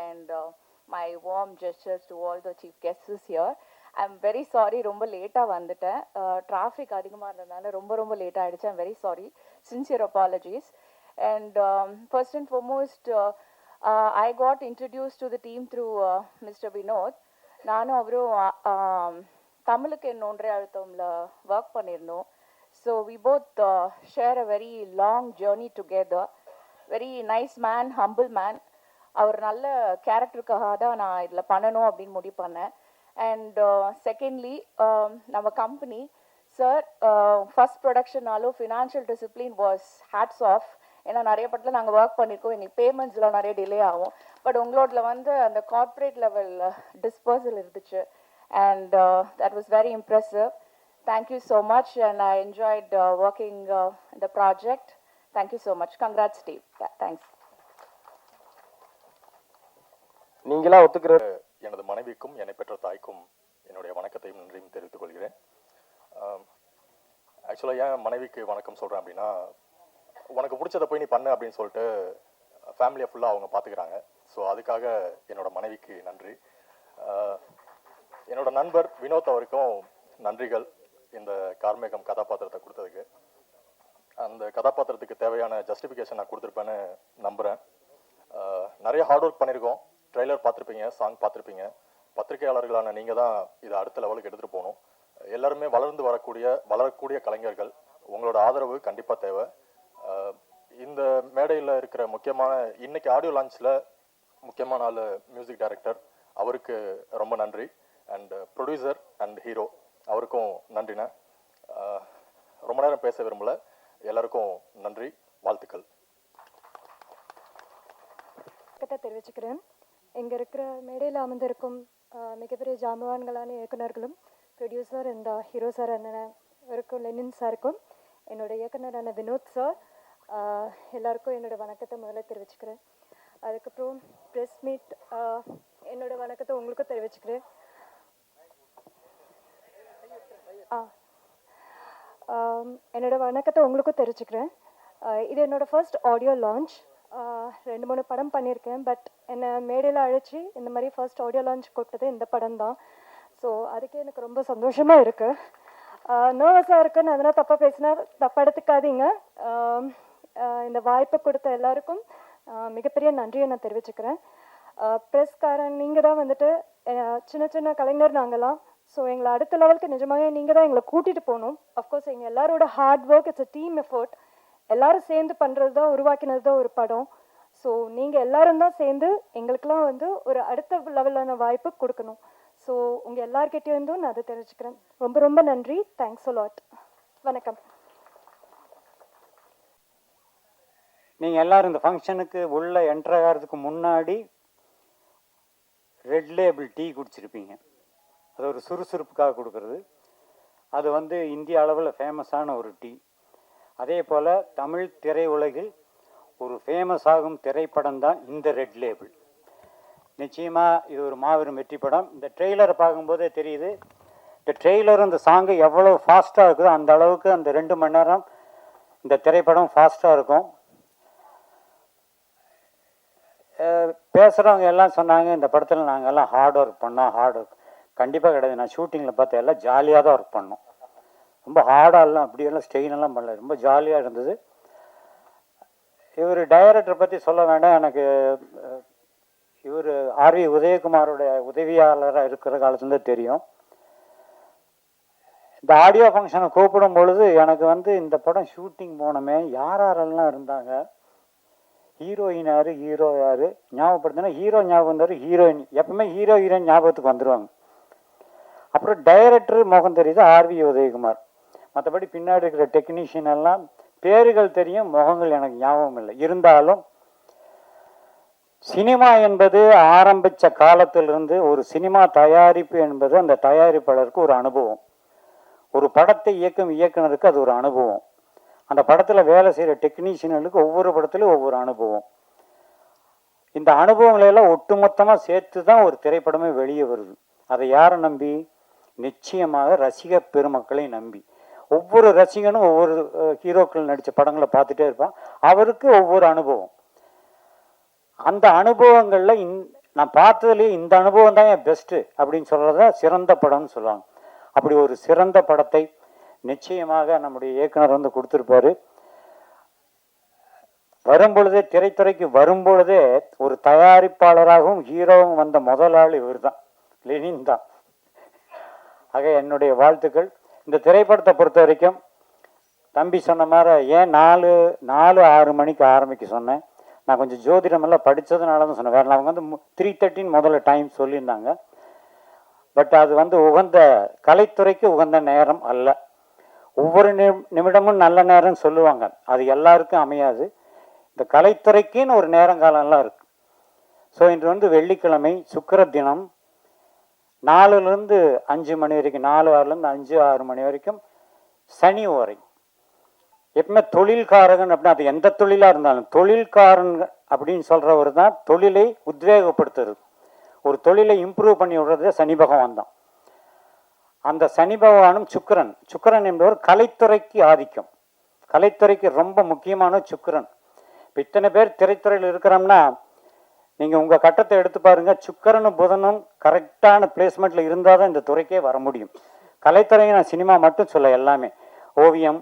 and my warm gestures to all the chief guests here. I'm very sorry, ரொம்ப லேட்டாக வந்துட்டேன். Traffic அதிகமாக இருந்ததுனால ரொம்ப லேட் ஆகிடுச்சு. I'm very sorry. Sincere apologies. And first and foremost, I got introduced to the team through Mr. Vinod. நானும் அவரும் தமிழுக்கு என்னொன்றே அழுத்தம்ல ஒர்க் பண்ணியிருந்தோம். So we both share a very long journey together. Very nice man, humble man. அவர் நல்ல கேரக்டருக்காக தான் நான் இதில் பண்ணணும் அப்படின்னு முடிவு பண்ணேன். அண்ட் செகண்ட்லி நம்ம கம்பெனி சார் ஃபஸ்ட் ப்ரொடக்ஷனாலும் financial discipline was hats off. ஏன்னா நிறைய படத்தில் நாங்கள் ஒர்க் பண்ணியிருக்கோம், எங்களுக்கு பேமெண்ட்ஸ்லாம் நிறைய டிலே ஆகும். பட் உங்களோட வந்து அந்த கார்ப்பரேட் லெவல் டிஸ்பர்சல் இருந்துச்சு. And that was very impressive. Thank you so much, and I enjoyed working in the project. Thank you so much. Congrats, Steve. Yeah, thanks. நீங்களா ஒத்துக்கிற எனது மனைவிக்கும் என்னை பெற்ற தாய்க்கும் என்னுடைய வணக்கத்தையும் நன்றியும் தெரிவித்துக் கொள்கிறேன். ஆக்சுவலாக ஏன் மனைவிக்கு வணக்கம் சொல்கிறேன் அப்படின்னா, உனக்கு பிடிச்சதை போய் நீ பண்ணு அப்படின்னு சொல்லிட்டு ஃபேமிலியை ஃபுல்லாக அவங்க பார்த்துக்கிறாங்க. ஸோ அதுக்காக என்னோட மனைவிக்கு நன்றி. என்னோட நண்பர் வினோத் அவருக்கும் நன்றிகள், இந்த கார்மேகம் கதாபாத்திரத்தை கொடுத்ததுக்கு. அந்த கதாபாத்திரத்துக்கு தேவையான ஜஸ்டிஃபிகேஷன் நான் கொடுத்துருப்பேன்னு நம்புகிறேன். நிறைய ஹார்ட் ஒர்க் பண்ணியிருக்கோம். ட்ரெய்லர் பார்த்துருப்பீங்க, சாங் பார்த்துருப்பீங்க. பத்திரிகையாளர்களான நீங்கள் தான் இதை அடுத்த லெவலுக்கு எடுத்துகிட்டு போகணும். எல்லாருமே வளரக்கூடிய கலைஞர்கள். உங்களோட ஆதரவு கண்டிப்பாக தேவை. இந்த மேடையில் இருக்கிற முக்கியமான இன்னைக்கு ஆடியோ லான்ச்சில் முக்கியமான ஆள் மியூசிக் டைரக்டர், அவருக்கு ரொம்ப நன்றி. அண்ட் ப்ரொடியூசர் அண்ட் ஹீரோ அவருக்கும் நன்றிண்ணே. ரொம்ப நேரம் பேச விரும்பல. எல்லாருக்கும் நன்றி, வாழ்த்துக்கள். தெரிவிச்சுக்கிறேன். இங்கே இருக்கிற மேடையில் அமர்ந்திருக்கும் மிகப்பெரிய ஜாம்பவான்களான இயக்குநர்களும் ப்ரொடியூசர் இந்த ஹீரோ சார் அண்ணனுக்கும் லெனின் சாருக்கும் என்னோட இயக்குனரான வினோத் சார் எல்லாருக்கும் என்னோட வணக்கத்தை முதல்ல தெரிவிச்சுக்கிறேன். அதுக்கப்புறம் ப்ரெஸ் மீட் என்னோட வணக்கத்தை உங்களுக்கும் தெரிவிச்சுக்கிறேன். என்னோட வணக்கத்தை உங்களுக்கும் தெரிவிச்சுக்கிறேன். இது என்னோடய ஃபர்ஸ்ட் ஆடியோ லான்ச். 2-3 படம் பண்ணியிருக்கேன். பட் என்னை மேடையில் அழைச்சி இந்த மாதிரி ஃபர்ஸ்ட் ஆடியோ லான்ச் கூப்பிட்டது இந்த படம் தான். ஸோ அதுக்கே எனக்கு ரொம்ப சந்தோஷமாக இருக்குது. நர்வஸாக இருக்குன்னு அதெல்லாம் தப்பாக பேசினா தப்பாக எடுத்துக்காதீங்க. இந்த வாய்ப்பை கொடுத்த எல்லாருக்கும் மிகப்பெரிய நன்றியை நான் தெரிவிச்சுக்கிறேன். ப்ரெஸ்காரன் நீங்கள் தான் வந்துட்டு சின்ன கலைஞர் நாங்களாம். ஸோ எங்களை அடுத்த லெவலுக்கு நிஜமாகவே நீங்கள் தான் எங்களை கூட்டிகிட்டு போகணும். அஃப்கோர்ஸ் எங்கள் எல்லாரோட hard work, it's a team effort. எல்லோரும் சேர்ந்து பண்ணுறது தான், உருவாக்கினது தான் ஒரு படம். ஸோ நீங்கள் எல்லோரும் தான் சேர்ந்து எங்களுக்கெல்லாம் வந்து ஒரு அடுத்த லெவலான வாய்ப்பு கொடுக்கணும். ஸோ உங்கள் எல்லார்கிட்டேருந்தும் நான் அதை தெரிஞ்சுக்கிறேன். ரொம்ப நன்றி. Thanks a lot. வணக்கம். நீங்கள் எல்லோரும் இந்த ஃபங்க்ஷனுக்கு உள்ளே என்ட்ரு ஆகிறதுக்கு முன்னாடி ரெட் லேபிள் டீ குடிச்சிருப்பீங்க. அது ஒரு சுறுசுறுப்புக்காக கொடுக்குறது. அது வந்து இந்திய அளவில் ஃபேமஸான ஒரு டீ. அதே போல் தமிழ் திரையுலகில் ஒரு ஃபேமஸ் ஆகும் திரைப்படம் தான் இந்த ரெட் லேபிள். நிச்சயமாக இது ஒரு மாபெரும் வெற்றி படம். இந்த ட்ரெய்லரை பார்க்கும்போதே தெரியுது. இந்த ட்ரெய்லரும் இந்த சாங்கு எவ்வளோ ஃபாஸ்ட்டாக இருக்குதோ அந்த அளவுக்கு அந்த 2 மணி நேரம் இந்த திரைப்படம் ஃபாஸ்ட்டாக இருக்கும். பேசுகிறவங்க எல்லாம் சொன்னாங்க இந்த படத்தில் நாங்கள் எல்லாம் ஹார்ட் ஒர்க் பண்ணோம். ஹார்ட் ஒர்க் கண்டிப்பாக கிடையாது. நான் ஷூட்டிங்கில் பார்த்து எல்லாம் ஜாலியாக தான் ஒர்க் பண்ணோம். ரொம்ப ஹார்டாகலாம் அப்படியெல்லாம் ஸ்ட்ரெயினெல்லாம் பண்ணல. ரொம்ப ஜாலியாக இருந்தது. இவர் டைரக்டரை பற்றி சொல்ல வேண்டாம். எனக்கு இவர் ஆர்வி உதயகுமாரோட உதவியாளராக இருக்கிற காலத்துலேருந்து தெரியும். இந்த ஆடியோ ஃபங்க்ஷனை கூப்பிடும் பொழுது எனக்கு வந்து இந்த படம் ஷூட்டிங் போனோமே யாரெல்லாம் இருந்தாங்க, ஹீரோயின் யார், ஹீரோ யார் ஞாபகப்படுத்தினா ஹீரோ ஞாபகம் வந்தார், ஹீரோயின் எப்பவுமே ஹீரோ ஹீரோயின் ஞாபகத்துக்கு வந்துடுவாங்க. அப்புறம் டைரக்டர் முகம் தெரியுது ஆர்வி உதயகுமார். மற்றபடி பின்னாடி இருக்கிற டெக்னீஷியன் எல்லாம் பேர்கள் தெரியும், முகங்கள் எனக்கு ஞாபகம் இல்லை. இருந்தாலும் சினிமா என்பது ஆரம்பித்த காலத்திலிருந்து ஒரு சினிமா தயாரிப்பு என்பது அந்த தயாரிப்பாளருக்கு ஒரு அனுபவம். ஒரு படத்தை இயக்கும் இயக்குனருக்கு அது ஒரு அனுபவம். அந்த படத்தில் வேலை செய்கிற டெக்னீஷியனுக்கு ஒவ்வொரு படத்துலையும் ஒவ்வொரு அனுபவம். இந்த அனுபவங்களெல்லாம் ஒட்டுமொத்தமாக சேர்த்து தான் ஒரு திரைப்படமே வெளியே வருது. அதை யாரை நம்பி? நிச்சயமாக ரசிக பெருமக்களை நம்பி. ஒவ்வொரு ரசிகனும் ஒவ்வொரு ஹீரோக்கள் நடித்த படங்களை பார்த்துட்டே இருப்பான். அவருக்கு ஒவ்வொரு அனுபவம். அந்த அனுபவங்களில் நான் பார்த்ததுலேயே இந்த அனுபவம் தான் என் பெஸ்ட்டு அப்படின்னு சொல்கிறத சிறந்த படம்னு சொல்லுவாங்க. அப்படி ஒரு சிறந்த படத்தை நிச்சயமாக நம்முடைய இயக்குனர் வந்து கொடுத்துருப்பாரு. வரும்பொழுதே திரைத்துறைக்கு வரும்பொழுதே ஒரு தயாரிப்பாளராகவும் ஹீரோவும் வந்த முதல் ஆள் இவர் தான், லெனின் தான். ஆக என்னுடைய வாழ்த்துக்கள். இந்த திரைப்படத்தை பொறுத்த வரைக்கும் தம்பி சொன்ன மாதிரி ஏன் 4-6 மணிக்கு ஆரம்பிக்க சொன்னேன், நான் கொஞ்சம் ஜோதிடமெல்லாம் படித்ததுனால தான் சொன்னேன். வேறு அவங்க வந்து 3:30 முதல்ல டைம் சொல்லியிருந்தாங்க. பட் அது வந்து உகந்த கலைத்துறைக்கு உகந்த நேரம் அல்ல. ஒவ்வொரு நிமிடமும் நல்ல நேரம்னு சொல்லுவாங்க, அது எல்லாருக்கும் அமையாது. இந்த கலைத்துறைக்குன்னு ஒரு நேரங்காலம்லாம் இருக்கு. ஸோ இன்று வந்து வெள்ளிக்கிழமை சுக்கிர தினம் 4லேருந்து 5 மணி வரைக்கும், 4-6லேருந்து 5-6 மணி வரைக்கும் சனி ஓரை. எப்பவுமே தொழில்காரகன் அப்படின்னா அது எந்த தொழிலாக இருந்தாலும் தொழில்காரன் அப்படின்னு சொல்கிறவர் தான் தொழிலை உத்வேகப்படுத்துறது, ஒரு தொழிலை இம்ப்ரூவ் பண்ணி விடுறது சனி பகவான் தான். அந்த சனி பகவானும் சுக்கிரன் என்பவர் கலைத்துறைக்கு ஆதிக்கம், கலைத்துறைக்கு ரொம்ப முக்கியமான சுக்கிரன். இப்போ இத்தனை பேர் திரைத்துறையில் இருக்கிறோம்னா நீங்கள் உங்கள் கட்டத்தை எடுத்து பாருங்கள், சுக்கிரனும் புதனும் கரெக்டான பிளேஸ்மெண்ட்டில் இருந்தால் தான் இந்த துறைக்கே வர முடியும். கலைத்துறையை நான் சினிமா மட்டும் சொல்ல, எல்லாமே ஓவியம்,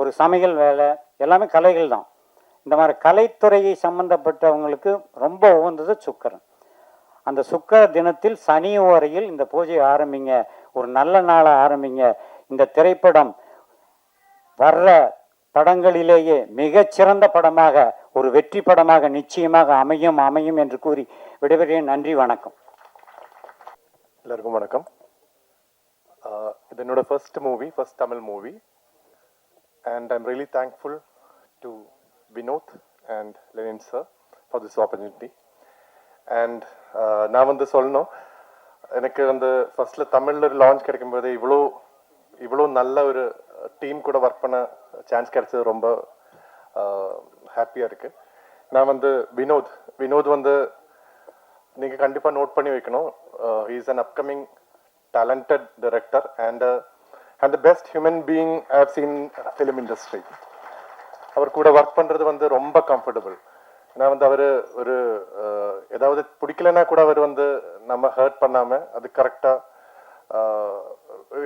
ஒரு சமையல் வேலை, எல்லாமே கலைகள் தான். இந்த மாதிரி கலைத்துறையை சம்பந்தப்பட்டவங்களுக்கு ரொம்ப உகந்தது சுக்கிரன். அந்த சுக்கிர தினத்தில் சனி ஓரையில் இந்த பூஜையை ஆரம்பிங்க, ஒரு நல்ல நாளை ஆரம்பிங்க. இந்த திரைப்படம் வர்ற படங்களிலேயே மிகச்சிறந்த படமாக, ஒரு வெற்றி படமாக நிச்சயமாக அமையும் என்று கூறி விடைபெறுகிறேன். நன்றி, வணக்கம். எல்லாருக்கும் வணக்கம். இது என்னோட first Tamil movie, and I'm really thankful to Vinod and Lenin sir for this opportunity. And நான் வந்து சொல்லணும், எனக்கு வந்து ஃபர்ஸ்ட்ல தமிழ்ல ஒரு லான்ச் கிடைக்கும்போது இவ்வளோ நல்ல ஒரு டீம் கூட ஒர்க் பண்ண சான்ஸ் கிடைச்சது ரொம்ப ஹாப்பியாக இருக்குது. நான் வந்து வினோத் வந்து நீங்கள் கண்டிப்பாக நோட் பண்ணி வைக்கணும். he is an upcoming talented director and the best human being I have seen film industry. அவர் கூட ஒர்க் பண்ணுறது வந்து ரொம்ப கம்ஃபர்டபுள். நான் வந்து அவர் ஒரு ஏதாவது பிடிக்கலன்னா கூட அவர் வந்து நம்ம ஹர்ட் பண்ணாமல் அது கரெக்டாக,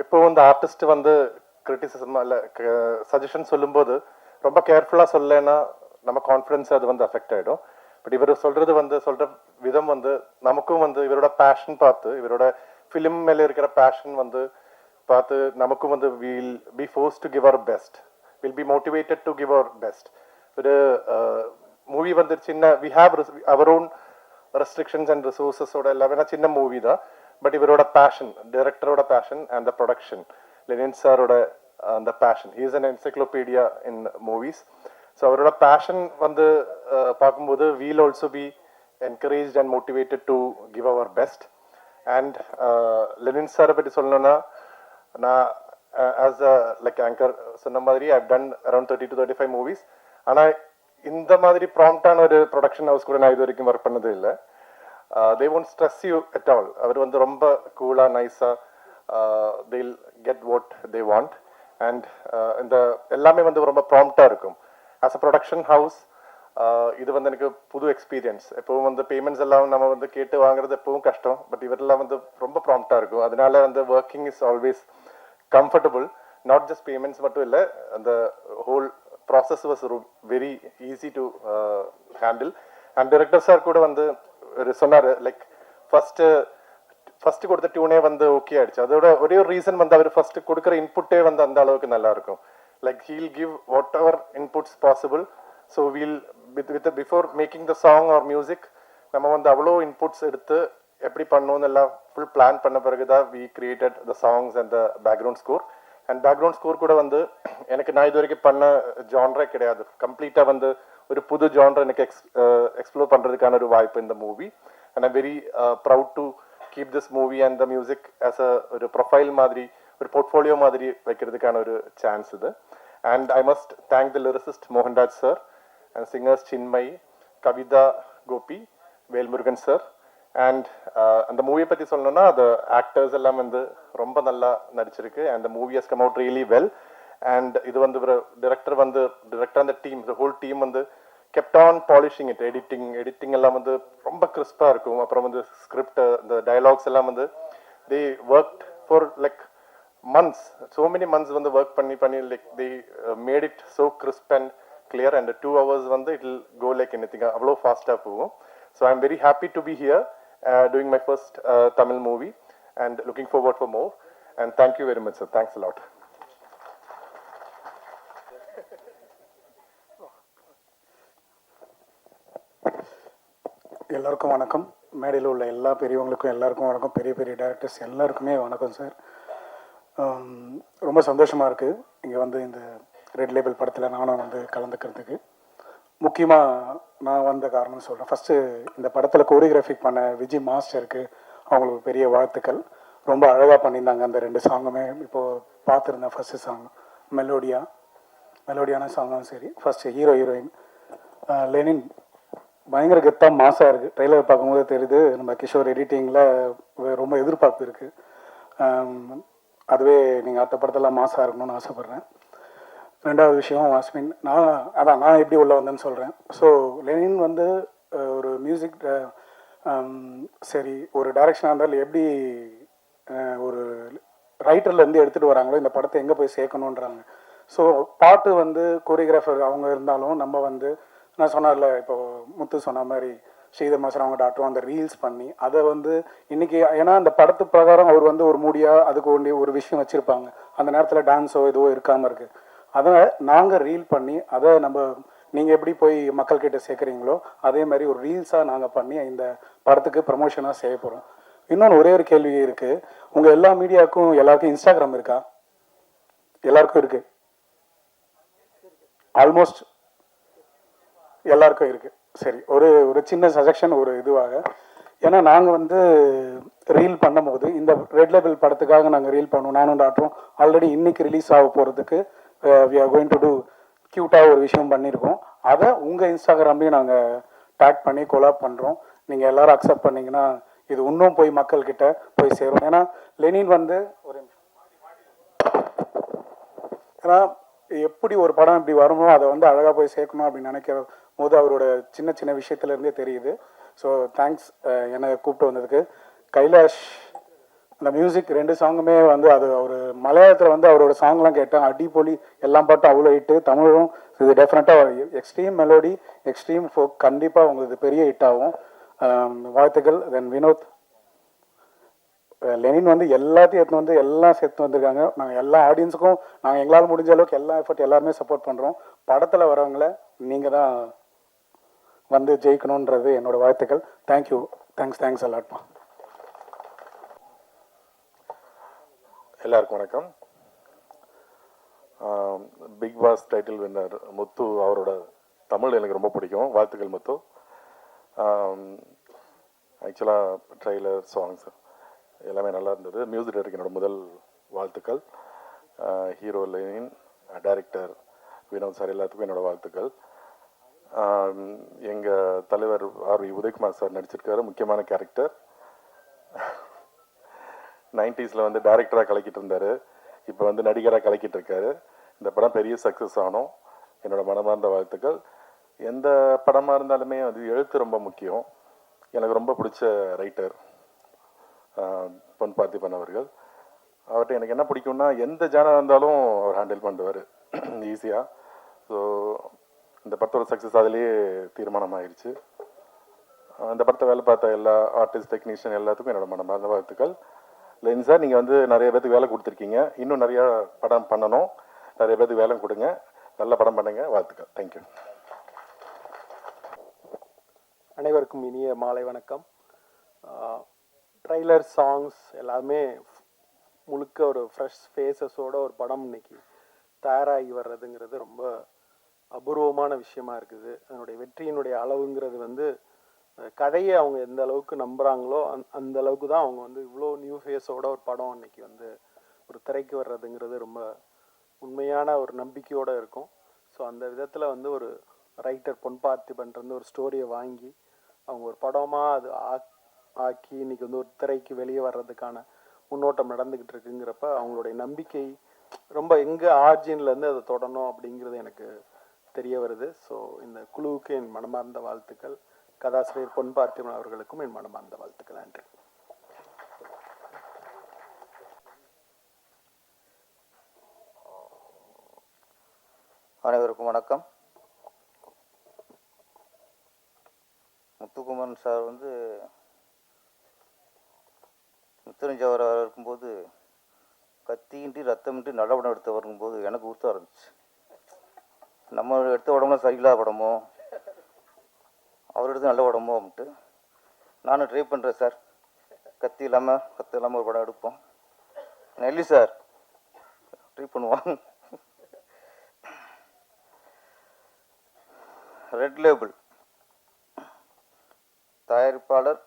இப்போ வந்து ஆர்டிஸ்ட் வந்து கிரிட்டிசிசம் இல்லை சஜஷன் சொல்லும்போது ரொம்ப கேர்ஃபுல்லாக சொல்லலைன்னா நம்ம கான்ஃபிடன்ஸ் அது வந்து அஃபெக்ட் ஆகிடும். பட் இவர் சொல்கிற விதம் வந்து நமக்கும் வந்து இவரோட பேஷன் பார்த்து, இவரோட ஃபிலிம் மேலே இருக்கிற பேஷன் வந்து பார்த்து நமக்கும் வந்து will be force to give our best, will be motivated to give our best. ஒரு மூவி வந்து சின்ன we have our own restrictions and ரிசோர்ஸஸோட எல்லாமே சின்ன மூவி தான். பட் இவரோட பேஷன், டைரக்டரோட passion and the production, Lenin சாரோட அந்த passion, he is an encyclopedia in movies. So அவரோட பேஷன் வந்து பார்க்கும்போது we'll also be encourage and motivated to give our best. And Lenin சாரை பற்றி சொல்லணும்னா, நான் ஆஸ் அ லைக் ஆங்கர் சொன்ன மாதிரி I have done around 30 to 35 movies. ஆனால் இந்த மாதிரி ப்ராம்ப்டான ஒரு ப்ரொடக்ஷன் ஹவுஸ் கூட நான் இது வரைக்கும் ஒர்க் பண்ணது இல்லை. they won't stress you at all. அவர் வந்து ரொம்ப கூலாக நைஸாக they'll get what they want. And இந்த எல்லாமே வந்து ரொம்ப ப்ராம்ப்டாக இருக்கும். ஆஸ் அ ப்ரொடக்ஷன் ஹவுஸ் இது வந்து எனக்கு புது எக்ஸ்பீரியன்ஸ். எப்பவும் வந்து பேமெண்ட்ஸ் எல்லாம் நம்ம வந்து கேட்டு வாங்குறது எப்பவும் கஷ்டம். பட் இவரெல்லாம் வந்து ரொம்ப ப்ராம்ப்டாக இருக்கும். அதனால வந்து working is always comfortable. Not just payments மட்டும் இல்லை, அந்த whole process was very easy to handle. And director sir கூட வந்து சொன்னார், லைக் ஃபர்ஸ்ட் கொடுத்த டியூனே வந்து ஓகே ஆயிடுச்சு. அதோட ஒரே ஒரு ரீசன் வந்து அவர் ஃபர்ஸ்ட் கொடுக்குற இன்புட்டே வந்து அந்த அளவுக்கு நல்லா இருக்கும். Like he'll give whatever inputs possible. So we'll with before making the song or music நம்ம வந்து அவ்வளோ இன்புட்ஸ் எடுத்து எப்படி பண்ணணும்னு எல்லாம் ஃபுல் பிளான் பண்ண பிறகு தான் we created the songs and the background score. And background score கூட வந்து எனக்கு நான் இது வரைக்கும் பண்ண ஜான்ரே கிடையாது. கம்ப்ளீட்டாக வந்து ஒரு புது ஜான்ரை எனக்கு எக்ஸ்ப்ளோர் பண்ணுறதுக்கான ஒரு வாய்ப்பு இந்த movie. And I'm very proud to keep this movie and the music as a ஒரு ப்ரொஃபைல் மாதிரி, ஒரு போர்ட்ஃபோலியோ மாதிரி வைக்கிறதுக்கான ஒரு சான்ஸ் இது. And I must thank the lyricist Mohanraj sir and singers Chinmayi, Kavitha, Gopi, Velmurugan sir. And அந்த மூவியை பற்றி சொல்லணும்னா அது ஆக்டர்ஸ் எல்லாம் வந்து ரொம்ப நல்லா நடிச்சிருக்கு. And the movie has come out really well. And இது வந்து டிரெக்டர் அந்த டீம், த ஹோல் டீம் வந்து kept on polishing it. Editing எல்லாம் வந்து ரொம்ப கிறிஸ்பாக இருக்கும். அப்புறம் வந்து ஸ்கிரிப்ட், இந்த டயலாக்ஸ் எல்லாம் வந்து they worked for like months, so many months வந்து work பண்ணி like they made it so crisp and clear, and 2 hours வந்து it will go like anything, அவ்வளோ ஃபாஸ்ட்டாக போகும். So I'm very happy to be here doing my first Tamil movie and looking forward for more, and thank you very much sir, thanks a lot. எல்லாருக்கும் வணக்கம். மேடையில் உள்ள எல்லா பெரியவங்களுக்கும் எல்லாருக்கும் வணக்கம். பெரிய பெரிய டைரக்டர்ஸ் எல்லாருக்குமே வணக்கம் சார். ரொம்ப சந்தோஷமாக இருக்குது இங்கே வந்து இந்த ரெட் லேபிள் படத்தில் நானும் வந்து கலந்துக்கிறதுக்கு. முக்கியமாக நான் வந்த காரணம் சொல்கிறேன். ஃபஸ்ட்டு இந்த படத்தில் கோரியோகிராஃபிக் பண்ண விஜய் மாஸ்டருக்கு அவங்களுக்கு பெரிய வாழ்த்துக்கள். ரொம்ப அழகாக பண்ணியிருந்தாங்க அந்த 2 சாங்குமே. இப்போது பார்த்துருந்தேன். ஃபஸ்ட்டு சாங் மெலோடியான சாங்கும் சரி, ஃபஸ்ட்டு ஹீரோயின் லெனின் பயங்கர கெத்தாக மாசாக இருக்குது. ட்ரெய்லர் பார்க்கும்போது தெரியுது. நம்ம கிஷோர் எடிட்டிங்கில் ரொம்ப எதிர்பார்ப்பு இருக்குது. அதுவே நீங்கள் அடுத்த படத்தெல்லாம் மாசாக இருக்கணும்னு ஆசைப்பட்றேன். 2வது விஷயம் வாஸ்மின், நான் எப்படி உள்ளே வந்தேன்னு சொல்கிறேன். ஸோ லெனின் வந்து ஒரு மியூசிக் சரி ஒரு டைரக்ஷனாக இருந்தாலும் எப்படி ஒரு ரைட்டர்லேருந்து எடுத்துகிட்டு வராங்களோ இந்த படத்தை எங்கே போய் சேர்க்கணுன்றாங்க. ஸோ பாட்டு வந்து கோரியோகிராஃபர் அவங்க இருந்தாலும் நம்ம வந்து நான் சொன்னார்ல, இப்போ முத்து சொன்ன மாதிரி ஸ்ரீதர் மாஸ்டர் அவங்க டாக்டரும் அந்த ரீல்ஸ் பண்ணி அதை வந்து இன்றைக்கி, ஏன்னா அந்த படத்து பிரகாரம் அவர் வந்து ஒரு மூடியாக அதுக்கு வேண்டிய ஒரு விஷயம் வச்சுருப்பாங்க. அந்த நேரத்தில் டான்ஸோ எதுவோ இருக்காமல் இருக்குது. அதை நாங்கள் ரீல் பண்ணி அதை நம்ம நீங்கள் எப்படி போய் மக்கள்கிட்ட சேர்க்குறீங்களோ அதே மாதிரி ஒரு ரீல்ஸாக நாங்கள் பண்ணி இந்த படத்துக்கு ப்ரமோஷனாக செய்ய போகிறோம். இன்னொன்று ஒரே ஒரு கேள்வி இருக்குது. உங்கள் எல்லா மீடியாவுக்கும் எல்லாருக்கும் இன்ஸ்டாகிராம் இருக்கா? எல்லாருக்கும் இருக்குது. ஆல்மோஸ்ட் எல்லாருக்கும் இருக்குது. சரி, ஒரு சின்ன சஜஷன் ஒரு இதுவாக, ஏன்னா நாங்கள் வந்து ரீல் பண்ணும்போது இந்த ரெட் லேபிள் படத்துக்காக நாங்கள் ரீல் பண்ணுவோம். நானும் டாக்டரும் ஆல்ரெடி இன்னைக்கு ரிலீஸ் ஆக போகிறதுக்கு we are going to do க்யூட்டாக ஒரு விஷயம் பண்ணியிருக்கோம். அதை உங்கள் இன்ஸ்டாகிராம்லேயும் நாங்கள் டேக் பண்ணி கொலாப் பண்ணுறோம். நீங்கள் எல்லோரும் அக்செப்ட் பண்ணிங்கன்னா இது இன்னும் போய் மக்கள்கிட்ட போய் சேரும். ஏன்னா லெனின் வந்து ஒரு ஏன்னா எப்படி ஒரு படம் இப்படி வரணும் அதை வந்து அழகாக போய் சேர்க்கணும் அப்படின்னு நினைக்கிற போது அவரோட சின்ன சின்ன விஷயத்துலேருந்தே தெரியுது. ஸோ தேங்க்ஸ் என்னை கூப்பிட்டு வந்ததுக்கு. கைலாஷ் அந்த மியூசிக் 2 சாங்குமே வந்து அது ஒரு மலையாளத்தில் வந்து அவரோட சாங்லாம் கேட்டேன். அடிப்பொலி, எல்லாம் பாட்டும் அவ்வளோ ஹிட்டு. தமிழும் இது டெஃபினட்டாக எக்ஸ்ட்ரீம் மெலோடி, எக்ஸ்ட்ரீம் ஃபோக், கண்டிப்பாக உங்களுக்கு பெரிய ஹிட் ஆகும். வாழ்த்துக்கள். தென் வினோத், லெனின் வந்து எல்லாத்தையும் எடுத்து வந்து எல்லாம் சேர்த்து வந்திருக்காங்க. நாங்கள் எல்லா ஆடியன்ஸுக்கும் நாங்கள் எங்களால் முடிஞ்ச அளவுக்கு எல்லா எஃபர்ட் எல்லாருமே சப்போர்ட் பண்ணுறோம். படத்தில் வரவங்களை நீங்கள் தான் வந்து ஜெயிக்கணுன்றது என்னோடய வாழ்த்துக்கள். தேங்க்யூ. தேங்க்ஸ் அலாட்மா. எல்லாருக்கும் வணக்கம். பிக் பாஸ் டைட்டில் வின்னர் முத்து அவரோட தமிழ் எனக்கு ரொம்ப பிடிக்கும். வாழ்த்துக்கள் முத்து. ஆக்சுவலாக ட்ரெய்லர், சாங்ஸ் எல்லாமே நல்லா இருந்தது. மியூசிக் டைரக்டருக்கு என்னோட முதல் வாழ்த்துக்கள். Hero Lenin, director Vinoth sir எல்லாத்துக்கும் என்னோட வாழ்த்துக்கள். எங்கள் தலைவர் ஆர்வி உதயகுமார் சார் நடிச்சிருக்காரு. முக்கியமான கேரக்டர். 90s வந்து டைரக்டராக கலக்கிட்டு இருந்தார். இப்போ வந்து நடிகராக கலக்கிட்டு இருக்காரு. இந்த படம் பெரிய சக்ஸஸ் ஆனோம். என்னோட மனமார்ந்த வாழ்த்துக்கள். எந்த படமாக இருந்தாலுமே அது எழுத்து ரொம்ப முக்கியம். எனக்கு ரொம்ப பிடிச்ச ரைட்டர் பொன் பார்த்திபன் அவர்கள். அவர்கிட்ட எனக்கு என்ன பிடிக்கும்னா எந்த ஜானர் இருந்தாலும் அவர் ஹேண்டில் பண்ணுவார் ஈஸியாக. ஸோ இந்த படத்தோட சக்ஸஸ் அதிலேயே தீர்மானம் ஆயிடுச்சு. இந்த படத்தை வேலை பார்த்த எல்லா ஆர்டிஸ்ட், டெக்னீஷியன் எல்லாத்துக்கும் என்னோட மனமார்ந்த வாழ்த்துக்கள். லெனின் சார், நீங்கள் வந்து நிறைய பேருக்கு வேலை கொடுத்துருக்கீங்க. இன்னும் நிறையா படம் பண்ணணும். நிறைய பேருக்கு வேலை கொடுங்க. நல்ல படம் பண்ணுங்க. வாழ்த்துக்கள். தேங்க்யூ. அனைவருக்கும் இனிய மாலை வணக்கம். ட்ரைலர், சாங்ஸ் எல்லாமே முழுக்க ஒரு ஃப்ரெஷ் ஃபேஸஸோட ஒரு படம் இன்னைக்கு தயாராகி வர்றதுங்கிறது ரொம்ப அபூர்வமான விஷயமா இருக்குது. அதனுடைய வெற்றியினுடைய அளவுங்கிறது வந்து கதையை அவங்க எந்த அளவுக்கு நம்புகிறாங்களோ அந்த அளவுக்கு தான் அவங்க வந்து இவ்வளோ நியூ ஃபேஸோட ஒரு படம் இன்னைக்கு வந்து ஒரு திரைக்கு வர்றதுங்கிறது ரொம்ப உண்மையான ஒரு நம்பிக்கையோடு இருக்கும். ஸோ அந்த விதத்தில் வந்து ஒரு ரைட்டர் பொன் பார்த்திபன்றது ஒரு ஸ்டோரியை வாங்கி அவங்க ஒரு படமாக அது ஆக்கி இன்னைக்கு வந்து ஒரு திரைக்கு வெளியே வர்றதுக்கான முன்னோட்டம் நடந்துக்கிட்டு இருக்குங்கிறப்ப அவங்களுடைய நம்பிக்கை ரொம்ப எங்கே ஆர்ஜின்லேருந்து அதை தொடணும் அப்படிங்கிறது எனக்கு தெரிய வருது. ஸோ இந்த குழுவுக்கு என் மனமார்ந்த வாழ்த்துக்கள். கதாசிரியர் பொன் பார்த்திபன் அவர்களுக்கும் என் மனமார்ந்த வாழ்த்துக்கள். நன்றி. அனைவருக்கும் வணக்கம். முத்துக்குமரன் சார் வந்து முத்தரஞ்சவர் இருக்கும்போது கத்தியின்றி ரத்தமின்றி நல்ல படம் எடுத்து வரும்போது எனக்கு உறுத்தம் இருந்துச்சு. நம்ம எடுத்த படம்லாம் சரியில்லாத படமோ, அவர் எடுத்து நல்ல படமோ அப்படின்ட்டு நானும் ட்ரை பண்ணுறேன் சார். கத்தி இல்லாமல் ஒரு படம் எடுப்போம். நெல்லி சார் ட்ரை பண்ணுவாங்க. ரெட் லேபிள் தயாரிப்பாளர்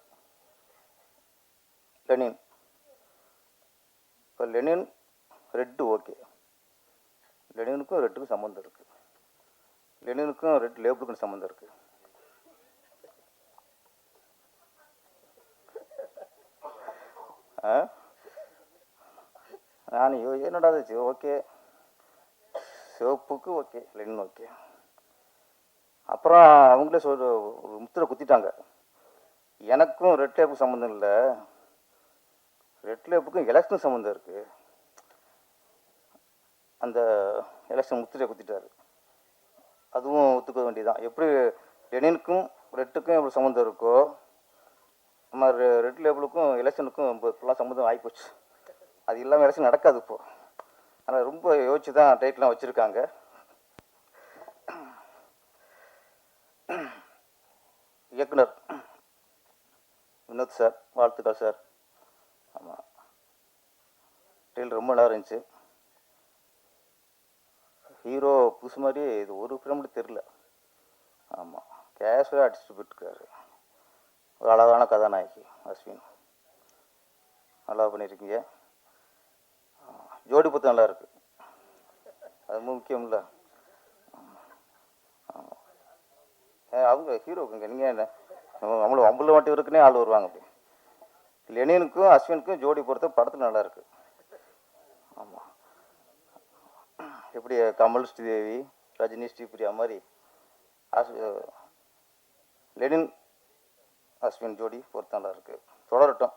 லெனின். இப்போ லெனின் ரெட்டு ஓகே, லெனினுக்கும் ரெட்டுக்கும் சம்மந்தம் இருக்குது, லெனினுக்கும் ரெட் லேபிளுக்கும் சம்மந்தம் இருக்குது. நான் என்னடா ஓகே, சிவப்புக்கு ஓகே, லெனின் ஓகே. அப்புறம் அவங்களே ஒரு முத்திரை குத்திட்டாங்க, எனக்கும் ரெட் லேப்புக்கும் சம்மந்தம் இல்லை, ரெட் லேப்புக்கும் எலெக்ஷன் சம்மந்தம் இருக்குது. அந்த எலெக்ஷன் முத்திரையை குத்திட்டாரு. அதுவும் ஒத்துக்க வேண்டியதான். எப்படி லெனினுக்கும் ரெட்டுக்கும் எப்படி சம்மந்தம் இருக்கோ, நம்ம ரெட் லேபிளுக்கும் எலெக்ஷனுக்கும் இப்போலாம் சம்மந்தம் ஆகிப்போச்சு. அது இல்லாமல் எலெக்ஷன் நடக்காது இப்போது. ஆனால் ரொம்ப யோசிச்சு தான் டைட்லாம் வச்சுருக்காங்க. இயக்குனர் வினோத் சார், வாழ்த்துக்கள் சார். ஆமாம், ட்ரெயில் ரொம்ப நல்லா இருந்துச்சு. ஹீரோ புதுசு மாதிரி இது ஒரு ஃபிலிம் தெரில. ஆமாம், கேஷுவலாக அடிச்சுட்டு போயிட்டுருக்காரு. ஒரு அழகான கதாநாயகி அஸ்வின், நல்லா பண்ணியிருக்கீங்க. ஜோடி பத்து நல்லா இருக்கு, அது முக்கியம் இல்லை. அவங்க ஹீரோக்குங்க, நீங்கள் என்ன நம்மளும் அம்புல மாட்டி இருக்குன்னே ஆள் வருவாங்க. அப்படி லெனினுக்கும் அஸ்வினுக்கும் ஜோடி பொறுத்த படத்தில் நல்லா இருக்கு. ஆமாம், எப்படி கமல் ஸ்ரீதேவி ரஜினி ஸ்ரீபிரியா மாதிரி லெனின் அஸ்வின் ஜோடி பொறுத்த நல்லா இருக்கு. தொடரட்டும்,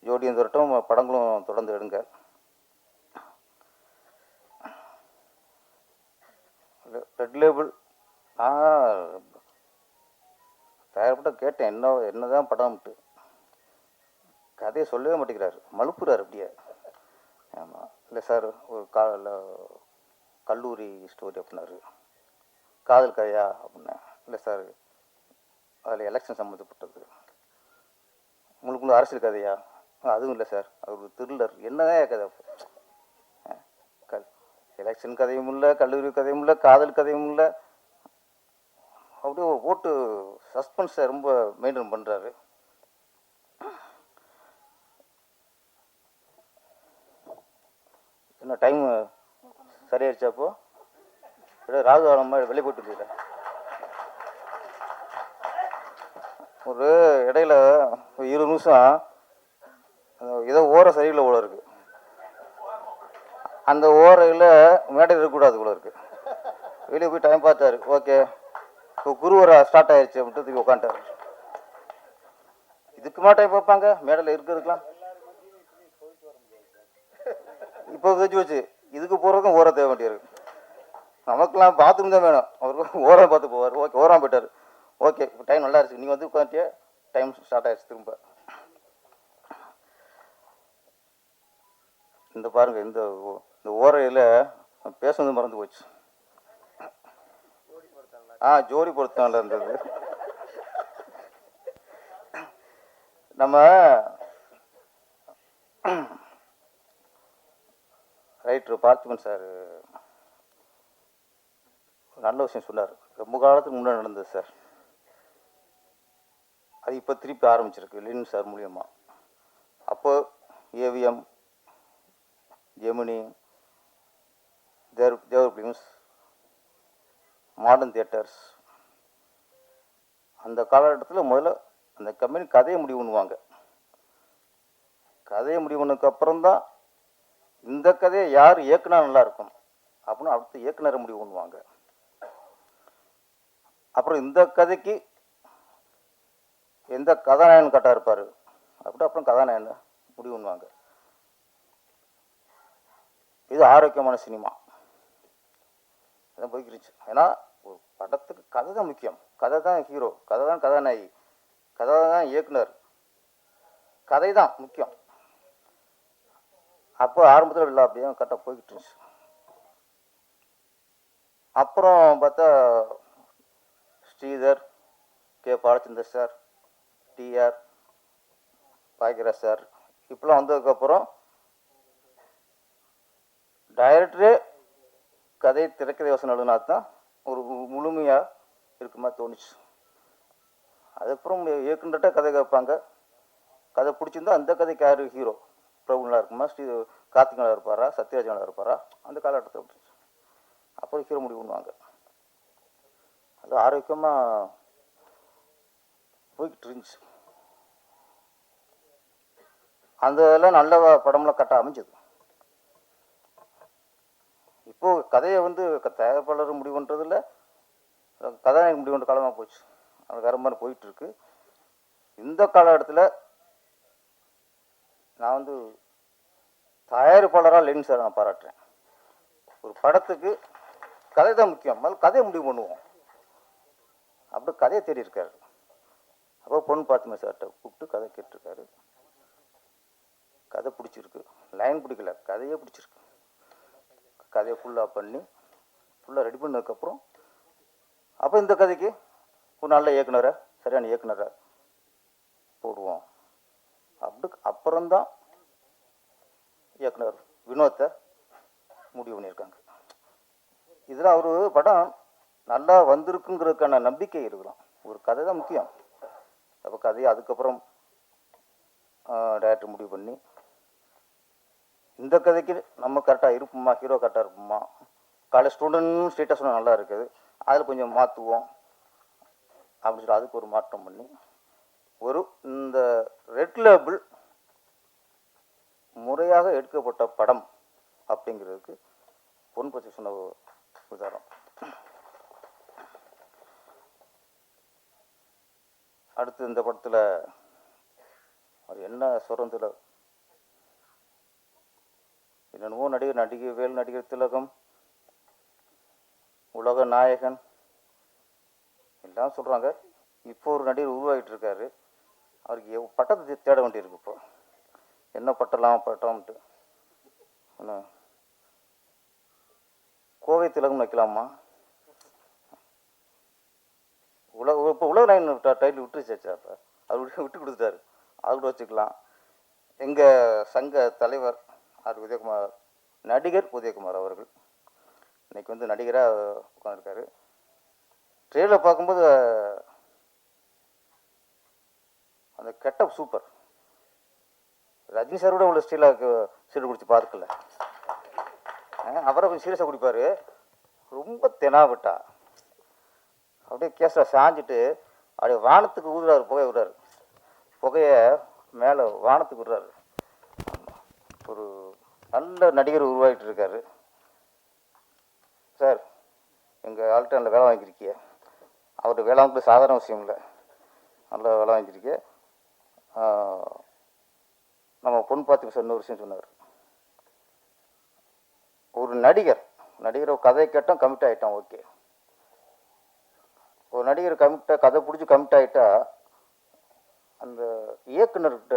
ஜோடியும் தொடரட்டும், படங்களும் தொடர்ந்து எடுங்க. ரெட் லேபிள் தயாரிப்பட்ட கேட்டேன், என்னதான் படம்ட்டு. கதையை சொல்லவே மாட்டேங்கிறாரு, மழுப்புறாரு அப்படியே. ஆமாம், இல்லை சார் ஒரு கல்லூரி ஸ்டோரி அப்படின்னாரு. காதல் கதையா அப்படின்னேன். இல்லை சார் அதில் எலெக்ஷன் சம்மந்தப்பட்டது. உங்களுக்கு அரசியல் கதையா? அதுவும் இல்லை சார், அது ஒரு த்ரில்லர். என்னதான் கதை? எலெக்ஷன் கதையும் இல்லை, கல்லூரி கதையும் இல்லை, காதல் கதையும் இல்லை. அப்படியே போட்டு சஸ்பென்ஸை ரொம்ப மெயின்டைன் பண்ணுறாரு. என்ன டைம் சரியாயிடுச்சாப்போ? ராகு காலம் மாதிரி வெளியே போயிட்டு இருந்தீங்க. ஒரு இடையில 20 நிமிஷம் ஏதோ ஓர சரியில்லை போல இருக்கு. அந்த ஓரையில் மேடையில் இருக்கக்கூடாது போல இருக்கு. வெளியே போய் டைம் பார்த்தாரு. ஓகே, இப்போ குருவரை ஸ்டார்ட் ஆயிடுச்சு அப்படின்ட்டு திருப்பி உட்காந்துட்டாரு. இதுக்குமா டைம் பார்ப்பாங்க மேடையில் இருக்கிறதுக்கெலாம்? இப்போ வச்சு வச்சு இதுக்கு போகிறதுக்கும் ஓரம் தேவை வேண்டியிருக்கு. நமக்குலாம் பாத்ரூம் தான் வேணும், அவருக்கு ஓரம் பார்த்து போவார். ஓகே, ஓரம் போயிட்டார். ஓகே, இப்போ டைம் நல்லா இருந்துச்சு, நீங்கள் வந்து உட்காந்துட்டே டைம் ஸ்டார்ட் ஆயிடுச்சு திரும்ப. இந்த பாருங்க, இந்த ஓரையில் பேசுனது மறந்து போச்சு. ஜோடி பொருத்தம் நல்லா இருந்தது. நம்ம ரைட்டர் பார்த்திபன் சார் நல்ல விஷயம் சொன்னார். ரொம்ப காலத்துக்கு முன்னாடி நடந்தது சார், அது இப்போ திருப்பி ஆரம்பிச்சிருக்கு லெனின் சார் மூலியமாக. அப்போ ஏவிஎம், ஜெமினி, தேவர் ஃபிலிம்ஸ், மாடர்ன் தியேட்டர்ஸ், அந்த காலகட்டத்தில் முதல்ல அந்த கம்பெனி கதையை முடிவு பண்ணுவாங்க. கதையை முடிவு பண்ணதுக்கு அப்புறம்தான் இந்த கதையை யார் இயக்குனா நல்லா இருக்கும் அப்படின்னு அடுத்து இயக்குனரை முடிவு பண்ணுவாங்க. அப்புறம் இந்த கதைக்கு எந்த கதாநாயகன் கரெக்டாக இருப்பார் அப்படி அப்புறம் கதாநாயகன் முடிவு பண்ணுவாங்க. இது ஆரோக்கியமான சினிமா இதான் போய்க்கிருச்சு. ஏன்னா ஒரு படத்துக்கு கதை தான் முக்கியம். கதை தான் ஹீரோ, கதை தான் கதாநாயகி, கதை தான் இயக்குனர், கதை தான் முக்கியம். அப்போ ஆரம்பத்தில் இல்லை, அப்படியே கரெக்டாக போய்கிட்டு இருந்துச்சு. அப்புறம் பார்த்தா Sridhar, K Balachander sir, TR Bhagyaraj sir இப்பெல்லாம் வந்ததுக்கப்புறம் டைரக்டரே கதை திரைக்கதை யோசனை எழுதினா தான் ஒரு முழுமையாக இருக்குமா தோணுச்சு. அதுக்கப்புறம் இயக்குனர்கிட்ட கதை கேட்பாங்க, கதை பிடிச்சிருந்தா அந்த கதைக்கு யார் ஹீரோ, பிரபுங்களா இருக்குமா, கார்த்திகனா இருப்பாரா, சத்யராஜனா இருப்பாரா, அந்த காலகட்டத்தில் விட்டுருச்சு. அப்புறம் ஹீரோ முடிவு பண்ணுவாங்க. அது ஆரோக்கியமாக போய்கிட்டு இருந்துச்சு. அந்த இதெல்லாம் நல்ல படம்லாம் கட்ட அமைஞ்சது. இப்போது கதையை வந்து தயாரிப்பாளர் முடிவு பண்ணுறதில்ல, கதாநாயகன் முடிவு பண்ணுற காலமாக போச்சு. அது வேறு மாதிரி போயிட்டுருக்கு. இந்த காலகட்டத்தில் நான் வந்து தயாரிப்பாளராக லெனின் சார் நான் பாராட்டுறேன். ஒரு படத்துக்கு கதை தான் முக்கியம், முதல்ல கதையை முடிவு பண்ணுவோம். அப்படி கதையை தேடி இருக்காரு. அப்போ பொண்ணு பார்த்துமே சார்கிட்ட கூப்பிட்டு கதை கேட்டிருக்காரு. கதை பிடிச்சிருக்கு, லைன் பிடிக்கல, கதையே பிடிச்சிருக்கு. கதையை ஃபுல்லாக பண்ணி ஃபுல்லாக ரெடி பண்ணதுக்கப்புறம் அப்போ இந்த கதைக்கு ஒரு நல்ல இயக்குனரை, சரியான இயக்குனரை போடுவோம். அப்புறம்தான் இயக்குனர் வினோத்தை முடிவு பண்ணியிருக்காங்க. இதில் அவர் படம் நல்லா வந்திருக்குங்கிறதுக்கான நம்பிக்கை இருக்கலாம். ஒரு கதை தான் முக்கியம். அப்போ கதையை அதுக்கப்புறம் டைரக்டர் முடிவு பண்ணி இந்த கதைக்கு நம்ம கரெக்டாக இருப்போமா, ஹீரோ கரெக்டாக இருப்போமா, காலேஜ் ஸ்டூடெண்ட் ஸ்டேட்டஸ் நல்லா இருக்குது, அதில் கொஞ்சம் மாற்றுவோம் அப்படின்னு சொல்லி அதுக்கு ஒரு மாற்றம் பண்ணி ஒரு இந்த ரெட் லேபிள் முறையாக எடுக்கப்பட்ட படம் அப்படிங்கிறதுக்கு பொன் பற்றி சொன்ன உதாரணம். அடுத்து இந்த படத்தில் அது என்ன சுரந்தில் என்னென்னமோ நடிகர் நடிகர் திலகம், உலக நாயகன் எல்லாம் சொல்கிறாங்க. இப்போ ஒரு நடிகர் உருவாகிட்டு இருக்காரு. அவருக்கு பட்டத்தை தேட வேண்டியிருக்கு. இப்போ என்ன பட்டம்ட்டு என்ன கோவை திலகம் வைக்கலாமா, இப்போ உலக நாயகன் டைட்டில் விட்டுருச்சாச்சா, அப்போ அவர் விட்டு கொடுத்துட்டாரு, அது கூட வச்சுக்கலாம். எங்கள் சங்க தலைவர் உதயகுமார், நடிகர் உதயகுமார் அவர்கள் இன்னைக்கு வந்து நடிகராக உட்காந்துருக்காரு. ட்ரெயிலில் பார்க்கும்போது அந்த கெட்டப் சூப்பர். ரஜினி சார் கூட உள்ள ஸ்டீலாக சீடு குடிச்சு பார்க்கல. அவரை கொஞ்சம் சீரியஸாக குடிப்பார். ரொம்ப தெனாவிட்டா அப்படியே கேஸில் சாஞ்சிட்டு அப்படியே வானத்துக்கு ஊதுறாரு, புகை விடுறாரு, புகையை மேலே வானத்துக்கு விடுறாரு. ஒரு நல்ல நடிகர் உருவாகிட்டு இருக்காரு. சார், எங்கள் ஆல்டர்னில் வேலை வாங்கியிருக்கீங்க. அவர்கிட்ட வேலை வாங்கிட்டு சாதாரண விஷயம் இல்லை, நல்ல வேலை வாங்கியிருக்கீங்க. நம்ம பொண்ணு பார்த்து சார் இன்னொரு விஷயம் சொன்னார். ஒரு நடிகர் கதை கேட்டோம், கமிட் ஆகிட்டோம், ஓகே. ஒரு நடிகர் கதை பிடிச்சி கமிட் ஆகிட்டா அந்த இயக்குனர்கிட்ட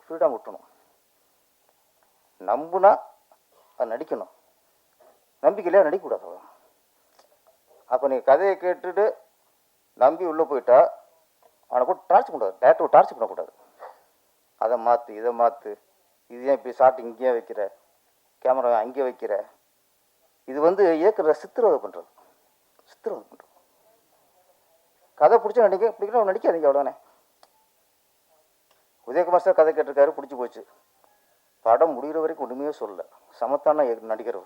ஃப்ரீடம் விட்டணும். நம்புனா அது நடிக்கணும், நம்பிக்கையிலே நடிக்கக்கூடாது. அப்போ நீங்கள் கதையை கேட்டுட்டு நம்பி உள்ளே போயிட்டா அவனை கூட டார்ச் பண்ணக்கூடாது, டேரக்டர் டார்ச் பண்ணக்கூடாது. அதை மாற்று, இதை மாற்று, இது ஏன் இப்படி ஷாட் இங்கேயே வைக்கிற, கேமரா அங்கே வைக்கிற, இது வந்து இயக்குற சித்திரவதை பண்ணுறது. கதை பிடிச்சா பிடிக்கணும், நடிக்காதீங்க, அவ்வளோதானே. உதயகுமார் சார் கதை கேட்டிருக்காரு, பிடிச்சி போச்சு. படம் முடிகிற வரைக்கும் ஒன்றுமே சொல்லலை, சமத்தான நடிகர்.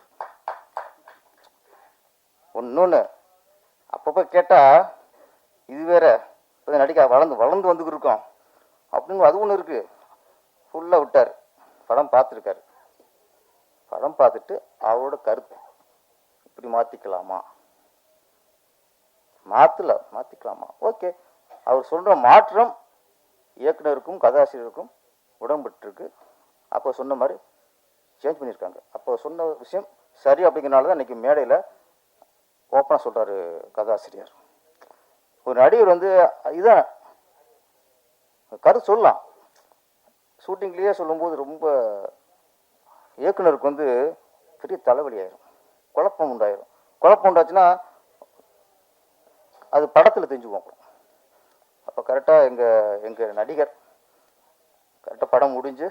ஒன்று அப்பப்போ கேட்டால் இது வேற நடிக்க வளர்ந்து வந்துக்கிட்டு இருக்கோம் அப்படின்னு அது ஒன்று இருக்குது. ஃபுல்லாக விட்டார். படம் பார்த்துருக்காரு. படம் பார்த்துட்டு அவரோட கருத்து இப்படி மாற்றிக்கலாமா, மாற்றிக்கலாமா? ஓகே, அவர் சொல்கிற மாற்றம் இயக்குனருக்கும் கதாசிரியருக்கும் உடன்பட்டுருக்கு. அப்போ சொன்ன மாதிரி சேஞ்ச் பண்ணியிருக்காங்க. அப்போ சொன்ன விஷயம் சரி அப்படிங்கிறனால தான் இன்றைக்கி மேடையில் ஓப்பனாக சொல்கிறாரு கதாசிரியர். ஒரு நடிகர் வந்து இதான் கருத்து சொல்லலாம், ஷூட்டிங்லேயே சொல்லும்போது ரொம்ப இயக்குனருக்கு வந்து பெரிய தலைவலி ஆயிரும், குழப்பம் உண்டாயிரும். குழப்பம் உண்டாச்சுன்னா அது படத்தில் தெரிஞ்சுக்குவோம். அப்போ கரெக்டாக எங்கள் நடிகர் கரெக்டாக படம் முடிஞ்சு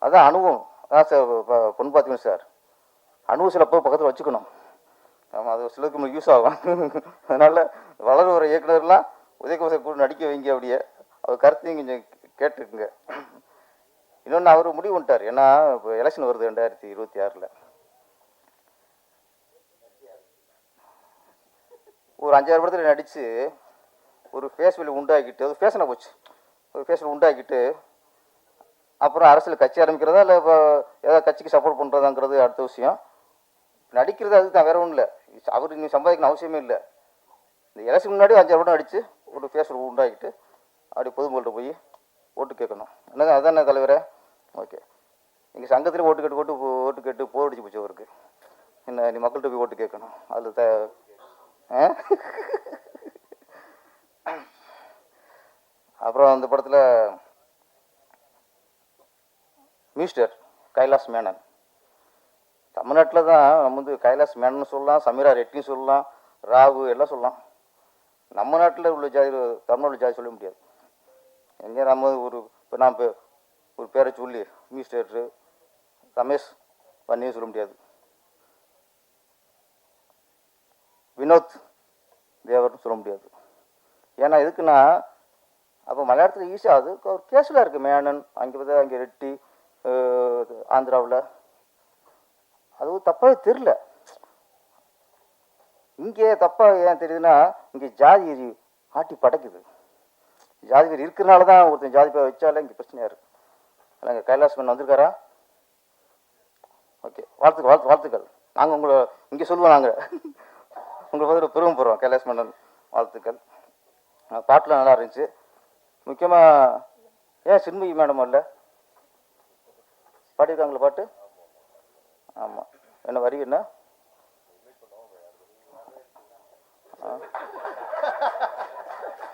அதான் அனுபவம். அதான் சார் பொண்ணு பார்த்தீங்கன்னா சார் அனுபவம் சில பக்கத்தில் வச்சுக்கணும். ஆமாம், அது சிலருக்கு நம்மளுக்கு யூஸ் ஆகும். அதனால் வளர வர இயக்குனர்லாம் உதயகுமார் சார் கூட நடிக்க வைங்க, அப்படியே அவர் கருத்தையும் கொஞ்சம் கேட்டுக்குங்க. இன்னொன்று அவர் முடிவு பண்ணிட்டார், ஏன்னா இப்போ எலெக்ஷன் வருது 2026. ஒரு 5-6 படத்தில் நடித்து ஒரு ஃபேஸ் வேல்யூ உண்டாக்கிட்டு, அது ஃபேஷனாக போச்சு, ஒரு ஃபேஸ் வேல்யூ உண்டாக்கிட்டு அப்புறம் அரசியல் கட்சி ஆரம்பிக்கிறதா இல்லை இப்போ ஏதாவது கட்சிக்கு சப்போர்ட் பண்ணுறதாங்கிறது அடுத்த விஷயம். நடிக்கிறது அதுக்கு தான், வேற ஒன்றும் இல்லை. அவர் நீங்கள் சம்பாதிக்கணும் அவசியமே இல்லை. இந்த எலெக்ஷன் முன்னாடி 5-6 படம் நடித்து ஒரு ஃபேஸ் வேல்யூ உண்டாக்கிட்டு அப்படி பொதுமக்கள்கிட்ட போய் ஓட்டு கேட்கணும். என்னங்க அதான் தலைவரே? ஓகே, நீங்கள் சங்கத்தில் ஓட்டு கேட்டு போர் அடிச்சு போச்சு அவருக்கு. என்ன நீ மக்கள்கிட்ட போய் ஓட்டு கேட்கணும், அதில் அப்புறம் அந்த படத்தில் மிஸ்டர் கைலாஷ் மேனன், தமிழ்நாட்டில் தான் நம்ம வந்து கைலாஷ் மேனன் சொல்லலாம், சமீரா ரெட்டின்னு சொல்லலாம், ராகு எல்லாம் சொல்லலாம். நம்ம நாட்டில் உள்ள ஜாதி தமிழ்நாடு ஜாதி சொல்ல முடியாது. எங்கே நம்ம இப்போ நான் ஒரு பேரை சொல்லி மிஸ்டர் ரமேஷ் பண்ணியும் சொல்ல முடியாது, வினோத் தேவர்னு சொல்ல முடியாது. ஏன்னா எதுக்குன்னா அப்போ மலையாளத்தில் ஈஸியாக அது ஒரு கேஷுவலாக இருக்குது. மேனன் அங்கே பார்த்தா அங்கே ரெட்டி, ஆந்திராவில் அதுவும் தப்பாகவே தெரில. இங்கே தப்பாக ஏன் தெரியுதுன்னா இங்கே ஜாதி ஆட்டி படைக்குது. ஜாதி பேர் இருக்கிறனால தான் ஒருத்தன் ஜாதி பேர் வச்சாலே இங்கே பிரச்சனையாக இருக்குது. இல்லைங்க கைலாஷ் மேனன் வந்திருக்காரா? ஓகே, வாழ்த்துக்கள். நாங்கள் உங்களை இங்கே சொல்லுவோம், நாங்கள் உங்களை பதில் பெருமைப்படுறோம். கைலாஷ் மேனன் வாழ்த்துக்கள். பாட்டுலாம் நல்லா இருந்துச்சு. முக்கியமாக ஏன் சின்மயி மேடம் இல்லை பாடியிருக்காங்களா பாட்டு? ஆமாம், என்ன வரி என்ன?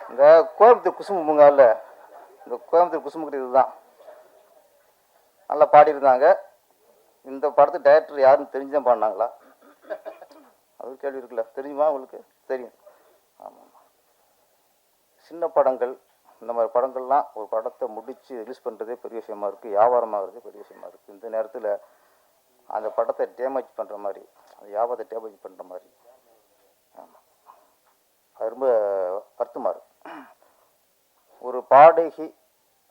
இந்த கோயம்புத்தூர் குசும்புங்க இல்லை, இந்த கோயம்புத்தூர் குசும்புக்கு இதுதான் நல்லா பாடியிருந்தாங்க. இந்த படத்து டைரக்டர் யாருன்னு தெரிஞ்சுதான் பாடினாங்களா? அது கேள்வி இருக்குல்ல, தெரியுமா உங்களுக்கு? தெரியும். ஆமாம், சின்ன படங்கள் இந்த மாதிரி படங்கள்லாம் ஒரு படத்தை முடித்து ரிலீஸ் பண்ணுறதே பெரிய விஷயமா இருக்குது, வியாபாரமாகிறதே பெரிய விஷயமா இருக்குது. இந்த நேரத்தில் அந்த படத்தை டேமேஜ் பண்ணுற மாதிரி, அந்த வியாபாரத்தை டேமேஜ் பண்ணுற மாதிரி, ஆமாம், அது ரொம்ப வருத்தமாக இருக்கு. ஒரு பாடகி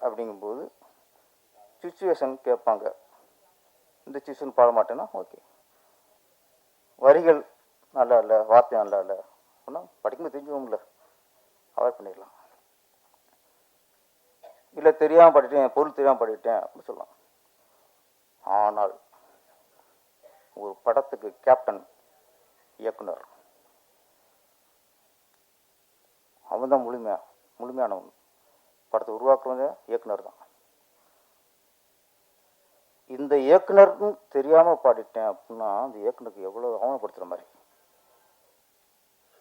அப்படிங்கும்போது சுச்சுவேஷன் கேட்பாங்க, இந்த சுச்சுவேஷன் பாட மாட்டேன்னா ஓகே, வரிகள் நல்லா இல்லை, வார்த்தை நல்லா இல்லை அப்படின்னா படிக்கும்போது தெரிஞ்சுக்கோங்கள, அவாய்ட் பண்ணிடலாம். இல்லை தெரியாமல் பாடிட்டேன், பொருள் தெரியாமல் பாடிட்டேன் அப்படின்னு சொல்லலாம். ஆனால் ஒரு படத்துக்கு கேப்டன் இயக்குனர், அவன் தான் முழுமையானவன். படத்தை உருவாக்குறவங்க இயக்குனர் தான். இந்த இயக்குனருக்கும் தெரியாமல் பாடிட்டேன் அப்படின்னா அந்த இயக்குனருக்கு எவ்வளோ அவமானப்படுத்துகிற மாதிரி,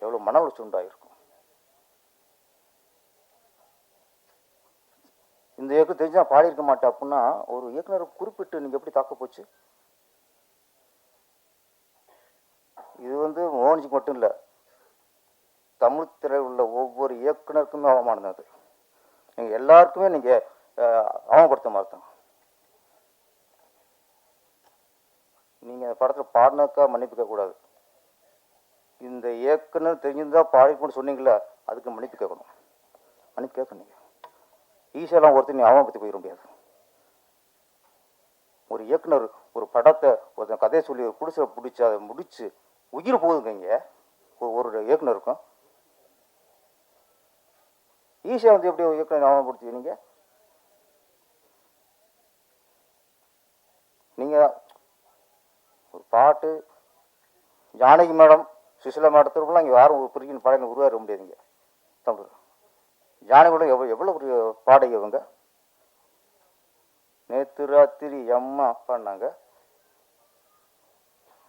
எவ்வளோ மன உளைச்சல் உண்டாயிருக்கும். இந்த இயக்குனர் தெரிஞ்சா பாடியிருக்க மாட்டேன் அப்படின்னா ஒரு இயக்குனரை குறிப்பிட்டு நீங்கள் எப்படி தாக்க போச்சு? இது வந்து மோகன்ஜிக்கு மட்டும் இல்லை, தமிழ் திரையில் உள்ள ஒவ்வொரு இயக்குனருக்குமே அவமானம் அது. நீங்கள் எல்லாருக்குமே நீங்கள் அவமானப்படுத்த மாதிரி தான். நீங்கள் படத்தில் பாடினாக்கா மன்னிப்புக்க கூடாது. இந்த இயக்குனர் தெரிஞ்சிருந்தா பாடிக்கணும்னு சொன்னீங்களா, அதுக்கு மன்னிப்பு கேட்கணும். மன்னிப்பு கேட்கணும். நீங்கள் ஈஸியெல்லாம் ஒருத்தர் நீ அவமானப்படுத்தி போயிட முடியாது. ஒரு இயக்குனர் ஒரு படத்தை ஒருத்தன் கதையை சொல்லி ஒரு குடிசை பிடிச்சி அதை முடிச்சு உயிர் போகுதுங்க. இங்கே ஒரு இயக்குனருக்கும் ஈஸியாக வந்து எப்படி ஒரு இயக்குனர் அவமானப்படுத்துவீங்க? நீங்கள் ஒரு பாட்டு ஜானகி மேடம் சுசிலா மாவட்டத்திற்குலாம் இங்கே யாரும் ஒரு பெரிய பாடகை உருவாக முடியாதுங்க. தமிழ் ஜானகியோட எவ்வளோ ஒரு பாடகி அவங்க. நேற்று ராத்திரி அம்மா பாடினாங்க.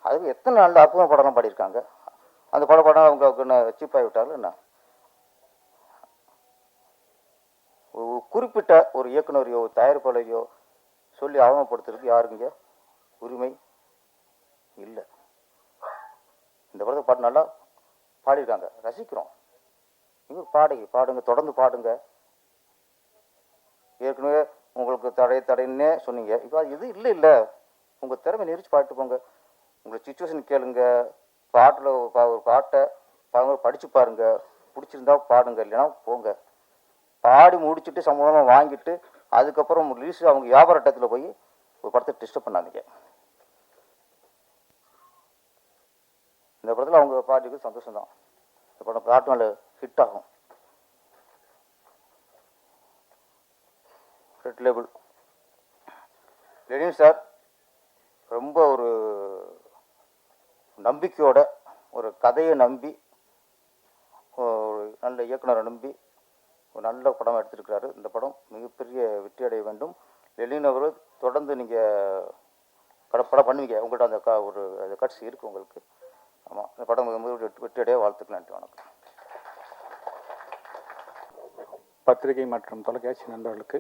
அதுக்கு எத்தனை நாள் அற்புதமாக படம்லாம் பாடியிருக்காங்க. அந்த படம் அவங்க என்ன சீப்பாகி விட்டாலும் என்ன, ஒரு குறிப்பிட்ட ஒரு இயக்குனரையோ தயாரிப்பாளரையோ சொல்லி அவமானப்படுத்துறதுக்கு யாருங்க உரிமை இல்லை. இந்த படத்தை பாட்டு நல்லா பாடியிருக்காங்க, ரசிக்கிறோம். நீங்கள் பாடுங்க, தொடர்ந்து பாடுங்க. ஏற்கனவே உங்களுக்கு தடைன்னே சொன்னீங்க. இப்போ இது இல்லை உங்கள் திறமை நெரிச்சு பாட்டு போங்க. உங்களை சுச்சுவேஷன் கேளுங்க, பாட்டில் ஒரு பாட்டை படித்து பாருங்க, பிடிச்சிருந்தா பாடுங்க, இல்லைன்னா போங்க. பாடி முடிச்சுட்டு சம்பளமாக வாங்கிட்டு அதுக்கப்புறம் ரிலீஸ் அவங்க வியாபார இடத்துல போய் ஒரு படத்தை டிஸ்டர்ப் பண்ணாதீங்க. இந்த படத்தில் அவங்க பாட்டுக்கு சந்தோஷம்தான். இந்த படம் பாட்டு மேலே ஹிட் ஆகும். ரெட் லேபிள் லெனின் சார் ரொம்ப ஒரு நம்பிக்கையோட, ஒரு கதையை நம்பி, ஒரு நல்ல இயக்குனரை நம்பி ஒரு நல்ல படம் எடுத்திருக்கிறாரு. இந்த படம் மிகப்பெரிய வெற்றி அடைய வேண்டும். லெனின் அவர்கள் தொடர்ந்து நீங்கள் படம் பண்ணுவீங்க. உங்கள்கிட்ட அந்த ஒரு கட்சி இருக்குது உங்களுக்கு. ஆமாம், இந்த படம் வெற்றி அடைய வாழ்த்துக்கள். நன்றி, வணக்கம். பத்திரிகை மற்றும் தொலைக்காட்சி நண்பர்களுக்கு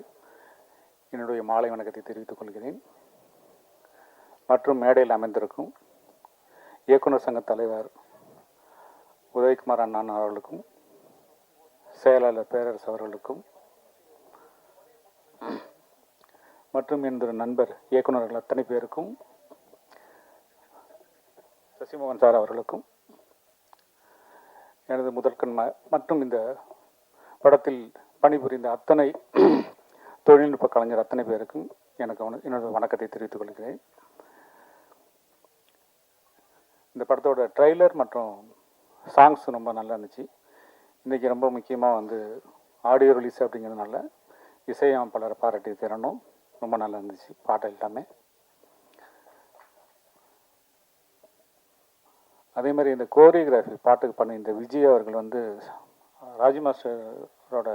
என்னுடைய மாலை வணக்கத்தை தெரிவித்துக் கொள்கிறேன். மற்றும் மேடையில் அமைந்திருக்கும் இயக்குனர் சங்க தலைவர் உதயகுமார் அண்ணன் அவர்களுக்கும், செயலாளர் பேரரசு அவர்களுக்கும், மற்றும் எனது நண்பர் இயக்குநர்கள் அத்தனை பேருக்கும், சசிமோகன் சார் அவர்களுக்கும், எனது முதற்கண் மற்றும் இந்த படத்தில் பணிபுரிந்த அத்தனை தொழில்நுட்ப கலைஞர் அத்தனை பேருக்கும் எனது வணக்கத்தை தெரிவித்துக் கொள்கிறேன். இந்த படத்தோட ட்ரெய்லர் மற்றும் சாங்ஸ் ரொம்ப நல்லா இருந்துச்சு. இன்றைக்கி ரொம்ப முக்கியமாக ஆடியோ ரிலீஸ் அப்படிங்கிறதுனால இசையமைப்பாளரை பாராட்டி தரணும். ரொம்ப நல்லா இருந்துச்சு பாட்டு எல்லாமே. அதே மாதிரி இந்த கோரியோகிராஃபி பாட்டுக்கு பண்ண இந்த விஜய் அவர்கள் ராஜி மாஸ்டரோட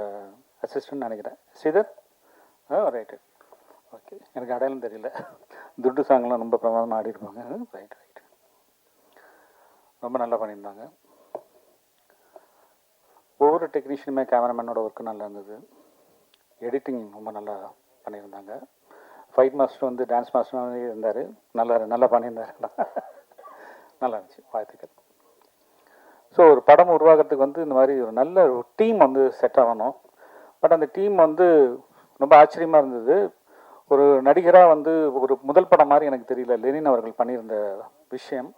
அசிஸ்டன்ட் நினைக்கிறேன். ஸ்ரீதர் ரைட்டு, ஓகே, எனக்கு அடையாளம் தெரியல. துட்டு சாங்லாம் ரொம்ப பிரமாதமாக ஆடிருப்பாங்க. ரைட், ரொம்ப நல்லா பண்ணியிருந்தாங்க. ஒவ்வொரு டெக்னீஷியனுமே கேமராமேனோட ஒர்க்கு நல்லா இருந்தது. எடிட்டிங் ரொம்ப நல்லா பண்ணியிருந்தாங்க. ஃபைட் மாஸ்டர் டான்ஸ் மாஸ்டர் இருந்தார், நல்லா பண்ணியிருந்தார். நல்லா இருந்துச்சு, வாழ்த்துக்கள். ஸோ ஒரு படம் உருவாகிறதுக்கு இந்த மாதிரி ஒரு நல்ல ஒரு டீம் செட் ஆகணும். பட் அந்த டீம் ரொம்ப ஆச்சரியமாக இருந்தது. ஒரு நடிகராக ஒரு முதல் படம் மாதிரி எனக்கு தெரியல லெனின் அவர்கள் பண்ணியிருந்த விஷயம்.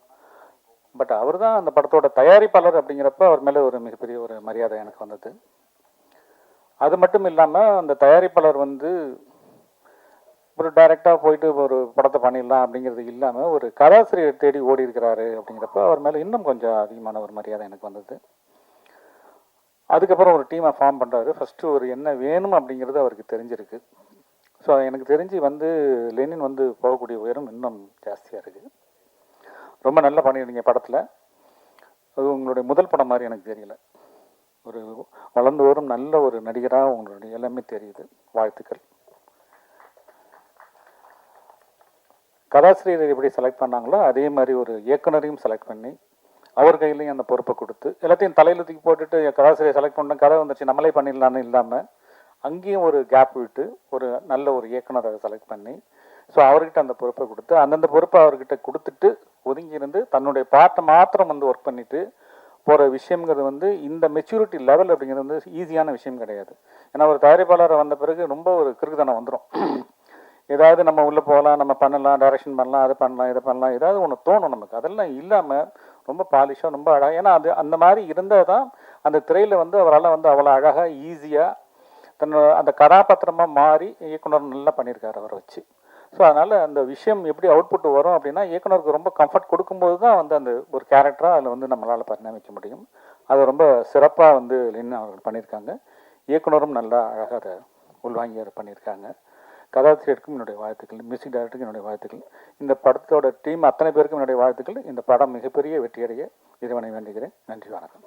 பட் அவர் தான் அந்த படத்தோட தயாரிப்பாளர் அப்படிங்கிறப்ப அவர் மேலே ஒரு மிகப்பெரிய ஒரு மரியாதை எனக்கு வந்தது. அது மட்டும் இல்லாமல் அந்த தயாரிப்பாளர் ஒரு டைரெக்டாக போயிட்டு ஒரு படத்தை பண்ணிடலாம் அப்படிங்கிறது இல்லாமல் ஒரு கதாசிரியர் தேடி ஓடி இருக்கிறாரு அப்படிங்கிறப்ப அவர் மேலே இன்னும் கொஞ்சம் அதிகமான ஒரு மரியாதை எனக்கு வந்தது. அதுக்கப்புறம் ஒரு டீமை ஃபார்ம் பண்ணுறாரு. ஃபஸ்ட்டு ஒரு என்ன வேணும் அப்படிங்கிறது அவருக்கு தெரிஞ்சிருக்கு. ஸோ எனக்கு தெரிஞ்சு லெனின் போகக்கூடிய உயரம் இன்னும் ஜாஸ்தியாக இருக்குது. ரொம்ப நல்லா பண்ணியிருந்தீங்க படத்தில். அது உங்களுடைய முதல் படம் மாதிரி எனக்கு தெரியல. ஒரு வளர்ந்து வரும் நல்ல ஒரு நடிகராக உங்களுடைய எல்லாமே தெரியுது. வாழ்த்துக்கள். கதாசிரியரை எப்படி செலக்ட் பண்ணாங்களோ அதே மாதிரி ஒரு இயக்குனரையும் செலக்ட் பண்ணி அவர் கையிலையும் அந்த பொறுப்பை கொடுத்து எல்லாத்தையும் தலையில் தூக்கி போட்டுட்டு கதாசிரியர் செலக்ட் பண்ண கதை வந்துச்சு நம்மளே பண்ணிடலான்னு இல்லாமல் அங்கேயும் ஒரு கேப் விட்டு ஒரு நல்ல ஒரு இயக்குனரை செலக்ட் பண்ணி ஸோ அவர்கிட்ட அந்த பொறுப்பை கொடுத்து அந்தந்த பொறுப்பை அவர்கிட்ட கொடுத்துட்டு ஒதுங்கியிருந்து தன்னுடைய பாட்டை மாத்திரம் ஒர்க் பண்ணிட்டு போகிற விஷயங்கிறது இந்த மெச்சூரிட்டி லெவல் அப்படிங்கிறது ஈஸியான விஷயம் கிடையாது. ஏன்னா ஒரு தயாரிப்பாளரை வந்த பிறகு ரொம்ப ஒரு கிறுக்குத்தனம் வந்துடும். ஏதாவது நம்ம உள்ளே போகலாம், நம்ம பண்ணலாம், டைரக்ஷன் பண்ணலாம், அதை பண்ணலாம், இதை பண்ணலாம், ஏதாவது ஒன்று தோணும் நமக்கு. அதெல்லாம் இல்லாமல் ரொம்ப பாலிஷாக ரொம்ப அழகாக, ஏன்னா அது அந்த மாதிரி இருந்தால் தான் அந்த திரையில் அவரால் அவ்வளோ அழகாக ஈஸியாக தன்னோட அந்த கதாபாத்திரமாக மாறி இயக்குனர் நல்லா பண்ணியிருக்காரு அவரை வச்சு. ஸோ அதனால் அந்த விஷயம் எப்படி அவுட்புட் வரும் அப்படின்னா இயக்குனருக்கு ரொம்ப கம்ஃபர்ட் கொடுக்கும்போது தான் அந்த ஒரு கேரக்டராக அதில் நம்மளால் பரிணாமிக்க முடியும். அதை ரொம்ப சிறப்பாக லெனின் அவர்கள் பண்ணியிருக்காங்க. இயக்குனரும் நல்லா அழகாக அதை உள்வாங்கி அதை பண்ணியிருக்காங்க. கதாசிரியருக்கும் என்னுடைய வாழ்த்துக்கள், மியூசிக் டைரக்டருக்கும் என்னுடைய வாழ்த்துக்கள், இந்த படத்தோட டீம் அத்தனை பேருக்கும் என்னுடைய வாழ்த்துக்கள். இந்த படம் மிகப்பெரிய வெற்றியடைய இறைவனை வேண்டுகிறேன். நன்றி, வணக்கம்.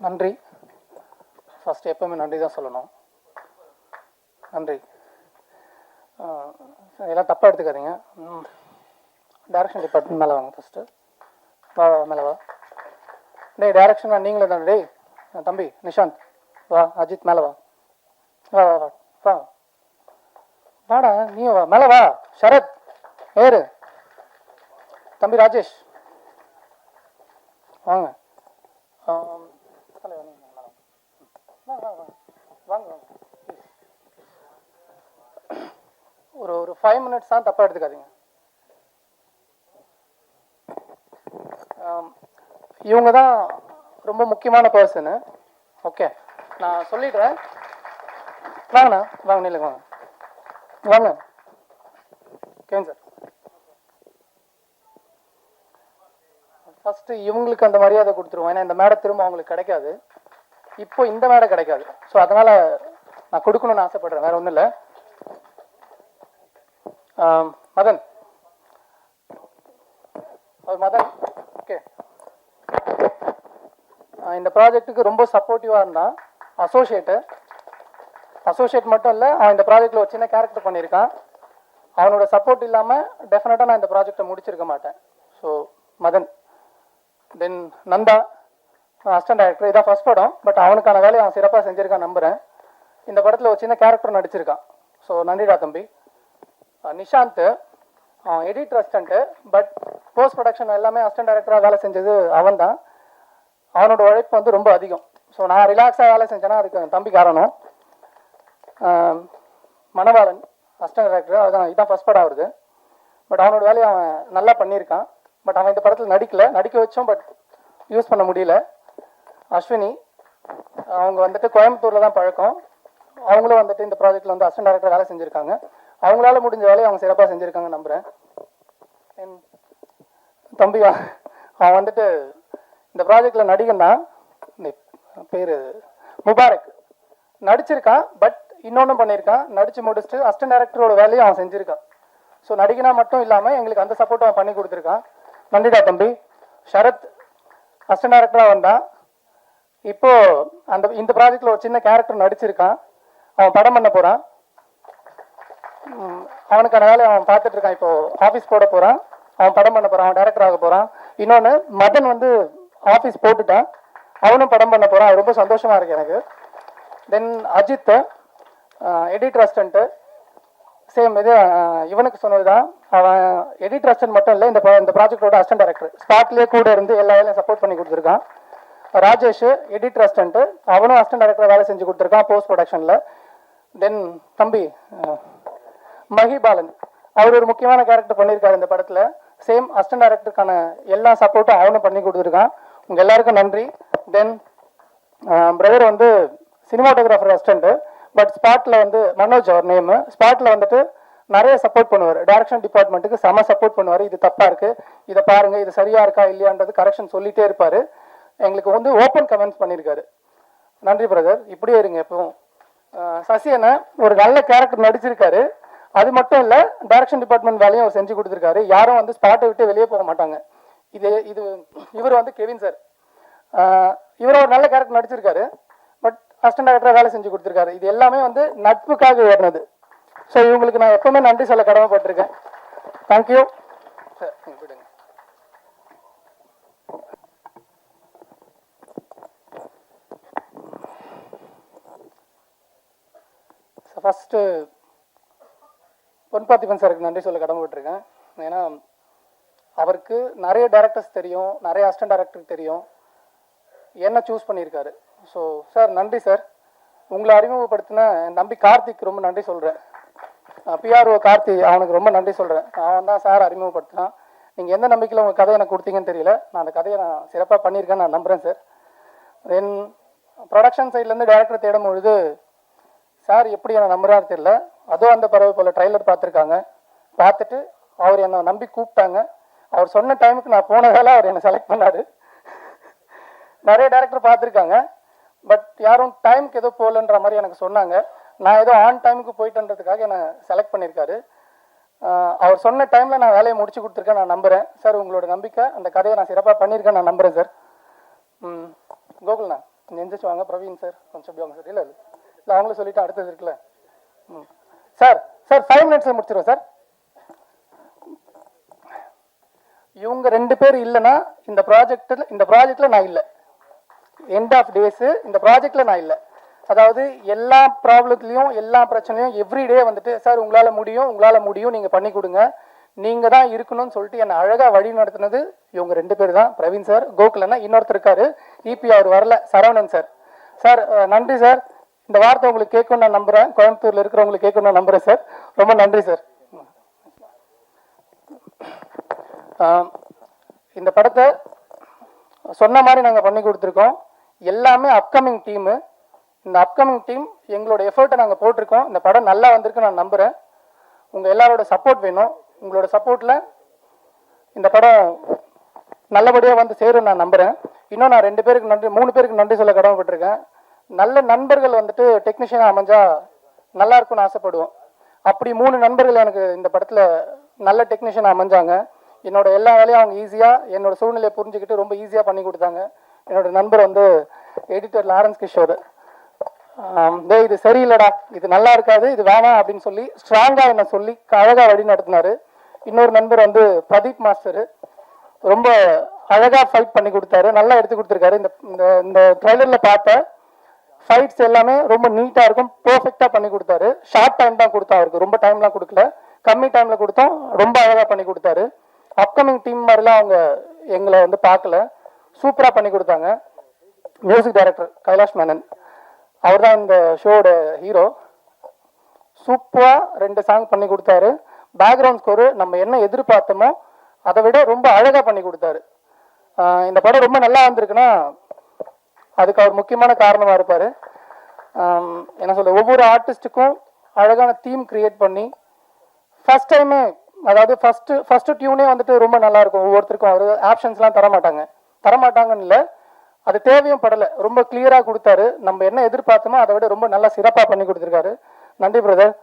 நன்றி. ஃபஸ்ட்டு எப்போவுமே நன்றி தான் சொல்லணும். நன்றி. எல்லாம் தப்பாக எடுத்துக்காதீங்க. டைரக்ஷன் டிபார்ட்மெண்ட் மேலே வாங்க ஃபஸ்ட்டு. வா மேலே வா. டேய் டைரக்ஷன் நீங்களே தானே? டேய் தம்பி நிஷாந்த் வா. அஜித் மேலே வா. வா வா வா வா வாடா. நீ வா மேலே வா. சரத் ஏறு. தம்பி ராஜேஷ் வாங்க. வாங்க ஒரு 5 மினிட்ஸ் தான், தப்பாக எடுத்துக்காதீங்க. இவங்க தான் ரொம்ப முக்கியமான பர்சனு. ஓகே, நான் சொல்லிடுறேன். வாங்கண்ணா, வாங்க நில்லுங்க, வாங்க வாங்க. ஓகேங்க சார். ஃபஸ்ட்டு இவங்களுக்கு அந்த மரியாதை கொடுத்துருவோம். ஏன்னா இந்த மேடை திரும்ப அவங்களுக்கு கிடைக்காது. இப்போ இந்த மேடை கிடைக்காது. ஸோ அதனால் நான் கொடுக்கணும்னு ஆசைப்படுறேன், வேறு ஒன்றும் இல்லை. மதன், அவர் மதன். ஓகே, இந்த ப்ராஜெக்ட்டுக்கு ரொம்ப சப்போர்ட்டிவாக இருந்தான். அசோசியேட் மட்டும் இல்லை, அவன் இந்த ப்ராஜெக்டில் ஒரு சின்ன கேரக்டர் பண்ணியிருக்கான். அவனோட சப்போர்ட் இல்லாமல் டெஃபினட்டாக நான் இந்த ப்ராஜெக்டை முடிச்சிருக்க மாட்டேன். ஸோ மதன். தென் நந்தா, அசிஸ்டன்ட் டைரக்டர். இதான் ஃபர்ஸ்ட் படம், பட் அவனுக்கான வேலையை அவன் சிறப்பாக செஞ்சுருக்கான் நம்புகிறேன். இந்த படத்தில் ஒரு சின்ன கேரக்டர் நடிச்சிருக்கான். ஸோ நன்றிடா தம்பி. நிஷாந்த், அவன் editor assistant, but post production எல்லாமே அசிஸ்டன்ட் டைரக்டராக வேலை செஞ்சது அவன் தான். அவனோட உழைப்பு வந்து ரொம்ப அதிகம். ஸோ நான் ரிலாக்ஸாக வேலை செஞ்சேன்னா அதுக்கு தம்பி காரணம். மணவாளன், அசிஸ்டன்ட் டைரக்டர். அதுதான் இதான் ஃபர்ஸ்ட் படம் வருது, பட் அவனோட வேலையை அவன் நல்லா பண்ணியிருக்கான். பட் அவன் இந்த படத்தில் நடிக்க வச்சோம், பட் யூஸ் பண்ண முடியல. அஸ்வினி, அவங்க வந்துட்டு கோயம்புத்தூரில் தான் பழக்கம். அவங்களும் வந்துட்டு இந்த ப்ராஜெக்டில் வந்து அசிஸ்டன்ட் டைரக்டர் வேலை செஞ்சுருக்காங்க. அவங்களால முடிஞ்ச வேலையை அவங்க சிறப்பாக செஞ்சுருக்காங்க நம்புகிறேன். தம்பி, அவன் வந்துட்டு இந்த ப்ராஜெக்டில் நடிகன் தான். பேர் முபாரக். நடிச்சிருக்கான், பட் இன்னொன்றும் பண்ணியிருக்கான். நடித்து முடிச்சுட்டு அசிஸ்டன்ட் டைரக்டரோட வேலையை அவன் செஞ்சுருக்கான். ஸோ நடிகனா மட்டும் இல்லாமல் எங்களுக்கு அந்த சப்போர்ட்டும் அவன் பண்ணி கொடுத்துருக்கான். நன்றிடா தம்பி. ஷரத், அசிஸ்டன்ட் டைரக்டராக வந்தான். இப்போது இந்த ப்ராஜெக்டில் ஒரு சின்ன கேரக்டர் நடிச்சிருக்கான். அவன் படம் பண்ண போகிறான். அவனுக்கான வேலையை அவன் பார்த்துட்ருக்கான். இப்போது ஆஃபீஸ் போட போகிறான். அவன் படம் பண்ண போகிறான். அவன் டைரக்டர் ஆக போகிறான். இன்னொன்று, மதன் வந்து ஆஃபீஸ் போட்டுட்டான். அவனும் படம் பண்ண போகிறான். ரொம்ப சந்தோஷமாக இருக்குது எனக்கு. தென் அஜித், எடிட்டர் அசிஸ்டண்ட்டு. சேம் இது இவனுக்கு சொன்னது தான். அவன் எடிட்டர் அசிஸ்டன்ட் மட்டும் இல்லை, இந்த ப்ராஜெக்டோட அசிஸ்டன்ட் டைரக்டர். ஸ்பாட்லேயே கூட இருந்து எல்லா வேலையும் சப்போர்ட் பண்ணி கொடுத்துருக்கான். Rajesh, editor assistant. அவனும் அசிஸ்டன்ட் டைரக்டர் வேலை செஞ்சு கொடுத்துருக்கான் போஸ்ட் ப்ரொடக்ஷனில். தென் தம்பி மஹிபாலன், அவர் ஒரு முக்கியமான கேரக்டர் பண்ணியிருக்காரு இந்த படத்தில். சேம் அசிஸ்டன்ட் டைரக்டருக்கான எல்லா சப்போர்ட்டும் அவனும் பண்ணி கொடுத்துருக்கான். உங்கள் எல்லாருக்கும் நன்றி. தென் பிரதர் வந்து சினிமாட்டோகிராஃபர் அசிஸ்டண்ட்டு, பட் ஸ்பாட்டில் வந்து மனோஜ் அவர் நேமு. ஸ்பாட்டில் வந்துட்டு நிறைய சப்போர்ட் பண்ணுவார். டைரக்ஷன் டிபார்ட்மெண்ட்டுக்கு செம சப்போர்ட் பண்ணுவார். இது தப்பாக இருக்குது, இதை பாருங்கள், இது சரியாக இருக்கா இல்லையான்றது கரெக்ஷன் சொல்லிகிட்டே இருப்பார். எங்களுக்கு வந்து ஓப்பன் கமெண்ட்ஸ் பண்ணியிருக்காரு. நன்றி பிரதர், இப்படியே இருங்க எப்பவும். சசி அண்ணன் ஒரு நல்ல கேரக்டர் நடிச்சிருக்காரு. அது மட்டும் இல்லை, டைரக்ஷன் டிபார்ட்மெண்ட் வேலையும் அவர் செஞ்சு கொடுத்துருக்காரு. யாரும் வந்து ஸ்பாட்டை விட்டு வெளியே போக மாட்டாங்க. இவர் வந்து கெவின் சார், இவர் ஒரு நல்ல கேரக்டர் நடிச்சிருக்காரு, பட் அசிஸ்டன்ட் டைரக்டராக வேலை செஞ்சு கொடுத்துருக்காரு. இது எல்லாமே வந்து நட்புக்காக ஏறினது. ஸோ இவங்களுக்கு நான் எப்பவுமே நன்றி சொல்ல கடமைப்பட்டிருக்கேன். Thank you sir. விடுங்க. ஃபஸ்ட்டு பொன்பாத்திபன் சாருக்கு நன்றி சொல்ல கடமைப்பட்டிருக்கேன். ஏன்னா அவருக்கு நிறைய டைரக்டர்ஸ் தெரியும், நிறைய அசிஸ்டன்ட் டைரக்டர் தெரியும், என்ன சூஸ் பண்ணியிருக்காரு. ஸோ சார் நன்றி சார். உங்களை அறிமுகப்படுத்தின என் தம்பி கார்த்திக் ரொம்ப நன்றி சொல்கிறேன். பிஆர்ஓ கார்த்தி, அவனுக்கு ரொம்ப நன்றி சொல்கிறேன். அவன் தான் சார் அறிமுகப்படுத்தினான். நீங்கள் எந்த நம்பிக்கையில் உங்கள் கதையை எனக்கு கொடுத்தீங்கன்னு தெரியல. நான் அந்த கதையை நான் சிறப்பாக பண்ணியிருக்கேன்னு நான் நம்புகிறேன் சார். தென் ப்ரொடக்ஷன் சைட்லேருந்து டைரக்டர் தேடும் பொழுது சார் எப்படி என்னை நம்புறாரு தெரியல. அதுவும் அந்த பறவை போல் ட்ரைலர் பார்த்துருக்காங்க. பார்த்துட்டு அவர் என்னை நம்பி கூப்பிட்டாங்க. அவர் சொன்ன டைமுக்கு நான் போன வேலை அவர் என்னை செலக்ட் பண்ணார். நிறைய டேரக்டர் பார்த்துருக்காங்க, பட் யாரும் டைமுக்கு ஏதோ போகலன்ற மாதிரி எனக்கு சொன்னாங்க. நான் ஏதோ ஆன் டைமுக்கு போயிட்டுன்றதுக்காக என்னை செலக்ட் பண்ணியிருக்காரு. அவர் சொன்ன டைமில் நான் வேலையை முடிச்சு கொடுத்துருக்கேன், நான் நம்புகிறேன் சார். உங்களோட நம்பிக்கை, அந்த கதையை நான் சிறப்பாக பண்ணியிருக்கேன், நான் நம்புகிறேன் சார். கோகுல்ண்ணா கொஞ்சம் எந்திரிச்சு வாங்க. பிரவீன் சார் கொஞ்சம் எப்படி வாங்க சார். இல்லை அவங்களும் சொல்லிவிட்டு அடுத்தது இருக்குல்ல. சார் 5 minutes முடிச்சிருவோம் சார். இவங்க 2 பேர் இல்லைன்னா இந்த ப்ராஜெக்டில் நான் இல்லை. எண்ட் ஆஃப் டேஸு இந்த ப்ராஜெக்டில் நான் இல்லை. அதாவது எல்லா ப்ராப்ளத்துலேயும் எல்லா பிரச்சனையும் எவ்ரிடே வந்துட்டு சார் உங்களால் முடியும் நீங்கள் பண்ணி கொடுங்க, நீங்கள் தான் இருக்கணும்னு சொல்லிட்டு என்னை அழகாக வழி நடத்துனது இவங்க 2 பேர் தான். பிரவீன் சார், கோகுலன்னா இன்னொருத்தர் இருக்காரு, இபி அவர் வரல, சரவணன் சார். சார் நன்றி சார். இந்த வார்த்தை உங்களுக்கு கேட்கணும்னு நான் நம்புகிறேன், கோயம்புத்தூரில் இருக்கிறவங்களுக்கு கேட்கணும்னு நான் நம்புகிறேன் சார். ரொம்ப நன்றி சார். இந்த படத்தை சொன்ன மாதிரி நாங்கள் பண்ணி கொடுத்துருக்கோம். எல்லாமே அப்கமிங் டீமு. இந்த அப்கமிங் டீம் எங்களோட எஃபர்ட்டை நாங்கள் போட்டிருக்கோம். இந்த படம் நல்லா வந்திருக்கு நான் நம்புகிறேன். உங்கள் எல்லாரோட சப்போர்ட் வேணும். உங்களோட சப்போர்ட்டில் இந்த படம் நல்லபடியாக வந்து சேரும் நான் நம்புகிறேன். இன்னும் நான் 2 பேருக்கு நன்றி 3 பேருக்கு நன்றி சொல்ல கடமைப்பட்டிருக்கேன். நல்ல நண்பர்கள் வந்துட்டு டெக்னீஷியனாக அமைஞ்சா நல்லா இருக்கும்னு ஆசைப்படுவோம். அப்படி 3 நண்பர்கள் எனக்கு இந்த படத்தில் நல்ல டெக்னீஷியனாக அமைஞ்சாங்க. என்னோட எல்லா வேலையும் அவங்க ஈஸியாக என்னோட சூழ்நிலையை புரிஞ்சுக்கிட்டு ரொம்ப ஈஸியாக பண்ணி கொடுத்தாங்க. என்னோட நண்பர் வந்து எடிட்டர் லாரன்ஸ் கிஷோர், இது சரியில்லடா, இது நல்லா இருக்காது, இது வேணாம் அப்படின்னு சொல்லி ஸ்ட்ராங்காக என்னை சொல்லி அழகாக வழி நடத்தினாரு. இன்னொரு நண்பர் வந்து பிரதீப் மாஸ்டர், ரொம்ப அழகாக ஃபைட் பண்ணி கொடுத்தாரு, நல்லா எடுத்து கொடுத்துருக்காரு. இந்த ட்ரெய்லரில் பார்த்த ஃபைட்ஸ் எல்லாமே ரொம்ப நீட்டாக இருக்கும், பர்ஃபெக்டாக பண்ணி கொடுத்தாரு. ஷார்ட் டைம் தான் கொடுத்தா, அவருக்கு ரொம்ப டைம்லாம் கொடுக்கல, கம்மி டைமில் கொடுத்தோம், ரொம்ப அழகாக பண்ணி கொடுத்தாரு. அப்கமிங் டீம் மாதிரிலாம் அவங்க எங்களை வந்து பார்க்கல, சூப்பராக பண்ணி கொடுத்தாங்க. மியூசிக் டைரக்டர் கைலாஷ் மேனன், அவர் தான் இந்த ஷோட ஹீரோ. சூப்பராக 2 சாங் பண்ணி கொடுத்தாரு. பேக்ரவுண்ட் ஸ்கோரு நம்ம என்ன எதிர்பார்த்தோமோ அதை விட ரொம்ப அழகாக பண்ணி கொடுத்தாரு. இந்த படம் ரொம்ப நல்லா வந்திருக்குன்னா அதுக்கு அவர் முக்கியமான காரணமாக இருப்பார். என்ன சொல்ல, ஒவ்வொரு ஆர்டிஸ்ட்டுக்கும் அழகான தீம் கிரியேட் பண்ணி ஃபஸ்ட் டைமே, அதாவது ஃபஸ்ட்டு டியூனே வந்துட்டு ரொம்ப நல்லாயிருக்கும். ஒவ்வொருத்தருக்கும் அவர் ஆப்ஷன்ஸ்லாம் தரமாட்டாங்கன்னு இல்லை, அது தேவையும் படலை, ரொம்ப கிளியராக கொடுத்தாரு. நம்ம என்ன எதிர்பார்த்தோமோ அதை விட ரொம்ப நல்லா சிறப்பாக பண்ணி கொடுத்துருக்காரு. நன்றி பிரதர்.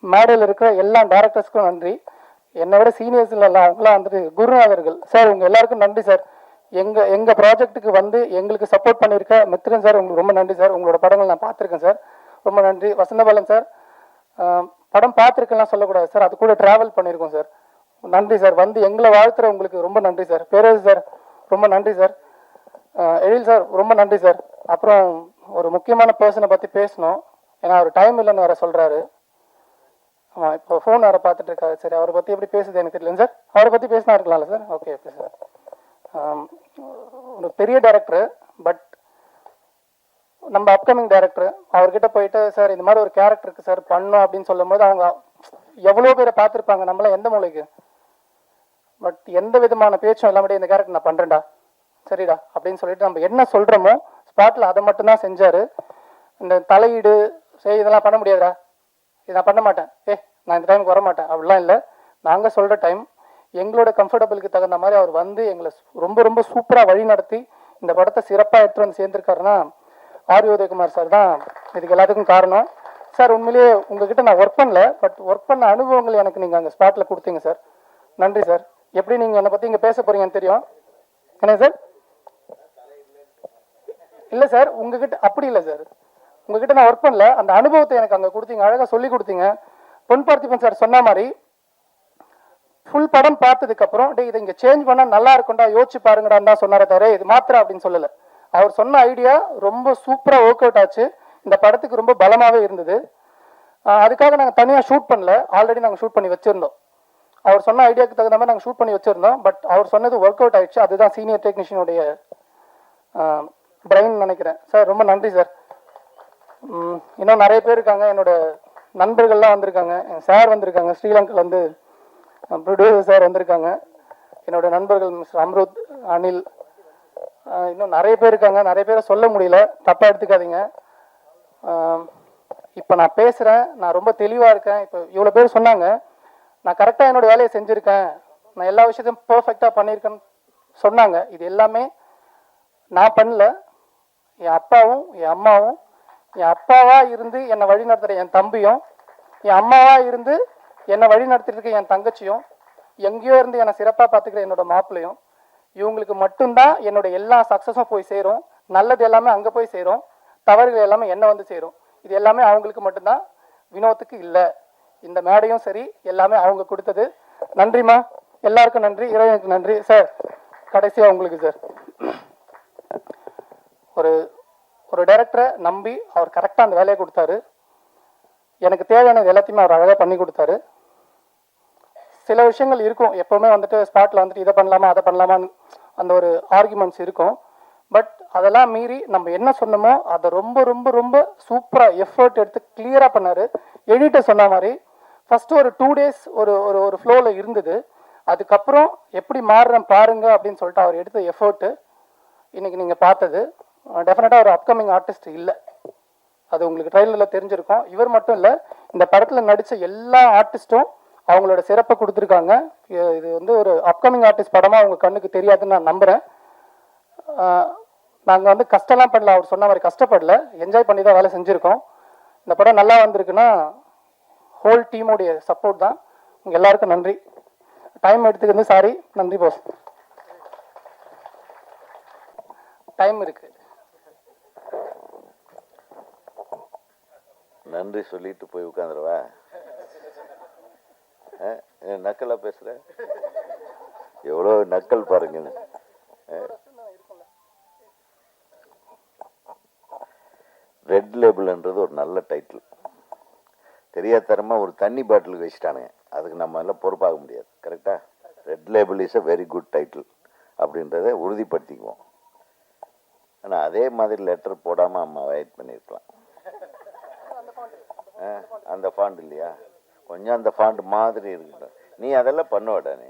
மேடையில் இருக்கிற எல்லா டேரக்டர்ஸ்க்கும் நன்றி. என்னை விட சீனியர்ஸ் இல்லை, அவங்களாம் வந்துட்டு குருநாதர்கள் சார். உங்கள் எல்லாருக்கும் நன்றி சார். எங்கள் ப்ராஜெக்ட்டுக்கு வந்து எங்களுக்கு சப்போர்ட் பண்ணியிருக்க மித்ரன் சார், உங்களுக்கு ரொம்ப நன்றி சார். உங்களோட படங்கள் நான் பார்த்துருக்கேன் சார், ரொம்ப நன்றி. வசந்தபாலன் சார், படம் பார்த்துருக்கலாம் சொல்லக்கூடாது சார், அது கூட ட்ராவல் பண்ணியிருக்கோம் சார், நன்றி சார். வந்து எங்களை வாழ்த்துற உங்களுக்கு ரொம்ப நன்றி சார். பேரரசு சார் ரொம்ப நன்றி சார். எழில் சார் ரொம்ப நன்றி சார். அப்புறம் ஒரு முக்கியமான பர்சனை பற்றி பேசணும், ஏன்னா அவர் டைம் இல்லைன்னு வேறு சொல்கிறாரு. ஆமாம், இப்போ ஃபோன் வேறு பார்த்துட்டு இருக்காரு. சரி, அவரை பற்றி எப்படி பேசுது எனக்கு தெரியல சார். அவரை பற்றி பேசினா இருக்கலாம்ல சார்? Okay sir. ஒரு பெரிய டைரக்டரு, பட் நம்ம அப்கமிங் டைரக்டர், அவர்கிட்ட போயிட்டு சார் இந்த மாதிரி ஒரு கேரக்டருக்கு சார் பண்ணோம் அப்படின்னு சொல்லும் போது அவங்க எவ்வளோ பேரை பார்த்துருப்பாங்க, நம்மளாம் எந்த மூலைக்கு. பட் எந்த விதமான பேச்சும் இல்லாம இந்த கேரக்டர் நான் பண்ணுறேன்டா, சரிடா அப்படின்னு சொல்லிட்டு நம்ம என்ன சொல்கிறோமோ ஸ்பாட்டில் அதை மட்டும்தான் செஞ்சார். இந்த தலையீடு சரி இதெல்லாம் பண்ண முடியாதுடா, இதை நான் பண்ண மாட்டேன், நான் இந்த டைமுக்கு வர மாட்டேன் அப்படிலாம் இல்லை. நாங்கள் சொல்கிற டைம் எங்களோட கம்ஃபர்டபுளுக்கு தகுந்த மாதிரி அவர் வந்து எங்களை ரொம்ப ரொம்ப சூப்பராக வழி நடத்தி இந்த படத்தை சிறப்பாக எடுத்துகிட்டு வந்து சேர்ந்துருக்காருன்னா ஆர் உதயகுமார் சார் தான் இதுக்கு எல்லாத்துக்கும் காரணம். சார் உண்மையிலேயே உங்ககிட்ட நான் ஒர்க் பண்ணல, பட் ஒர்க் பண்ண அனுபவங்கள் எனக்கு நீங்கள் அங்கே ஸ்பாட்டில் கொடுத்தீங்க சார், நன்றி சார். எப்படி நீங்கள் என்னை பற்றி இங்கே பேச போகிறீங்கன்னு தெரியும் என்ன சார்? இல்லை சார், உங்ககிட்ட அப்படி இல்லை சார், உங்ககிட்ட நான் ஒர்க் பண்ணல, அந்த அனுபவத்தை எனக்கு அங்கே கொடுத்தீங்க, அழகாக சொல்லி கொடுத்தீங்க. பொன் பார்த்திபன் சார் சொன்ன மாதிரி ஃபுல் படம் பார்த்ததுக்கப்புறம் இதை இங்கே சேஞ்ச் பண்ணால் நல்லா இருக்கும்டா, யோசிச்சு பாருங்கடான்னு தான் சொன்னாரே தவிர இது மாத்திரம் அப்படின்னு சொல்லலை. அவர் சொன்ன ஐடியா ரொம்ப சூப்பராக ஒர்க் அவுட் ஆச்சு, இந்த படத்துக்கு ரொம்ப பலமாகவே இருந்தது. அதுக்காக நாங்கள் தனியாக ஷூட் பண்ணல, ஆல்ரெடி நாங்கள் ஷூட் பண்ணி வச்சுருந்தோம். அவர் சொன்ன ஐடியாவுக்கு தகுந்த மாதிரி நாங்கள் ஷூட் பண்ணி வச்சுருந்தோம். பட் அவர் சொன்னது ஒர்க் அவுட் ஆயிடுச்சு, அதுதான் சீனியர் டெக்னீஷியனுடைய பிரெயின் நினைக்கிறேன். சார் ரொம்ப நன்றி சார். இன்னும் நிறைய பேர் இருக்காங்க, என்னோட நண்பர்கள்லாம் வந்திருக்காங்க, என் சார் வந்திருக்காங்க, ஸ்ரீலங்காவில் வந்து ப்ரொடியூசர் சார் வந்திருக்காங்க, என்னோட நண்பர்கள் மிஸ்டர் அம்ருத், அனில், இன்னும் நிறைய பேர் இருக்காங்க. நிறைய பேரை சொல்ல முடியல, தப்பாக எடுத்துக்காதீங்க. இப்போ நான் பேசுகிறேன், நான் ரொம்ப தெளிவாக இருக்கேன். இப்போ இவ்வளோ பேர் சொன்னாங்க, நான் கரெக்டாக என்னோடய வேலையை செஞ்சுருக்கேன், நான் எல்லா விஷயத்தையும் பர்ஃபெக்டாக பண்ணியிருக்கேன்னு சொன்னாங்க. இது எல்லாமே நான் பண்ணல, என் அப்பாவும் என் அம்மாவும் என் அப்பாவாக இருந்து என்னை வழி நடத்துகிற என் தம்பியும், என் அம்மாவாக இருந்து என்னை வழி நடத்திட்டு இருக்க என் தங்கச்சியும், எங்கேயோ இருந்து என்னை சிறப்பாக பார்த்துக்கிற என்னோட மாப்பிள்ளையும், இவங்களுக்கு மட்டும்தான் என்னோட எல்லா சக்ஸஸும் போய் சேரும். நல்லது எல்லாமே அங்கே போய் சேரும், தவறுகள் எல்லாமே என்ன வந்து சேரும். இது எல்லாமே அவங்களுக்கு மட்டும்தான், வினோத்துக்கு இல்லை. இந்த மேடையும் சரி, எல்லாமே அவங்க கொடுத்தது. நன்றிம்மா, எல்லாருக்கும் நன்றி, இறைவனுக்கு நன்றி. சார் கடைசியாக உங்களுக்கு சார், ஒரு டைரக்டரை நம்பி அவர் கரெக்டாக அந்த வேலையை கொடுத்தாரு. எனக்கு தேவையானது எல்லாத்தையுமே அவர் அழகாக பண்ணி கொடுத்தாரு. சில விஷயங்கள் இருக்கும், எப்போவுமே வந்துட்டு ஸ்பாட்டில் வந்துட்டு இதை பண்ணலாமா அதை பண்ணலாமான்னு அந்த ஒரு ஆர்குமெண்ட்ஸ் இருக்கும். பட் அதெல்லாம் மீறி நம்ம என்ன சொன்னோமோ அதை ரொம்ப ரொம்ப ரொம்ப சூப்பராக எஃபர்ட் எடுத்து கிளியராக பண்ணார். எடிட்டர் சொன்ன மாதிரி ஃபஸ்ட்டு ஒரு 2 days ஒரு ஒரு ஒரு ஃப்ளோவில் இருந்தது. அதுக்கப்புறம் எப்படி மாறுறேன் பாருங்க அப்படின்னு சொல்லிட்டு அவர் எடுத்த எஃபர்ட்டு இன்னைக்கு நீங்கள் பார்த்தது. டெஃபினட்டாக ஒரு அப்கமிங் ஆர்டிஸ்ட் இல்லை, அது உங்களுக்கு ட்ரெயிலரில் தெரிஞ்சிருக்கும். இவர் மட்டும் இல்லை, இந்த படத்தில் நடித்த எல்லா ஆர்டிஸ்ட்டும் அவங்களோட சிறப்பை கொடுத்துருக்காங்க. இது வந்து ஒரு அப்கமிங் ஆர்டிஸ்ட் படமாக அவங்க கண்ணுக்கு தெரியாதுன்னு நான் நம்புகிறேன். நாங்கள் வந்து கஷ்டம்லாம் பண்ணல, அவர் சொன்ன மாதிரி கஷ்டப்படல, என்ஜாய் பண்ணி தான் வேலை செஞ்சுருக்கோம். இந்த படம் நல்லா வந்திருக்குன்னா ஹோல் டீமோடைய சப்போர்ட் தான். உங்கள் எல்லாருக்கும் நன்றி. டைம் எடுத்துக்கிறது சாரி, நன்றி போஸ். டைம் இருக்கு. நன்றி சொல்லிட்டு போய் உட்காந்துருவா. நக்கலா பேசுற, எவ்வளோ நக்கல் பாருங்க. ரெட் லேபிள்ன்றது ஒரு நல்ல டைட்டில். தெரியாதரமா ஒரு தண்ணி பாட்டிலுக்கு வச்சுட்டானுங்க, அதுக்கு நம்ம எல்லாம் பொறுப்பாக முடியாது. கரெக்டா? Red label is a very good title அப்படின்றத உறுதிப்படுத்திக்குவோம். ஆனால் அதே மாதிரி லெட்டர் போடாமல் அம்மா வெயிட் பண்ணியிருக்கலாம். அந்த ஃபாண்ட் இல்லையா, கொஞ்சம் அந்த ஃபாண்ட் மாதிரி இருக்கு. நீ அதெல்லாம் பண்ணுவாடா, நீ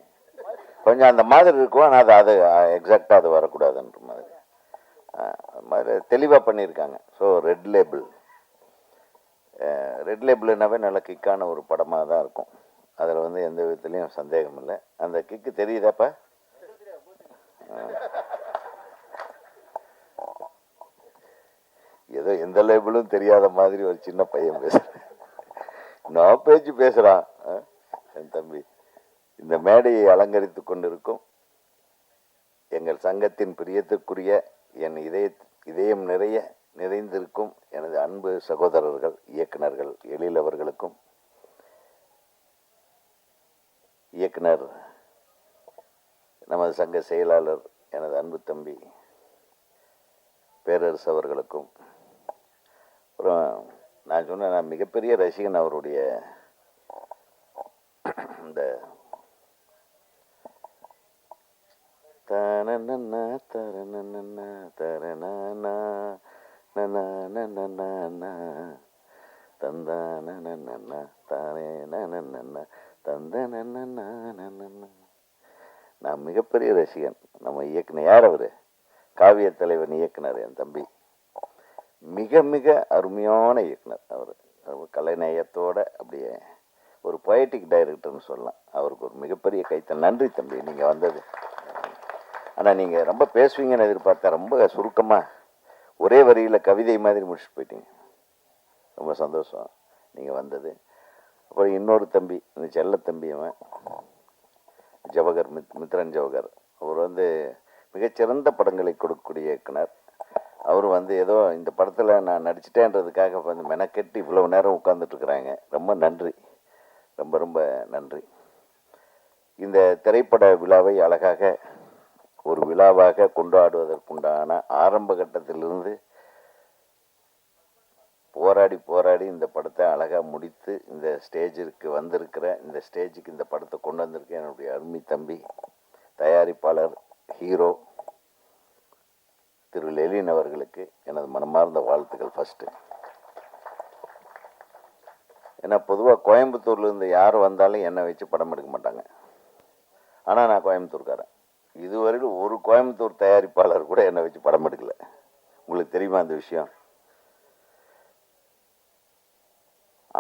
கொஞ்சம் அந்த மாதிரி இருக்கும். ஆனால் அது எக்ஸாக்டாக அது வரக்கூடாதுன்ற மாதிரி அது மாதிரி தெளிவாக பண்ணியிருக்காங்க. ஸோ ரெட் லேபிள்னாவே நல்ல கிக்கான ஒரு படமாக தான் இருக்கும். அதில் வந்து எந்த விதத்துலேயும் சந்தேகம் இல்லை. அந்த கிக்கு தெரியுதாப்பா? ஏதோ எந்த லேபிளும் தெரியாத மாதிரி ஒரு சின்ன பையன் பேசுகிறேன், நான் பேச்சு பேசுகிறான். என் தம்பி, இந்த மேடையை அலங்கரித்து கொண்டிருக்கும் எங்கள் சங்கத்தின் பிரியத்திற்குரிய என் இதயம் நிறைந்திருக்கும் எனது அன்பு சகோதரர்கள், இயக்குனர்கள் எழில் அவர்களுக்கும், இயக்குனர் நமது சங்க செயலாளர் எனது அன்பு தம்பி பேரரசு அவர்களுக்கும், அப்புறம் நான் சொன்ன நான் மிகப்பெரிய ரசிகன் அவருடைய இந்த தரணா தரணா தரணா தந்தான தானே தந்தன. நான் மிகப்பெரிய ரசிகன். நம்ம இயக்குனர் யார் அவரு? காவிய தலைவன் இயக்குனர் என் தம்பி. மிக மிக அருமையான இயக்குனர் அவர். கலைநயத்தோட அப்படியே ஒரு பொயட்டிக் டைரக்டர்னு சொல்லலாம். அவருக்கு ஒரு மிகப்பெரிய கைத்தல். நன்றி தம்பி, நீங்கள் வந்தது. ஆனால் நீங்கள் ரொம்ப பேசுவீங்கன்னு எதிர்பார்த்தேன். ரொம்ப சுருக்கமாக ஒரே வரியில் கவிதை மாதிரி முடிச்சுட்டு போயிட்டீங்க. ரொம்ப சந்தோஷம் நீங்கள் வந்தது. அப்புறம் இன்னொரு தம்பி, இந்த செல்ல தம்பி, அவன் ஜவஹர், மித்ரன் ஜவஹர். அவர் வந்து மிகச்சிறந்த படங்களை கொடுக்கக்கூடிய இயக்குனர். அவர் வந்து ஏதோ இந்த படத்தில் நான் நடிச்சிட்டேன்றதுக்காக வந்து மெனக்கெட்டு இவ்வளவு நேரம் உட்கார்ந்துட்டுருக்குறாங்க. ரொம்ப நன்றி, ரொம்ப ரொம்ப நன்றி. இந்த திரைப்பட விழாவை அழகாக ஒரு விழாவாக கொண்டாடுவதற்குண்டான ஆரம்ப கட்டத்திலிருந்து போராடி இந்த படத்தை அழகாக முடித்து இந்த ஸ்டேஜிற்கு வந்திருக்கிற, இந்த ஸ்டேஜுக்கு இந்த படத்தை கொண்டு வந்திருக்க என்னுடைய அருமை தம்பி தயாரிப்பாளர் ஹீரோ திரு லெலின் அவர்களுக்கு எனது மனமார்ந்த வாழ்த்துக்கள். ஃபஸ்ட்டு ஏன்னா பொதுவாக கோயம்புத்தூர்லேருந்து யார் வந்தாலும் என்னை வச்சு படம் எடுக்க மாட்டாங்க. ஆனால் நான் கோயம்புத்தூர்காரன். இதுவரையில் ஒரு கோயம்புத்தூர் தயாரிப்பாளர் கூட என்னை வச்சு படம் எடுக்கலை. உங்களுக்கு தெரியுமா அந்த விஷயம்?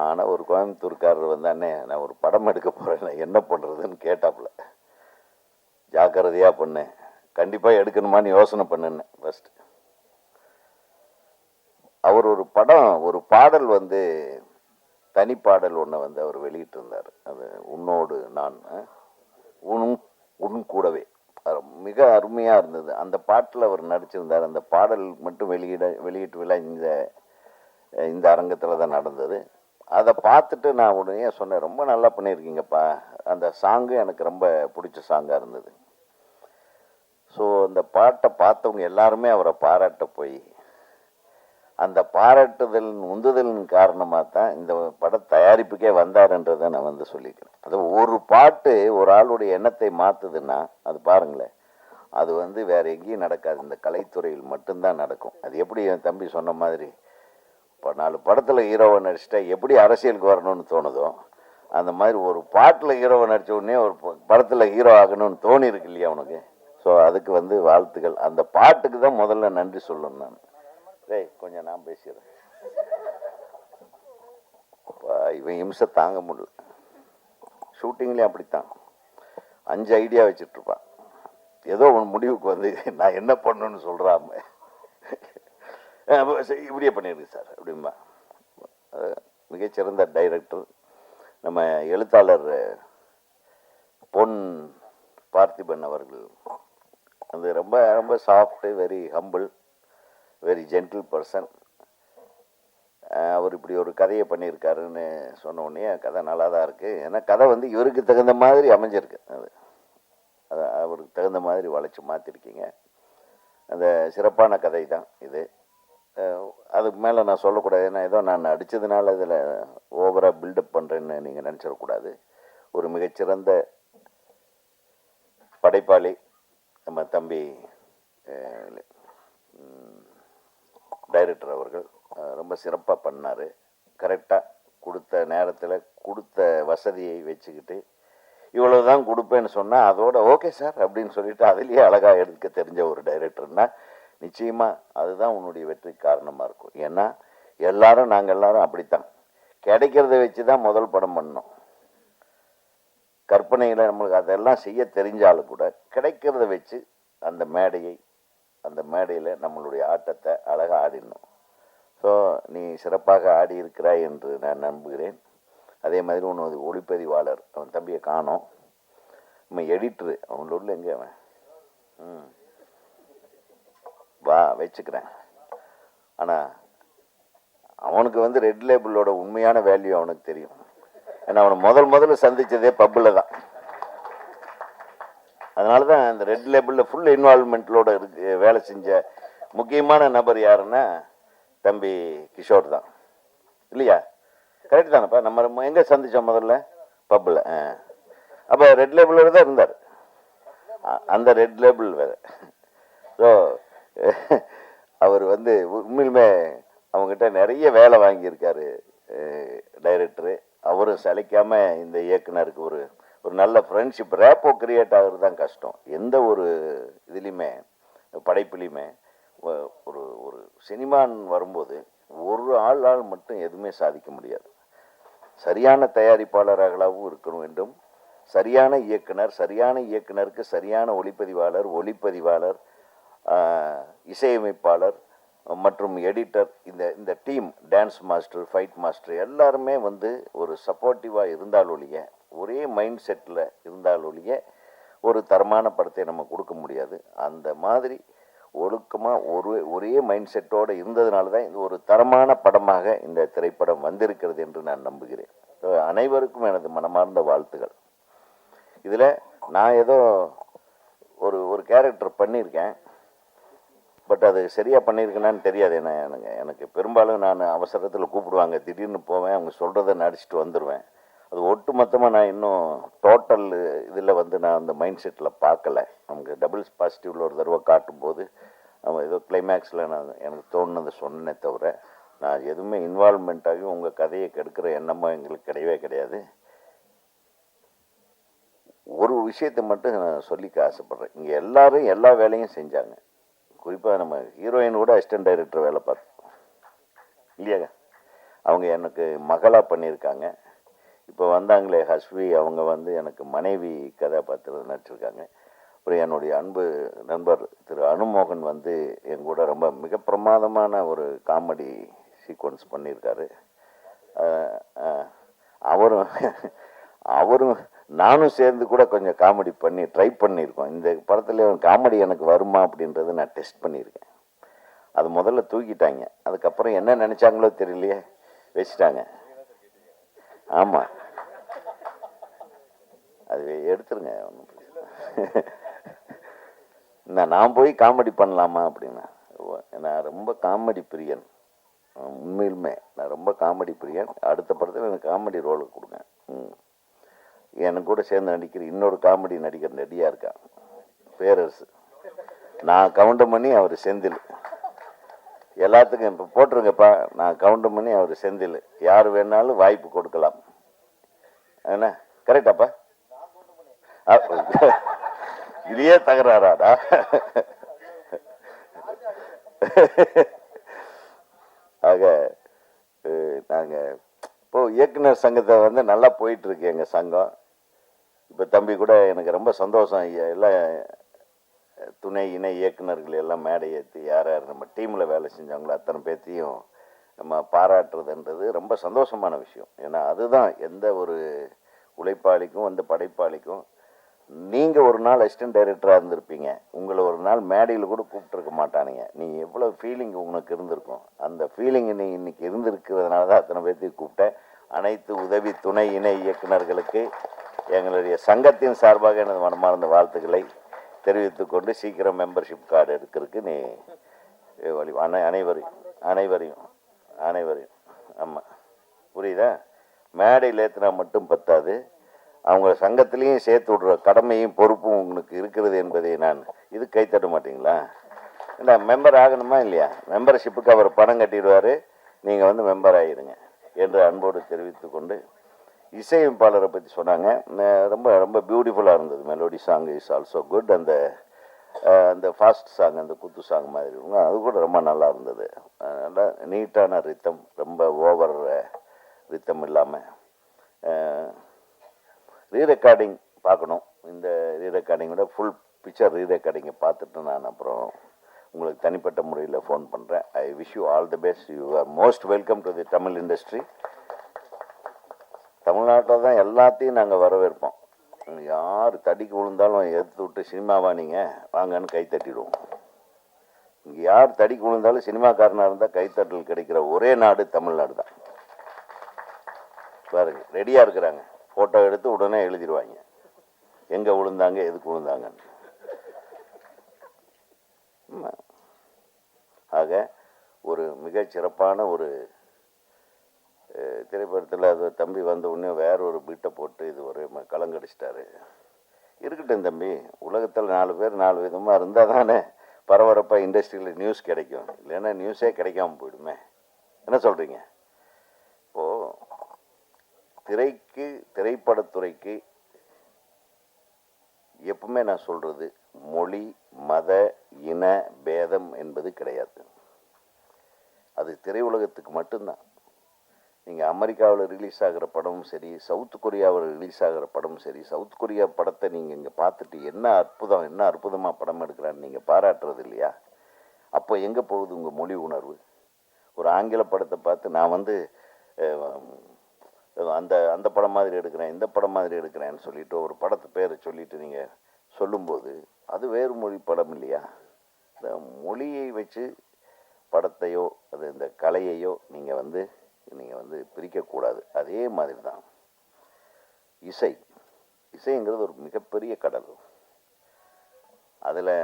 ஆனால் ஒரு கோயம்புத்தூர்காரர் வந்து, அண்ணே நான் ஒரு படம் எடுக்க போகிறேன், என்ன பண்ணுறதுன்னு கேட்டாப்புல. ஜாக்கிரதையாக பண்ணேன், கண்டிப்பாக எடுக்கணுமான்னு யோசனை பண்ணுன்னு ஃபஸ்ட்டு. அவர் ஒரு படம் ஒரு பாடல் வந்து தனிப்பாடல் ஒன்றை வந்து அவர் வெளியிட்டிருந்தார். அது உன்னோடு நான் உன் கூடவே மிக அருமையாக இருந்தது. அந்த பாட்டில் அவர் நடிச்சிருந்தார். அந்த பாடல் மட்டும் வெளியீட்டு விழா இந்த அரங்கத்தில் தான் நடந்தது. அதை பார்த்துட்டு நான் உடனே சொன்னேன், ரொம்ப நல்லா பண்ணியிருக்கீங்கப்பா. அந்த சாங்கு எனக்கு ரொம்ப பிடிச்ச சாங்காக இருந்தது. ஸோ அந்த பாட்டை பார்த்தவங்க எல்லாருமே அவரை பாராட்ட போய் அந்த பாராட்டுதலின் உந்துதலின் காரணமாக தான் இந்த பட தயாரிப்புக்கே வந்தாருன்றதை நான் வந்து சொல்லிக்கிறேன். அது ஒரு பாட்டு ஒரு ஆளுடைய எண்ணத்தை மாற்றுதுன்னா அது பாருங்களேன், அது வந்து வேற எங்கேயும் நடக்காது, இந்த கலைத்துறையில் மட்டும்தான் நடக்கும். அது எப்படி என் தம்பி சொன்ன மாதிரி இப்போ 4 படத்தில் ஹீரோவை நடிச்சிட்டா எப்படி அரசியலுக்கு வரணும்னு தோணுதோ, அந்த மாதிரி ஒரு பாட்டில் ஹீரோவை நடித்த உடனே ஒரு படத்தில் ஹீரோ ஆகணும்னு தோணி இருக்கு இல்லையா அவனுக்கு. ஸோ அதுக்கு வந்து வாழ்த்துக்கள். அந்த பாட்டுக்கு தான் முதல்ல நன்றி சொல்லணும். நான் கொஞ்சம் நான் பேசிடுறேன். இவன் இம்சை தாங்க முடியல. ஷூட்டிங்லேயும் அப்படித்தான் 5 ஐடியா வச்சுட்ருப்பான். ஏதோ ஒன்று முடிவுக்கு வந்து நான் என்ன பண்ணணும்னு சொல்கிறாம இப்படியே பண்ணியிருக்கு சார் அப்படிம்பா. மிகச்சிறந்த டைரக்டர் நம்ம எழுத்தாளர் பொன் பார்த்திபன் அவர்கள். அது ரொம்ப ரொம்ப soft, very humble, very gentle person. அவர் இப்படி ஒரு கதையை பண்ணியிருக்காருன்னு சொன்ன உடனே கதை நல்லா தான் இருக்குது. ஏன்னா கதை வந்து இவருக்கு தகுந்த மாதிரி அமைஞ்சிருக்கு. அது அவருக்கு தகுந்த மாதிரி வளைச்சி மாற்றிருக்கீங்க. அந்த சிறப்பான கதை தான் இது. அதுக்கு மேலே நான் சொல்லக்கூடாது. ஏன்னா ஏதோ நான் அடித்ததுனால இதில் ஓவராக பில்டப் பண்ணுறேன்னு நீங்கள் நினச்சிடக்கூடாது. ஒரு மிகச்சிறந்த படைப்பாளி நம்ம தம்பி டைரக்டர் அவர்கள் ரொம்ப சிறப்பாக பண்ணார். கரெக்டாக கொடுத்த நேரத்தில் கொடுத்த வசதியை வச்சுக்கிட்டு இவ்வளோ தான் கொடுப்பேன்னு சொன்னால் அதோட ஓகே சார் அப்படின்னு சொல்லிட்டு அதுலேயே அழகாக எடுக்க தெரிஞ்ச ஒரு டைரக்டர்னா நிச்சயமாக அதுதான் உன்னுடைய வெற்றிக்கு காரணமாக இருக்கும். ஏன்னா நாங்கள் எல்லாரும் அப்படித்தான் கிடைக்கிறத வச்சு தான் முதல் படம் பண்ணோம். கற்பனையில் நம்மளுக்கு அதெல்லாம் செய்ய தெரிஞ்சாலும் கூட கிடைக்கிறத வச்சு அந்த மேடையில் நம்மளுடைய ஆட்டத்தை அழகாக ஆடிடணும். ஸோ நீ சிறப்பாக ஆடி இருக்கிறாய் என்று நான் நம்புகிறேன். அதே மாதிரி ஒன்று ஒளிப்பதிவாளர், அவன் தம்பியை காணோம், நம்ம எடிட்ரு, அவன் உள்ள எங்கே அவன் வா வச்சுக்கிறேன். ஆனால் அவனுக்கு வந்து ரெட் லேபிளோட உண்மையான வேல்யூ அவனுக்கு தெரியும். ஏன்னா அவனை முதல்ல சந்தித்ததே பப்பில் தான். அதனால தான் அந்த ரெட் லேபிளில் ஃபுல் இன்வால்மெண்ட்டோட வேலை செஞ்ச முக்கியமான நபர் யாருன்னா தம்பி கிஷோர் தான் இல்லையா? கரெக்டு தானேப்பா? நம்ம எங்கே சந்தித்தோம் முதல்ல? பப்பில். அப்போ ரெட் லேபிளோட தான் இருந்தார். அந்த ரெட் லேபிள் வேறு. ஸோ அவர் வந்து உண்மையிலுமே அவங்ககிட்ட நிறைய வேலை வாங்கியிருக்காரு டைரக்டரு. அவரும் சலிக்காமல் இந்த இயக்குனருக்கு ஒரு நல்ல ஃப்ரெண்ட்ஷிப், ரேப்போ கிரியேட் ஆகிறது தான் கஷ்டம். எந்த ஒரு இதுலேயுமே படைப்புலையுமே ஒரு சினிமான்னு வரும்போது ஒரு ஆளால் மட்டும் எதுவுமே சாதிக்க முடியாது. சரியான தயாரிப்பாளராகவும் இருக்க வேண்டும், சரியான இயக்குனருக்கு சரியான ஒளிப்பதிவாளர், இசையமைப்பாளர் மற்றும் எடிட்டர், இந்த team, dance master, fight master எல்லாருமே வந்து ஒரு சப்போர்ட்டிவாக இருந்தாலொழிய, ஒரே மைண்ட் செட்டில் இருந்தாலொழிய ஒரு தரமான படத்தை நம்ம கொடுக்க முடியாது. அந்த மாதிரி ஒழுக்கமாக ஒரே மைண்ட் செட்டோடு இருந்ததுனால தான் இது ஒரு தரமான படமாக இந்த திரைப்படம் வந்திருக்கிறது என்று நான் நம்புகிறேன். அனைவருக்கும் எனது மனமார்ந்த வாழ்த்துக்கள். இதில் நான் ஏதோ ஒரு கேரக்டர் பண்ணியிருக்கேன், பட் அது சரியாக பண்ணியிருக்கேனான்னு தெரியாது. எனக்கு பெரும்பாலும் நான் அவசரத்தில் கூப்பிடுவாங்க, திடீர்னு போவேன், அவங்க சொல்கிறத நடிச்சிட்டு வந்துடுவேன். அது ஒட்டு மொத்தமாக நான் இன்னும் டோட்டல் இதில் வந்து நான் அந்த மைண்ட் செட்டில் பார்க்கல. நமக்கு டபுள்ஸ் பாசிட்டிவில் ஒரு தடவை காட்டும்போது நம்ம ஏதோ கிளைமேக்ஸில் எனக்கு தோணுனதை சொன்னே தவிர நான் எதுவுமே இன்வால்மெண்ட் ஆகி உங்கள் கதையை கெடுக்கிற எண்ணமாக எங்களுக்கு கிடையாது. ஒரு விஷயத்தை மட்டும் நான் சொல்லிக்க ஆசைப்பட்றேன். இங்கே எல்லாரும் எல்லா வேலையும் செஞ்சாங்க. குறிப்பாக நம்ம ஹீரோயின் கூட அசிஸ்டன்ட் டைரக்டர் வேலை பார்த்தோம் இல்லையாங்க. அவங்க எனக்கு மகளாக பண்ணியிருக்காங்க. இப்போ வந்தாங்களே ஹஸ்வி, அவங்க வந்து எனக்கு மனைவி கதாபாத்திரம் நடிச்சிருக்காங்க. அப்புறம் என்னுடைய அன்பு நண்பர் திரு அனுமோகன் வந்து என் கூட ரொம்ப மிக பிரமாதமான ஒரு காமெடி சீக்வன்ஸ் பண்ணியிருக்காரு. அவரும் அவரும் நானும் சேர்ந்து கூட கொஞ்சம் காமெடி பண்ணி ட்ரை பண்ணியிருக்கோம். இந்த படத்தில் காமெடி எனக்கு வருமா அப்படின்றத நான் டெஸ்ட் பண்ணியிருக்கேன். அது முதல்ல தூக்கிட்டாங்க, அதுக்கப்புறம் என்ன நினச்சாங்களோ தெரியலையே வச்சுட்டாங்க. ஆமாம், அது எடுத்துருங்க, ஒன்றும் நான் போய் காமெடி பண்ணலாமா அப்படின்னா, நான் ரொம்ப காமெடி பிரியன். உண்மையிலுமே நான் ரொம்ப காமெடி பிரியன். அடுத்த படத்தில் எனக்கு காமெடி ரோலுக்கு கொடுங்க. எனக்கு கூட சேர்ந்து நடிக்கிற இன்னொரு காமெடி நடிகர் ரெடியாக இருக்கான், பேரரசு. நான் கவுண்டமணி, அவர் செந்தில். எல்லாத்துக்கும் இப்போ போட்டுருங்கப்பா, நான் கவுண்டமணி, அவர் செந்தில். யார் வேணாலும் வாய்ப்பு கொடுக்கலாம். என்ன கரெக்டாப்பா? இதையே தகராறாடா. ஆக நாங்கள் இப்போ இயக்குனர் சங்கத்தை வந்து நல்லா போயிட்டுருக்கு எங்கள் சங்கம். இப்போ தம்பி கூட எனக்கு ரொம்ப சந்தோஷம். எல்லாம் துணை இணை இயக்குனர்கள் எல்லாம் மேடை ஏற்றி யார் யார் நம்ம டீமில் வேலை செஞ்சாங்களோ அத்தனை பேர்த்தையும் நம்ம பாராட்டுறதுன்றது ரொம்ப சந்தோஷமான விஷயம். ஏன்னா அதுதான் எந்த ஒரு உழைப்பாளிக்கும் அந்த படைப்பாளிக்கும். நீங்கள் ஒரு நாள் அசிஸ்டன்ட் டைரக்டராக இருந்திருப்பீங்க, உங்களை ஒரு நாள் மேடையில் கூட கூப்பிட்டுருக்க மாட்டானுங்க. நீ எவ்வளோ ஃபீலிங் உனக்கு இருந்திருக்கும், அந்த ஃபீலிங் நீ இன்னைக்கு இருந்திருக்கிறதுனால தான் அத்தனை பேர்த்தையும் கூப்பிட்டேன். அனைத்து உதவி துணை இணை இயக்குநர்களுக்கு எங்களுடைய சங்கத்தின் சார்பாக எனது மனமார்ந்த வாழ்த்துக்களை தெரிவித்துக்கொண்டு சீக்கிரம் மெம்பர்ஷிப் கார்டு எடுக்கிறதுக்கு நீ வழி அனைவரையும் அனைவரையும் அனைவரையும் ஆமாம், புரியுதா? மேடையில் ஏற்றினா மட்டும் பத்தாது, அவங்க சங்கத்திலையும் சேர்த்து விடுற கடமையும் பொறுப்பும் உங்களுக்கு இருக்கிறது என்பதை நான் இது கைத்தட்ட மாட்டீங்களா? இல்லை, மெம்பர் ஆகணுமா இல்லையா? மெம்பர்ஷிப்புக்கு அவர் பணம் கட்டிடுவார், நீங்கள் வந்து மெம்பர் ஆகிடுங்க என்று அன்போடு தெரிவித்து கொண்டு, இசையமைப்பாளரை பற்றி சொன்னாங்க. ரொம்ப ரொம்ப பியூட்டிஃபுல்லாக இருந்தது. Melody song is also good. அந்த ஃபாஸ்ட் சாங், அந்த குத்து சாங் மாதிரி இருக்கும், அது கூட ரொம்ப நல்லா இருந்தது. நல்லா நீட்டான ரித்தம், ரொம்ப ஓவர் ரித்தம் இல்லாமல். ரீரெக்கார்டிங் பார்க்கணும். இந்த ரீரெக்கார்டிங்கோட ஃபுல் பிக்சர் ரீரெக்கார்டிங்கை பார்த்துட்டு நான் அப்புறம் உங்களுக்கு தனிப்பட்ட முறையில் ஃபோன் பண்ணுறேன். I wish you all the best. You are most welcome to the Tamil industry. தமிழ்நாட்டில் தான் எல்லாத்தையும் நாங்கள் வரவேற்போம். யார் தடிக்கு விழுந்தாலும் எடுத்து விட்டு சினிமாவா நீங்கள் வாங்கன்னு கை தட்டிடுவோம். இங்கே யார் தடிக்கு விழுந்தாலும் சினிமாக்காரனாக இருந்தால் கைத்தட்டல் கிடைக்கிற ஒரே நாடு தமிழ்நாடு தான். பாருங்க, ரெடியாக இருக்கிறாங்க, ஃபோட்டோ எடுத்து உடனே எழுதிடுவாங்க எங்கே விழுந்தாங்க எதுக்கு விழுந்தாங்கன்னு. ஆக ஒரு மிகச்சிறப்பான ஒரு திரைப்படத்தில் அது தம்பி வந்த உடனே வேற ஒரு பீட்டை போட்டு இது ஒரு கலங்கடிச்சிட்டாரு. இருக்கட்டும் தம்பி, உலகத்தில் 4 பேர் 4 விதமாக இருந்தால் தானே பரபரப்பாக இண்டஸ்ட்ரியில் நியூஸ் கிடைக்கும். இல்லைன்னா நியூஸே கிடைக்காம போயிடுமே. என்ன சொல்கிறீங்க? இப்போது திரைப்படத்துறைக்கு எப்பவுமே நான் சொல்கிறது, மொழி மத இன பேதம் என்பது கிடையாது. அது திரையுலகத்துக்கு மட்டும்தான். நீங்கள் அமெரிக்காவில் ரிலீஸ் ஆகிற படமும் சரி, சவுத் கொரியாவில் ரிலீஸ் ஆகிற படமும் சரி, சவுத் கொரியா படத்தை நீங்கள் இங்கே பார்த்துட்டு என்ன அற்புதமாக படம் எடுக்கிறான்னு நீங்கள் பாராட்டுறது இல்லையா? அப்போ எங்கே போகுது உங்கள் மொழி உணர்வு? ஒரு ஆங்கில படத்தை பார்த்து நான் வந்து அந்த படம் மாதிரி எடுக்கிறேன், இந்த படம் மாதிரி எடுக்கிறேன்னு சொல்லிட்டு ஒரு படத்து பேரை சொல்லிட்டு நீங்கள் சொல்லும்போது அது வேறு மொழி படம் இல்லையா? இந்த மொழியை வச்சு படத்தையோ அது இந்த கலையையோ நீங்கள் வந்து பிரிக்கக்கூடாது. அதே மாதிரி தான் இசைங்கிறது ஒரு மிகப்பெரிய கடல். அதில்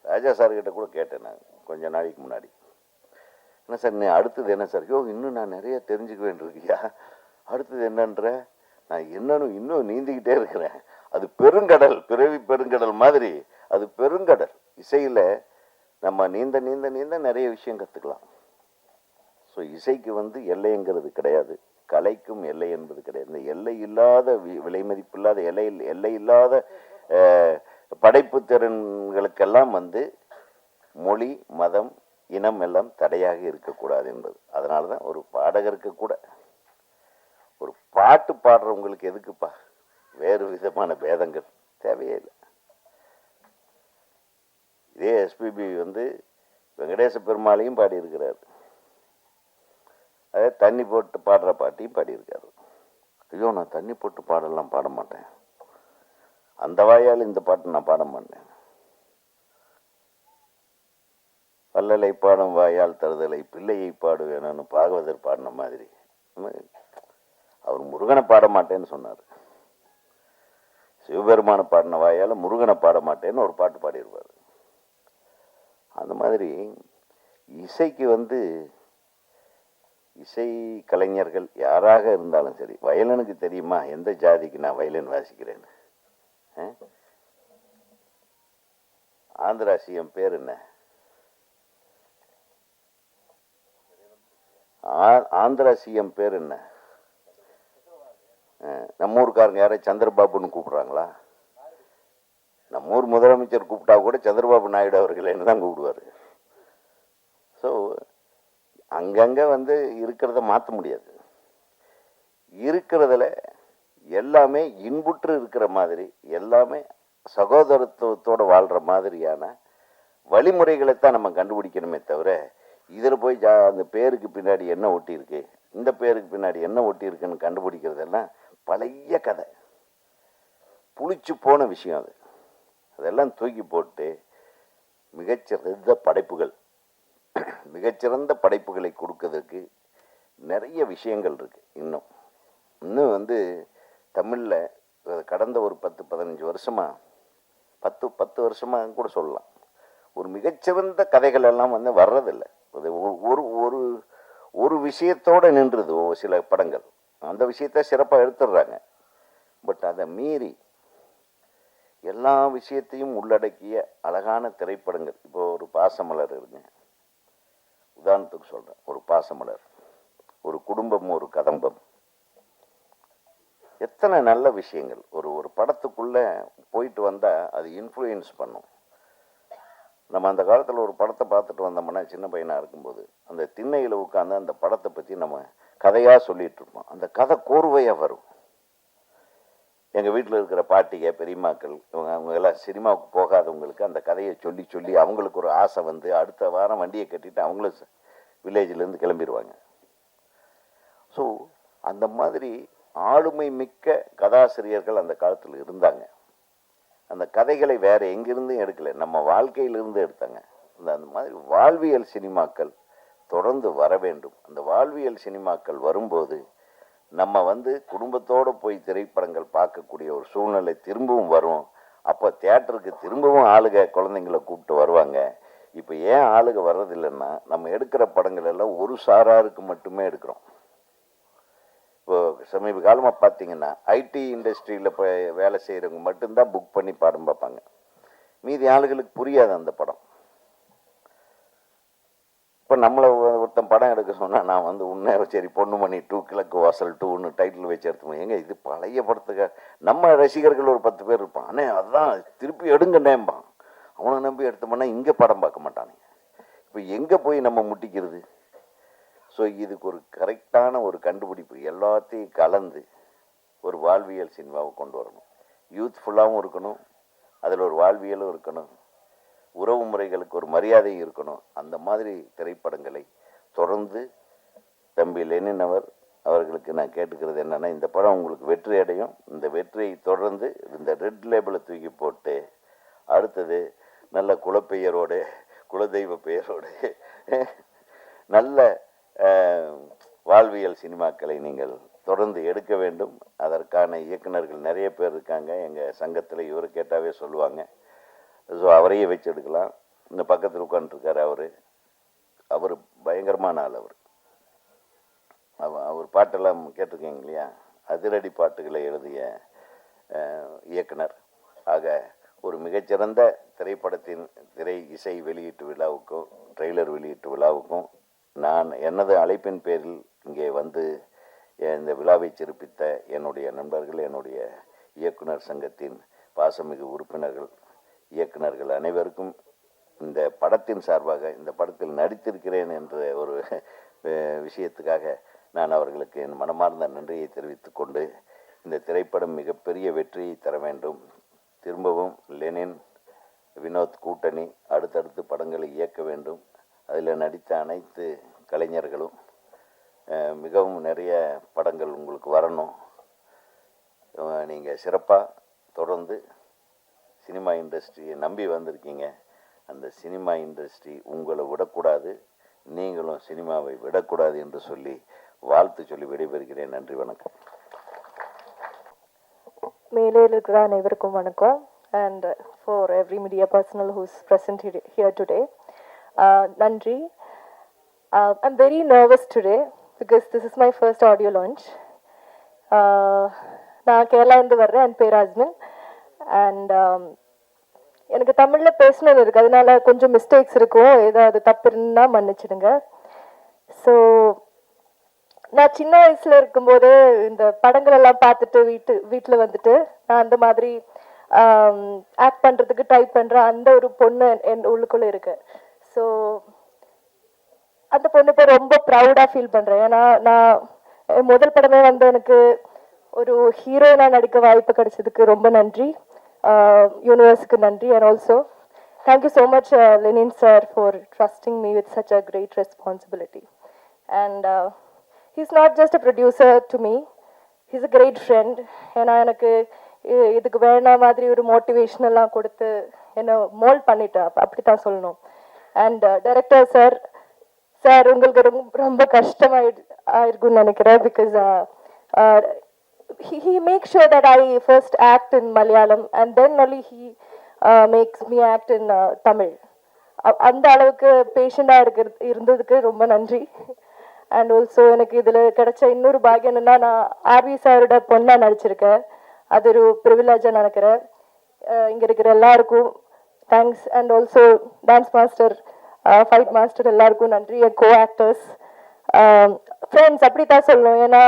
ராஜா சார்கிட்ட கூட கேட்டேன் நான் கொஞ்ச நாளைக்கு முன்னாடி, என்ன சார் நீ அடுத்தது என்ன சார்? இன்னும் நான் நிறைய தெரிஞ்சுக்க வேண்டியிருக்கியா? அடுத்தது என்னன்ற நான் இன்னும் நீந்திக்கிட்டே இருக்கிறேன். அது பெருங்கடல், பிறவி பெருங்கடல் மாதிரி அது பெருங்கடல். இசையில் நம்ம நீந்த நீந்த நீந்த நிறைய விஷயம் கற்றுக்கலாம். ஸோ இசைக்கு வந்து எல்லைங்கிறது கிடையாது, கலைக்கும் எல்லை என்பது கிடையாது. இந்த எல்லை இல்லாத விலை மதிப்பில்லாத எல்லை இல்லாத படைப்பு திறன்களுக்கெல்லாம் வந்து மொழி மதம் இனம் எல்லாம் தடையாக இருக்கக்கூடாது என்பது. அதனால தான் ஒரு பாடகருக்கு கூட ஒரு பாட்டு பாடுறவங்களுக்கு எதுக்குப்பா வேறு விதமான பேதங்கள் தேவையே இல்லை. இதே எஸ்பிபி வந்து வெங்கடேச பெருமாளையும் பாடியிருக்கிறார். அதே தண்ணி போட்டு பாடுற பாட்டையும் பாடியிருக்காரு. ஐயோ, நான் தண்ணி போட்டு பாடலாம் பாட மாட்டேன், அந்த வாயால் இந்த பாட்டு நான் பாட மாட்டேன். பல்லலை பாடும் வாயால் தருதலை பிள்ளையை பாடுவேணும்னு பாகவதர் பாடின மாதிரி அவர் முருகனை பாட மாட்டேன்னு சொன்னார். சிவபெருமான பாடின வாயால் முருகனை பாட மாட்டேன்னு ஒரு பாட்டு பாடியிருப்பார். அந்த மாதிரி இசைக்கு வந்து இசை கலைஞர்கள் யாராக இருந்தாலும் சரி, வயலனுக்கு தெரியுமா எந்த ஜாதிக்கு நான் வயலின் வாசிக்கிறேன்னு? ஆந்திரா சிஎம் பேர் என்ன? ஆந்திரா சிஎம் பேர் என்ன? நம்ம ஊருக்காரங்க யாரும் சந்திரபாபுன்னு கூப்பிடுறாங்களா? நம்ம ஊர் முதலமைச்சர் கூப்பிட்டா கூட சந்திரபாபு நாயுடு அவர்களேன்னு தான் கூப்பிடுவார். ஸோ அங்கங்கே வந்து இருக்கிறத மாற்ற முடியாது. இருக்கிறதுல எல்லாமே இன்புற்று இருக்கிற மாதிரி, எல்லாமே சகோதரத்துவத்தோடு வாழ்கிற மாதிரியான வழிமுறைகளைத்தான் நம்ம கண்டுபிடிக்கணுமே தவிர, இதில் போய் அந்த பேருக்கு பின்னாடி என்ன ஒட்டியிருக்கு, இந்த பேருக்கு பின்னாடி என்ன ஒட்டியிருக்குன்னு கண்டுபிடிக்கிறதெல்லாம் பழைய கதை, புளிச்சு போன விஷயம். அதெல்லாம் தூக்கி போட்டு மிகச்சிறந்த படைப்புகள், மிகச்சிறந்த படைப்புகளை கொடுக்கறதுக்கு நிறைய விஷயங்கள் இருக்குது. இன்னும் வந்து தமிழில் கடந்த ஒரு 10-15 வருஷமாக 10 வருஷமாக கூட சொல்லலாம், ஒரு மிகச்சிறந்த கதைகள் எல்லாம் வந்து வர்றதில்லை. ஒரு ஒரு ஒரு விஷயத்தோடு நின்றுது சில படங்கள், அந்த விஷயத்த சிறப்பாக எடுத்துடுறாங்க. பட் அதை மீறி எல்லா விஷயத்தையும் உள்ளடக்கிய அழகான திரைப்படங்கள். இப்போ ஒரு பாசமலர் இருங்க, உதாரணத்துக்கு சொல்கிறேன், ஒரு பாசமலர், ஒரு குடும்பம், ஒரு கதம்பம், எத்தனை நல்ல விஷயங்கள் ஒரு படத்துக்குள்ளே போயிட்டு வந்தால் அது இன்ஃப்ளூயன்ஸ் பண்ணும். நம்ம அந்த காலத்தில் ஒரு படத்தை பார்த்துட்டு வந்தோம்னா, சின்ன பையனாக இருக்கும்போது அந்த திண்ணையில் உட்காந்து அந்த படத்தை பற்றி நம்ம கதையாக சொல்லிகிட்டு இருப்போம். அந்த கதை கோர்வையாக வரும். எங்கள் வீட்டில் இருக்கிற பாட்டிக பெரியம்மாக்கள் அவங்க எல்லாம் சினிமாவுக்கு போகாதவங்களுக்கு அந்த கதையை சொல்லி சொல்லி அவங்களுக்கு ஒரு ஆசை வந்து அடுத்த வாரம் வண்டியை கட்டிட்டு அவங்களும் வில்லேஜிலேருந்து கிளம்பிடுவாங்க. ஸோ அந்த மாதிரி ஆளுமை மிக்க கதாசிரியர்கள் அந்த காலத்தில் இருந்தாங்க. அந்த கதைகளை வேறு எங்கிருந்தும் எடுக்கலை, நம்ம வாழ்க்கையிலிருந்து எடுத்தாங்க. அந்த மாதிரி வாழ்வியல் சினிமாக்கள் தொடர்ந்து வர வேண்டும். அந்த வாழ்வியல் சினிமாக்கள் வரும்போது நம்ம வந்து குடும்பத்தோடு போய் திரைப்படங்கள் பார்க்கக்கூடிய ஒரு சூழ்நிலை திரும்பவும் வரும். அப்போ தியேட்டருக்கு திரும்பவும் ஆளுக குழந்தைங்களை கூப்பிட்டு வருவாங்க. இப்போ ஏன் ஆளுக வர்றதில்லைன்னா, நம்ம எடுக்கிற படங்கள் எல்லாம் ஒரு சாராருக்கு மட்டுமே எடுக்கிறோம். இப்போ சமீப காலமாக பார்த்தீங்கன்னா ஐடி இண்டஸ்ட்ரியில் போய் வேலை செய்கிறவங்க மட்டும்தான் புக் பண்ணி படம் பார்ப்பாங்க. மீதி ஆளுகளுக்கு புரியாது அந்த படம். இப்போ நம்மளை ஒருத்தன் படம் எடுக்க சொன்னால் நான் வந்து உன்னை சரி பொண்ணுமணி 2 கிழக்கு வாசல் 2ன்னு டைட்டில் வச்சு எடுத்துப்போம். ஏங்க இது பழைய படத்துக்கு நம்ம ரசிகர்கள் ஒரு 10 பேர் இருப்பான், அண்ணே அதுதான் திருப்பி எடுங்கண்ணேம்பான். அவனை நம்பி எடுத்தோம்னா இங்கே படம் பார்க்க மாட்டானுங்க. இப்போ எங்கே போய் நம்ம முட்டிக்கிறது? ஸோ இதுக்கு ஒரு கரெக்டான ஒரு கண்டுபிடிப்பு, எல்லாத்தையும் கலந்து ஒரு வாழ்வியல் சினிமாவை கொண்டு வரணும். யூத்ஃபுல்லாகவும் இருக்கணும், அதில் ஒரு வாழ்வியலும் இருக்கணும், உறவு முறைகளுக்கு ஒரு மரியாதையும் இருக்கணும். அந்த மாதிரி திரைப்படங்களை தொடர்ந்து தம்பி லெனின் அவர்களுக்கு நான் கேட்டுக்கிறது என்னென்னா, இந்த படம் உங்களுக்கு வெற்றி அடையும். இந்த வெற்றியை தொடர்ந்து இந்த ரெட் லேபிளை தூக்கி போட்டு அடுத்தது நல்ல குலப்பெயரோடு, குலதெய்வ பெயரோடு நல்ல வாழ்வியல் சினிமாக்களை நீங்கள் தொடர்ந்து எடுக்க வேண்டும். அதற்கான இயக்குநர்கள் நிறைய பேர் இருக்காங்க எங்கள் சங்கத்தில். இவர் கேட்டாவே சொல்லுவாங்க. ஸோ அவரையே வச்சு எடுக்கலாம். இந்த பக்கத்தில் உட்காந்துருக்காரு அவர் பயங்கரமான ஆள். அவர் பாட்டெல்லாம் கேட்டிருக்கீங்க இல்லையா? அதிரடி பாட்டுகளை எழுதிய இயக்குனர். ஆக ஒரு மிகச்சிறந்த திரைப்படத்தின் திரை இசை வெளியீட்டு விழாவுக்கும் ட்ரெய்லர் வெளியீட்டு விழாவுக்கும் நான் எனது அழைப்பின் பேரில் இங்கே வந்து இந்த விழாவை சிறப்பித்த என்னுடைய நண்பர்கள், என்னுடைய இயக்குனர் சங்கத்தின் பாசமிகு உறுப்பினர்கள், இயக்குனர்கள் அனைவருக்கும் இந்த படத்தின் சார்பாக, இந்த படத்தில் நடித்திருக்கிறேன் என்ற ஒரு விஷயத்துக்காக நான் அவர்களுக்கு என் மனமார்ந்த நன்றியை தெரிவித்துக் கொண்டு, இந்த திரைப்படம் மிகப்பெரிய வெற்றியை தர வேண்டும். திரும்பவும் லெனின் வினோத் கூட்டணி அடுத்தடுத்து படங்களை இயக்க வேண்டும். அதில் நடித்த அனைத்து கலைஞர்களும் மிகவும் நிறைய படங்கள் உங்களுக்கு வரணும். நீங்கள் சிறப்பாக தொடர்ந்து சினிமா இண்டஸ்ட்ரியை நம்பி வந்திருக்கீங்க. அந்த சினிமா இண்டஸ்ட்ரி உங்களை விடக்கூடாது, நீங்களும் சினிமாவை விடக்கூடாது என்று சொல்லி வாழ்த்து சொல்லி விடைபெறுகிறேன். நன்றி, வணக்கம். மேலையில் இருக்கிற அனைவருக்கும் வணக்கம். And for every media personal who's present here today, நன்றி. I'm very nervous today because this is my first audio launch. நான் கேரளாந்து வர்றேன். என் பேர் அஸ்மின். அண்ட் எனக்கு தமிழில் பேசணுன்னு இருக்குது, அதனால கொஞ்சம் மிஸ்டேக்ஸ் இருக்கும், ஏதாவது தப்பு இருந்தால் மன்னிச்சிடுங்க. ஸோ நான் சின்ன வயசில் இருக்கும்போது இந்த படங்கள் எல்லாம் பார்த்துட்டு வீட்டில் வந்துட்டு நான் அந்த மாதிரி ஆக்ட் பண்ணுறதுக்கு ட்ரை பண்ணுறேன். அந்த ஒரு பொண்ணு என் உள்ளுக்குள்ளே இருக்கு. ஸோ அந்த பொண்ணு போய் ரொம்ப ப்ரௌடாக ஃபீல் பண்ணுறேன். ஏன்னா நான் முதல் படமே வந்து எனக்கு ஒரு ஹீரோயினாக நடிக்க வாய்ப்பு கிடைச்சதுக்கு ரொம்ப நன்றி. யூனிவர்ஸுக்கு நன்றி. And also thank you so much Lenin sir for trusting me with such a great responsibility. And he's not just a producer to me, he's a great friend. ஏன்னா எனக்கு இதுக்கு வேணா மாதிரி ஒரு மோட்டிவேஷனெல்லாம் கொடுத்து என்னை மோல்ட் பண்ணிட்டேன், அப்படி தான் சொல்லணும். அண்ட் டைரக்டர் சார் உங்களுக்கு ரொம்ப கஷ்டமாயிருக்குன்னு நினைக்கிறேன். Because he makes sure that I first act in Malayalam and then only he makes me act in Tamil. அந்த அளவுக்கு பேஷண்டாக இருந்ததுக்கு ரொம்ப நன்றி. அண்ட் ஆல்சோ எனக்கு இதில் கிடைச்ச இன்னொரு பாக்கியம் என்னன்னா, நான் ஆர்வி சாரோட பொண்ணாக நடிச்சிருக்கேன். அது ஒரு ப்ரிவிலேஜாக நினைக்கிறேன். இங்கே இருக்கிற எல்லாருக்கும் thanks. And also dance master, fight master எல்லாருக்கும் நன்றி. என் கோ ஆக்டர்ஸ், ஃப்ரெண்ட்ஸ் அப்படி தான் சொல்லணும். ஏன்னா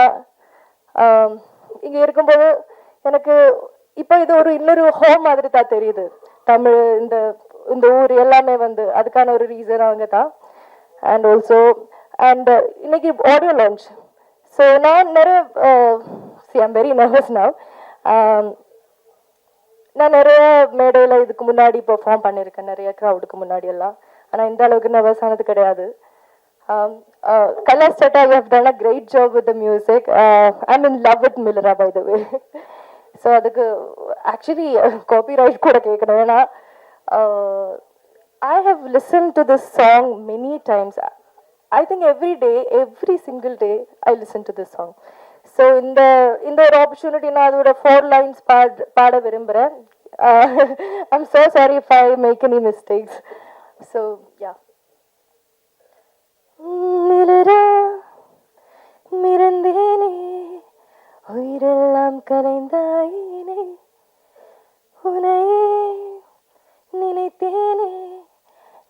இங்கே இருக்கும்போது எனக்கு இப்போ இது ஒரு இன்னொரு ஹோம் மாதிரி தான் தெரியுது. தமிழ் இந்த ஊர் எல்லாமே வந்து அதுக்கான ஒரு ரீசன் அவங்க தான். அண்ட் ஆல்சோ இன்னைக்கு ஆடியோ லான்ச். ஸோ நான் நிறைய ஐம் வெரி நர்வஸ் நவ். நான் நிறைய மேடையில் இதுக்கு முன்னாடி பெர்ஃபார்ம் பண்ணியிருக்கேன், நிறைய க்ரௌடுக்கு முன்னாடி எல்லாம். ஆனால் இந்த அளவுக்கு நர்வஸ் ஆனது கிடையாது. Kailash Chetta, you have done a great job with the music. I'm in love with Millera, by the way. So அதுக்கு ஆக்சுவலி காப்பிரைட் கூட கேட்கணும். ஏன்னா I have listened to this song many times. I think every single day I listen to this song. So இந்த ஒரு opportunity நான் அதோட 4 lines பாட விரும்புகிறேன். I'm so sorry if I make any mistakes. So yeah. மிளரா மிரந்தேனே உயிரெல்லாம் கலைந்தாயினே, உனையே நினைத்தேனே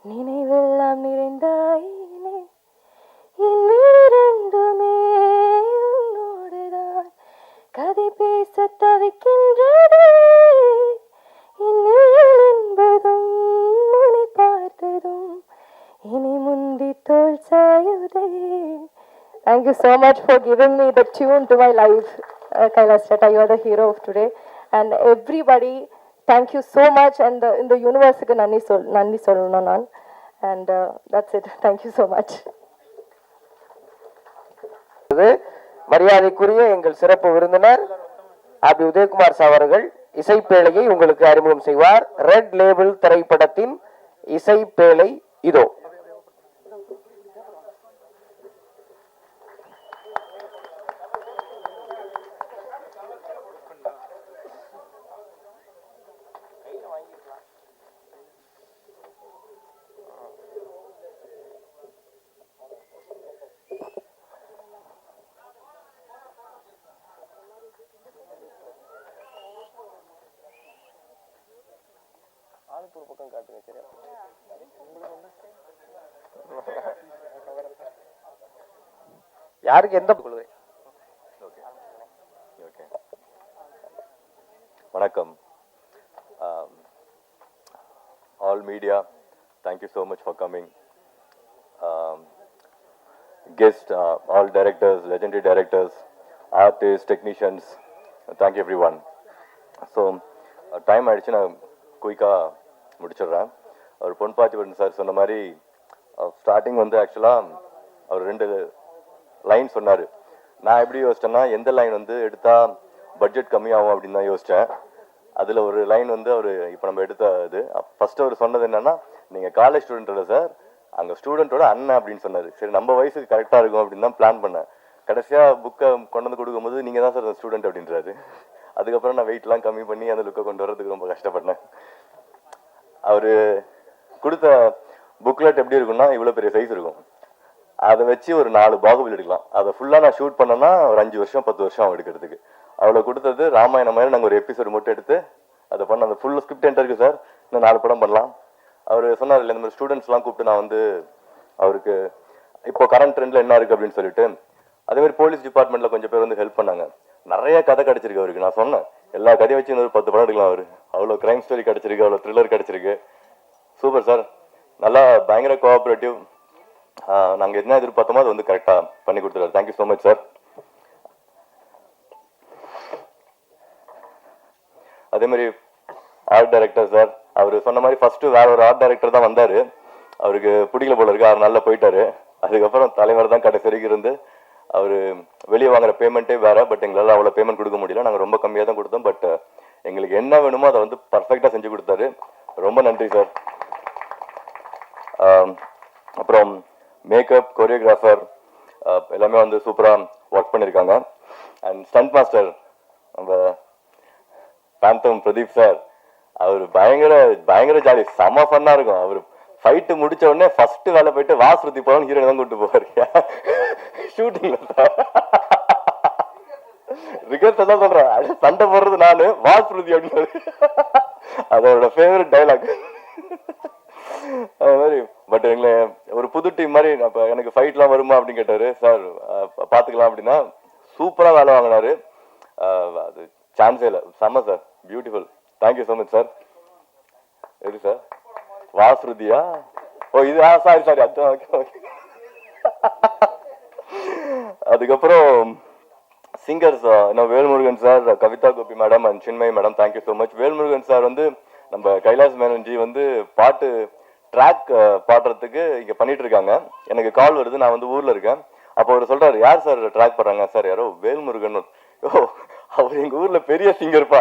நினைவெல்லாம் நிறைந்தாயினே, என் வீரண்டுமே உன்னோடுதான் கதை பேச தவிக்கின்றதே, என் நிழல் என்பதும் உன்னை பார்த்ததும் இனி முந்தி தோல் சாயுதே. Thank you so much for giving me the tune to my life, Kailash Chetta. You are the hero of today. And everybody, thank you so much. And in the universe, nandi solna nan. And that's it. Thank you so much. மரியாதைக்குரிய எங்கள் சிறப்பு விருந்தினர் ஆபி Udhayakumar sir அவர்கள் இசைப்பேழையை உங்களுக்கு அறிமுகம் செய்வார். Red label திரைப்படத்தின் இசைப்பேழை இதோ. பக்கம் காட்டுங்க. சரியா யாருக்கு எந்த குழுவை? வணக்கம். All media, thank you so much for coming. Guests, all directors, legendary directors, artists, technicians, thank you everyone. So time ஆயிடுச்சு, நான் குயிக்காக முடிச்சிடுறேன். அவர் பொன் பார்த்திபன் சார் சொன்ன மாதிரி ஸ்டார்டிங் வந்து ஆக்சுவலாக அவர் 2 லைன் சொன்னார். நான் எப்படி யோசிச்சேன்னா, எந்த லைன் வந்து எடுத்தால் பட்ஜெட் கம்மியாகும் அப்படின்னு தான் யோசித்தேன். அதில் ஒரு லைன் வந்து அவர் இப்போ நம்ம எடுத்த இது ஃபஸ்ட்டு அவர் சொன்னது என்னென்னா, நீங்கள் காலேஜ் ஸ்டூடெண்ட் இல்லை சார், அங்கே ஸ்டூடெண்ட்டோட அண்ணன் அப்படின்னு சொன்னார். சரி, நம்ம வயசுக்கு கரெக்டாக இருக்கும் அப்படின்னு தான் பிளான் பண்ணேன். கடைசியாக புக்கை கொண்டு வந்து கொடுக்கும்போது நீங்கள் தான் சார் ஸ்டூடெண்ட் அப்படின்றாரு. அதுக்கப்புறம் நான் வெயிட்லாம் கம்மி பண்ணி அந்த லுக்கை கொண்டு வரதுக்கு ரொம்ப கஷ்டப்பட்டேன். அவர் கொடுத்த புக்லெட் எப்படி இருக்குன்னா, இவ்வளோ பெரிய சைஸ் இருக்கும். அதை வச்சு ஒரு 4 பாகுபலி எடுக்கலாம். அதை ஃபுல்லாக நான் ஷூட் பண்ணேன்னா ஒரு 5 வருஷம் 10 வருஷம் எடுக்கிறதுக்கு. அவ்வளோ கொடுத்தது ராமாயணம் மாதிரி நாங்கள் ஒரு எபிசோடு மட்டும் எடுத்து அதை பண்ண. அந்த ஃபுல் ஸ்கிரிப்ட் என்கிட்ட இருக்குது சார், இன்னும் 4 படம் பண்ணலாம். அவர் சொன்னார் இல்லை, இந்த மாதிரி ஸ்டூடெண்ட்ஸ்லாம் கூப்பிட்டு நான் வந்து அவருக்கு இப்போ கரண்ட் ட்ரெண்டில் என்ன இருக்குது அப்படின்னு சொல்லிட்டு, அதேமாதிரி போலீஸ் டிபார்ட்மெண்ட்டில் கொஞ்சம் பேர் வந்து ஹெல்ப் பண்ணாங்க. நிறைய கதை கிடச்சிருக்கு அவருக்கு. நான் சொன்னேன் எல்லா கதையை வச்சு இன்னொரு 10 படம் எடுக்கலாம். அவர் அவ்வளோ க்ரைம் ஸ்டோரி கிடச்சிருக்கு, அவ்வளோ த்ரில்லர் கிடச்சிருக்கு. சூப்பர் சார், நல்லா பயங்கர கோஆப்ரேட்டிவ். நாங்கள் என்ன எதிர்பார்த்தோமோ அது வந்து கரெக்டாக பண்ணி கொடுத்துருவாரு. Thank you so much sir. அதே மாதிரி ஆர்ட் டைரக்டர் சார், அவர் சொன்ன மாதிரி ஃபர்ஸ்ட்டு வேற ஒரு ஆர்ட் டைரக்டர் தான் வந்தார். அவருக்கு பிடிக்கல போல இருக்கு, 6 நாளில் போயிட்டாரு. அதுக்கப்புறம் தலைவர் தான் கடைசி வரைக்கும் இருந்து அவர் வெளியே வாங்குற பேமெண்ட்டே வேற. பட் எங்களால் அவ்வளோ பேமெண்ட் கொடுக்க முடியல, நாங்கள் ரொம்ப கம்மியாக தான் கொடுத்தோம். பட் எங்களுக்கு என்ன வேணுமோ அதை வந்து பர்ஃபெக்டாக செஞ்சு கொடுத்தாரு. ரொம்ப நன்றி சார். அப்புறம் மேக்கப், கொரியோகிராஃபர் எல்லாமே வந்து சூப்பராக ஒர்க் பண்ணியிருக்காங்க. அண்ட் ஸ்டண்ட் மாஸ்டர் நம்ம பேந்தம் பிரதீப் சார், அவர் பயங்கர ஜாலி, செம ஃபன்னாக இருக்கும். அவர் ஃபைட்டு முடிச்ச உடனே ஃபர்ஸ்ட் வேலை போயிட்டு வாசுருதி போகணும் ஹீரோயின் தான் கூப்பிட்டு போவார் ஷூட்டிங்ல. ரிகர்சல் தான் சொல்றேன், சண்டை போடுறது நானு, வாசுருதி அப்படின்னு அதோட ஃபேவரட் டைலாக் அது மாதிரி. பட் எங்களை ஒரு புது டீம் மாதிரி, அப்போ எனக்கு ஃபைட்லாம் வருமா அப்படின்னு கேட்டார் சார். பார்த்துக்கலாம் அப்படின்னா சூப்பராக வேலை வாங்கினாரு. அது சான்ஸே இல்லை, செம்ம sir, beautiful. Thank you so much sir. எது சார் வாசுருதியா? ஓ இது சாரி அதுதான். Okay okay. அதுக்கப்புறம் சிங்கர்ஸ் இன்னும் Velmurugan sir, Kavitha Gopi madam and Chinmayi madam, thank you so much. Velmurugan sir வந்து நம்ம கைலாஸ் மேனன்ஜி வந்து பாட்டு ட்ராக் பாடுறதுக்கு இங்கே பண்ணிட்டு இருக்காங்க. எனக்கு கால் வருது, நான் வந்து ஊரில் இருக்கேன். அப்போ அவர் சொல்கிறார், யார் சார் ட்ராக் பண்ணுறாங்க? சார் யாரோ வேல்முருகன். ஓ அவர் எங்கள் ஊரில் பெரிய சிங்கர்ப்பா.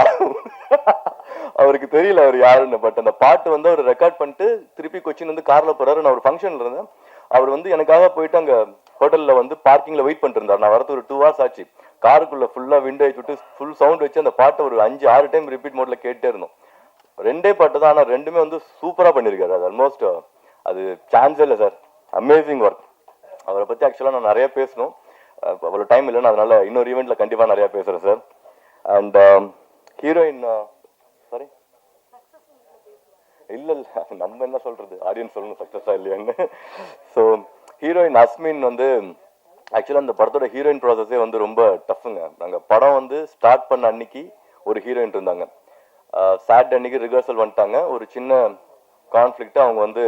அவருக்கு தெரியல அவர் யாருன்னு. பட் அந்த பாட்டு வந்து அவர் ரெக்கார்ட் பண்ணிட்டு திருப்பி கொச்சின் வந்து காரில் போகிறாரு. நான் ஒரு ஃபங்க்ஷனில் இருந்தேன். அவர் வந்து எனக்காக போயிட்டு அங்கே ஹோட்டலில் வந்து பார்க்கிங்கில் வெயிட் பண்ணிட்டு இருந்தார். நான் வரது ஒரு 2 hours ஆச்சு. காருக்குள்ளே ஃபுல்லாக விண்டோ வச்சுட்டு ஃபுல் சவுண்ட் வச்சு அந்த பாட்டை ஒரு 5-6 டைம் ரிப்பீட் மோடில் கேட்டே இருந்தோம். 2 பாட்டு தான், ஆனால் 2மே வந்து சூப்பராக பண்ணியிருக்காரு. அது ஆல்மோஸ்ட் அது சான்ஸே இல்லை சார், அமேசிங் ஒர்க். அவரை பற்றி ஆக்சுவலாக நான் நிறைய பேசணும், அவ்வளோ டைம் இல்லைன்னு, அதனால இன்னொரு ஈவெண்ட்டில் கண்டிப்பாக நிறையா பேசுகிறேன் சார். அண்ட் ஹீரோயின் சாரி இல்லை நம்ம என்ன சொல்கிறது, ஆடியன்ஸ் சொல்லணும் சக்ஸஸாக இல்லையான்னு. ஸோ ஹீரோயின் அஸ்மின் வந்து ஆக்சுவலாக அந்த படத்தோட ஹீரோயின் ப்ராசஸே வந்து ரொம்ப டஃப்புங்க. நாங்கள் படம் வந்து ஸ்டார்ட் பண்ண அன்னைக்கு ஒரு ஹீரோயின் இருந்தாங்க. சாட் அன்னைக்கு ரிஹர்சல் வந்துட்டாங்க. ஒரு சின்ன கான்ஃப்ளிக்ட்டு, அவங்க வந்து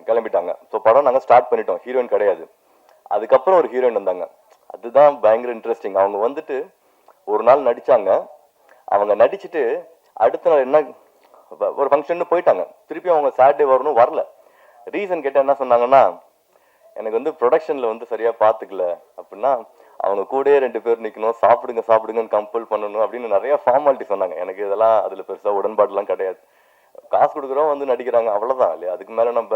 கிளம்பிட்டாங்க. ஸோ படம் நாங்கள் ஸ்டார்ட் பண்ணிட்டோம், ஹீரோயின் கிடையாது. அதுக்கப்புறம் ஒரு ஹீரோயின் வந்தாங்க. அதுதான் பயங்கர இன்ட்ரெஸ்டிங். அவங்க வந்துட்டு ஒரு நாள் நடித்தாங்க. அவங்க நடிச்சுட்டு அடுத்த நாள் என்ன ஒரு ஃபங்க்ஷன் போயிட்டாங்க. திருப்பி அவங்க சாட்டர்டே வரணும், வரல. ரீசன் கேட்டால் என்ன சொன்னாங்கன்னா, எனக்கு வந்து ப்ரொடக்ஷனில் வந்து சரியாக பார்த்துக்கல அப்படின்னா, அவங்க கூடயே 2 பேர் நிற்கணும், சாப்பிடுங்கன்னு கம்பல் பண்ணணும் அப்படின்னு நிறைய ஃபார்மாலிட்டி சொன்னாங்க. எனக்கு இதெல்லாம் அதில் பெருசாக உடன்பாடுலாம் கிடையாது. காசு கொடுக்குறோம், வந்து நடிக்கிறாங்க, அவ்வளோதான் இல்லையா. அதுக்கு மேலே நம்ம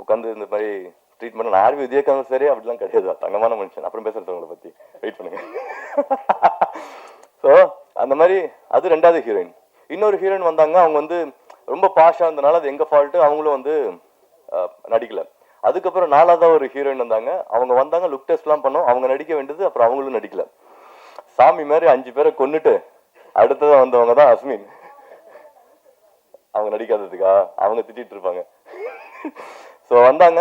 உட்காந்து இந்த மாதிரி ட்ரீட்மெண்ட் நான் ஆர்வி விஜயகாந்த் சரி அப்படிலாம் கிடையாது. தங்கமான மனுஷன். அப்புறம் பேசுகிறேன் உங்களை பற்றி, வெயிட் பண்ணுங்க. ஸோ அந்த மாதிரி அது 2வது ஹீரோயின். இன்னொரு ஹீரோயின் வந்தாங்க. அவங்க வந்து ரொம்ப பாஷாக இருந்தனால அது எங்கள் ஃபால்ட்டு, அவங்களும் வந்து நடிக்கல. அதுக்கப்புறம் 4வது ஒரு ஹீரோயின் வந்தாங்க. அவங்க வந்தாங்க, லுக் டெஸ்ட்லாம் பண்ணோம், அவங்க நடிக்க வேண்டியது. அப்புறம் அவங்களும் நடிக்கல. சாமி மாதிரி 5 பேரை கொன்னுட்டு அடுத்ததான் வந்தவங்க தான் அஸ்மின். அவங்க நடிக்காததுக்கா அவங்க திட்டிட்டு இருப்பாங்க. ஸோ வந்தாங்க.